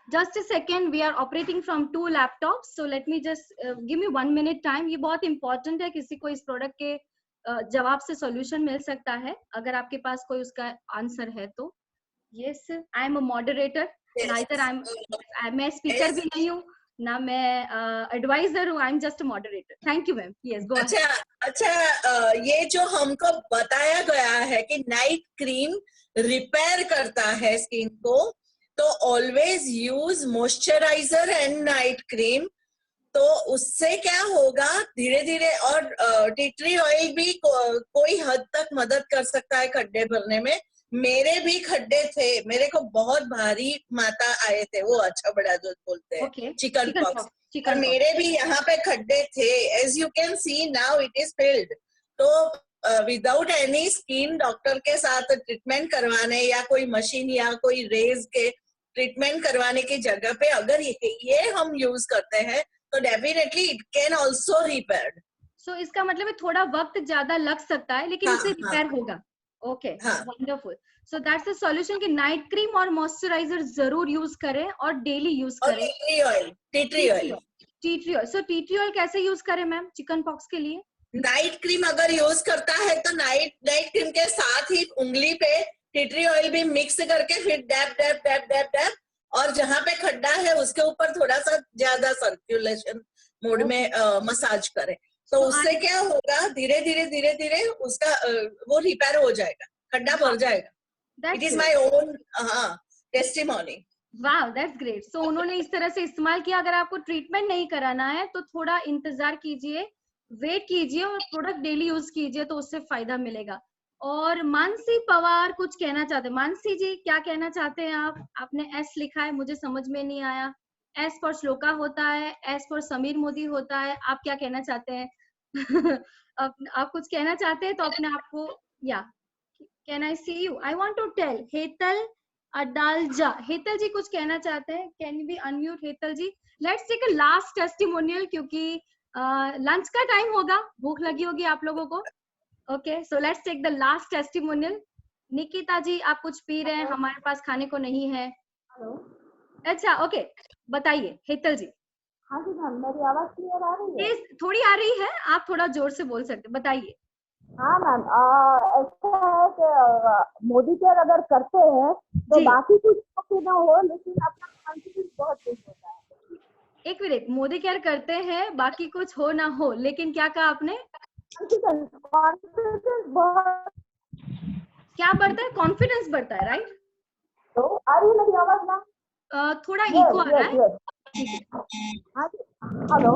C: just a second, we are operating from 2 laptops, so let me just give me 1 minute time। ये बहुत important है, किसी को इस प्रोडक्ट के जवाब से सॉल्यूशन मिल सकता है, अगर आपके पास कोई उसका आंसर है तो। yes, I am a moderator, neither मैं स्पीकर भी नहीं हूँ ना मैं एडवाइजर हूँ, I am just moderator. Thank you ma'am, yes go ahead.
E: अच्छा, ये जो हमको बताया गया है कि नाइट क्रीम रिपेयर करता है स्किन को, तो always use moisturiser and night cream. तो उससे क्या होगा धीरे धीरे, और टी ट्री ऑयल भी कोई हद तक मदद कर सकता है खड्डे भरने में। मेरे भी खड्डे थे, मेरे को बहुत भारी माता आए थे, वो अच्छा बड़ा जो बोलते हैं चिकन पॉक्स, और मेरे भी यहाँ पे खड्डे थे। As you can see now it is filled. तो विदाउट एनी स्किन डॉक्टर के साथ ट्रीटमेंट करवाने या कोई मशीन या कोई रेज के ट्रीटमेंट करवाने की जगह पे अगर ये हम यूज करते हैं तो definitely it can also repaired.
C: So इसका मतलब है थोड़ा वक्त ज्यादा लग सकता है, लेकिन उससे रिपेयर होगा। Okay, wonderful. So that's the solution कि नाइट क्रीम और मॉइस्चराइजर जरूर यूज करें और डेली यूज करें।
E: T tree oil
C: so T tree oil कैसे यूज करें मैम चिकन पॉक्स के लिए?
E: नाइट क्रीम अगर यूज करता है तो नाइट क्रीम के साथ ही उंगली पे टी ट्री ऑयल भी मिक्स करके फिर dab dab dab dab dab, और जहाँ पे खड्डा है उसके ऊपर थोड़ा सा ज्यादा सर्कुलेशन मोड में मसाज करें, तो उससे क्या होगा, धीरे धीरे उसका वो रिपेयर हो जाएगा, खड्डा भर जाएगा। It is my own testimony.
C: वाह, दैट्स ग्रेट। सो उन्होंने इस तरह से इस्तेमाल किया। अगर आपको ट्रीटमेंट नहीं कराना है तो थोड़ा इंतजार कीजिए, वेट कीजिए और प्रोडक्ट डेली यूज कीजिए, तो उससे फायदा मिलेगा। और मानसी पवार कुछ कहना चाहते हैं। मानसी जी, क्या कहना चाहते हैं आप? आपने एस लिखा है, मुझे समझ में नहीं आया। एस फॉर श्लोका होता है, एस फॉर समीर मोदी होता है, आप क्या कहना चाहते हैं? आप कुछ कहना चाहते हैं तो अपने आप को, या can I see you? I want to tell Hetal Adalja. Hetal ji कुछ कहना चाहते हैं? Can you be unmute Hetal ji? Let's take a last testimonial, क्योंकि लंच का टाइम होगा, भूख लगी होगी आप लोगों को। Okay, so let's take the last testimonial. Nikita ji, आप कुछ पी रहे हैं, हमारे पास खाने को नहीं है। अच्छा, ओके, बताइए हेतल जी।
N: हाँ जी मैम, मेरी आवाज क्लियर आ रही है?
C: थोड़ी आ रही है, आप थोड़ा जोर से बोल सकते हैं, बताइए।
N: हाँ मैम, ऐसा है कि मोदी केयर अगर करते हैं तो बाकी कुछ तो ना हो, लेकिन अपना कॉन्फिडेंस बहुत तेज होता है।
C: एक मिनट, मोदी केयर करते हैं बाकी कुछ हो ना हो, लेकिन क्या कहा आपने?
N: कॉन्फिडेंस बहुत,
C: क्या बढ़ता है? कॉन्फिडेंस बढ़ता है, राइट?
N: तो आ रही है मेरी आवाज ना?
C: थोड़ा इको आ रहा है।
N: हेलो,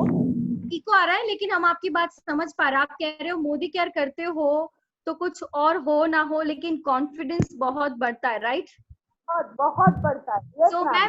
C: इको आ रहा है, लेकिन हम आपकी बात समझ पा रहे हैं। आप कह रहे हो मोदी केयर करते हो तो कुछ और हो ना हो, लेकिन कॉन्फिडेंस बहुत बढ़ता है, राइट?
N: बहुत बढ़ता है।
C: तो मैं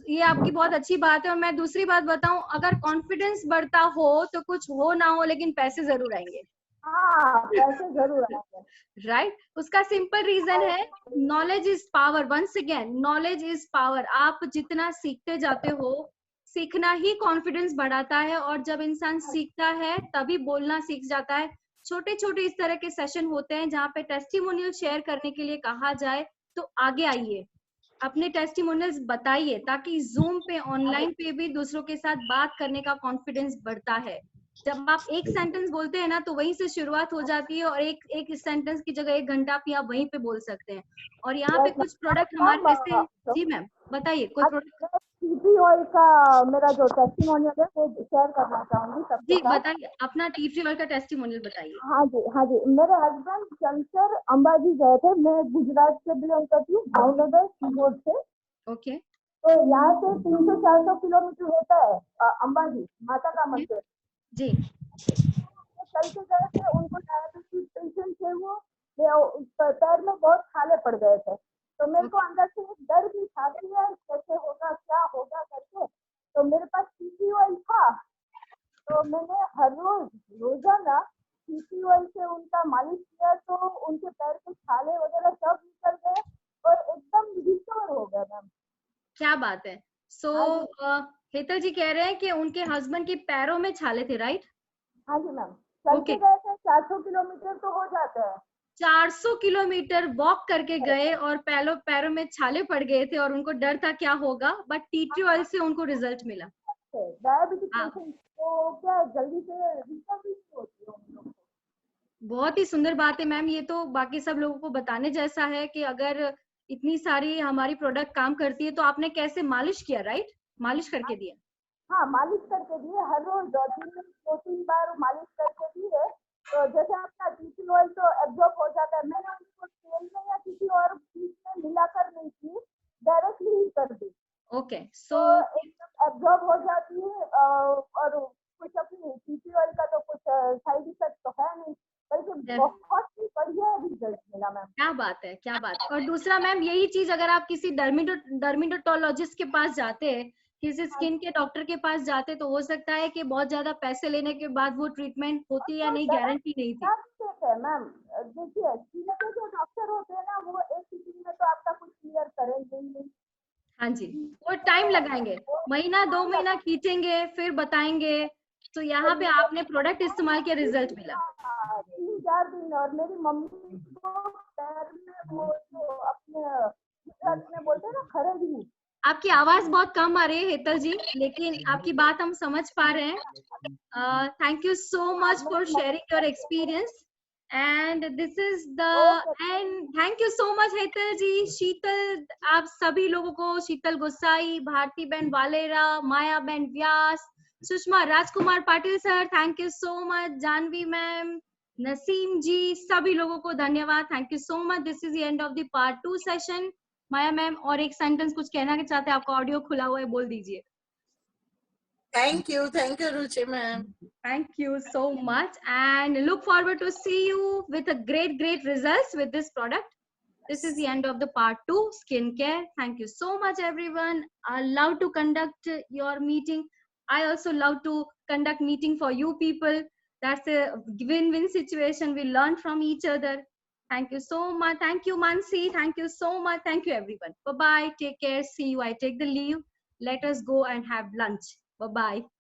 C: ये आपकी बहुत अच्छी बात है। और मैं दूसरी बात बताऊं, अगर कॉन्फिडेंस बढ़ता हो तो कुछ हो ना हो, लेकिन पैसे जरूर आएंगे।
N: हाँ, पैसे जरूर आएंगे,
C: राइट? उसका सिंपल रीजन है, knowledge is power. Once again, knowledge is power. आप जितना सीखते जाते हो, सीखना ही कॉन्फिडेंस बढ़ाता है, और जब इंसान सीखता है तभी बोलना सीख जाता है। छोटे छोटे इस तरह के सेशन होते हैं जहाँ पे टेस्टिमोनियल शेयर करने के लिए कहा जाए, तो आगे आइए, अपने टेस्टिमोनियल्स बताइए, ताकि जूम पे, ऑनलाइन पे भी दूसरों के साथ बात करने का कॉन्फिडेंस बढ़ता है। जब आप एक सेंटेंस बोलते हैं ना, तो वहीं से शुरुआत हो जाती है, और एक सेंटेंस की जगह 1 घंटा भी आप वहीं पे बोल सकते हैं। और यहाँ पे कुछ प्रोडक्ट हमारे जैसे, जी मैम बताइए, कोई प्रोडक्ट?
N: टी ऑयल का मेरा जो टेस्टिमोनियल है वो शेयर करना चाहूंगी सबके
C: जी,
N: साथ।
C: बताइए, अपना टी ऑयल का टेस्टिमोनियल बताइए।
N: हाँ जी, मेरे हस्बैंड चंचर अंबाजी गए थे। मैं गुजरात से बिलोंग करती हूँ, भावनगर सीहोर से।
C: ओके।
N: तो यहाँ से 300-400 किलोमीटर होता है अंबाजी माता का मंदिर
C: जी।
N: चलते गए थे। उनको डायबिटीज पेशेंट थे, वो पैर में बहुत छाले पड़ गए थे। तो मेरे को अंदर से एक डर भी था कि यार कैसे होगा, क्या होगा करके। तो मेरे पास टी ऑयल था, तो मैंने हर रोजाना टी ऑयल से उनका मालिश किया, तो उनके पैर के छाले वगैरह सब निकल गए और एकदम रिकवर हो गया मैम।
C: क्या बात है। सो हेतल जी कह रहे हैं कि उनके हस्बैंड के पैरों में छाले थे, राइट?
N: हाँ जी मैम, चलते गए थे, 400 किलोमीटर तो हो जाते हैं। 400
C: किलोमीटर वॉक करके गए और पैरों में छाले पड़ गए थे, और उनको डर था क्या होगा, बट टी ऑयल से उनको रिजल्ट मिला।
N: डायबिटीज पेशेंट तो क्या जल्दी से रिकवरी होती है उन लोगों को।
C: बहुत ही सुंदर बात है मैम। ये तो बाकी सब लोगों को बताने जैसा है कि अगर इतनी सारी हमारी प्रोडक्ट काम करती है, तो आपने कैसे मालिश किया, राइट? मालिश करके दिया?
N: हाँ, मालिश करके दिए, हर रोज 2-3 बार मालिश करके दिए। तो जैसे आपका टी ऑयल तो एब्जॉर्ब हो जाता है, मैंने उनको तेल में या किसी और चीज में मिलाकर नहीं की, डायरेक्टली ही कर दी।
C: ओके, सो
N: एकदम एब्जॉर्ब हो जाती है। और कुछ अपनी टी ऑयल का तो कुछ साइड इफेक्ट तो है नहीं, बल्कि बहुत ही बढ़िया रिजल्ट मिला मैम।
C: क्या बात है, क्या बात है। और दूसरा मैम, यही चीज अगर आप किसी डर्मेटोलॉजिस्ट के पास जाते हैं, किसी स्किन के डॉक्टर के पास जाते, तो हो सकता है कि बहुत ज्यादा पैसे लेने के बाद वो ट्रीटमेंट होती या नहीं, गारंटी नहीं थी।
N: मैम देखिए, स्किन के जो डॉक्टर होते हैं ना, वो एक ही दिन में तो आपका कुछ क्लियर करेंगे ही नहीं।
C: हाँ जी, वो टाइम लगाएंगे, महीना 2 महीना खींचेंगे, फिर बताएंगे। तो यहाँ पे आपने प्रोडक्ट इस्तेमाल किया, रिजल्ट मिला।
N: 3-4 दिन। और मेरी मम्मी को पैर में वो जो अपने गुजरात में बोलते हैं ना, खरेदी।
C: आपकी आवाज बहुत कम आ रही है हेतल जी, लेकिन आपकी बात हम समझ पा रहे हैं। Thank you so much for sharing your experience. And this is the and thank you so much Hetal जी, शीतल, आप सभी लोगों को, शीतल गोसाई, भारती बहन वालेरा, माया बहन Vyas, Sushma Rajkumar Patil sir, thank you so much, Janvi ma'am, Nasim ji, सभी लोगों को धन्यवाद, thank you so much. This is the end of the part 2 session. Maya ma'am और एक सेंटेंस कुछ कहना चाहते हैं, आपका ऑडियो खुला हुआ है, बोल दीजिए.
E: Thank you, Ruchi ma'am.
C: Thank you so much, and look forward to see you with a great results with this product. This is the end of the part 2 skincare. Thank you so much everyone. I love to conduct your meeting. I also love to conduct meeting for you people. That's a win-win situation. We learn from each other. Thank you so much. Thank you Mansi. Thank you so much. Thank you everyone. Bye bye. Take care. See you. I take the leave. Let us go and have lunch. Bye bye.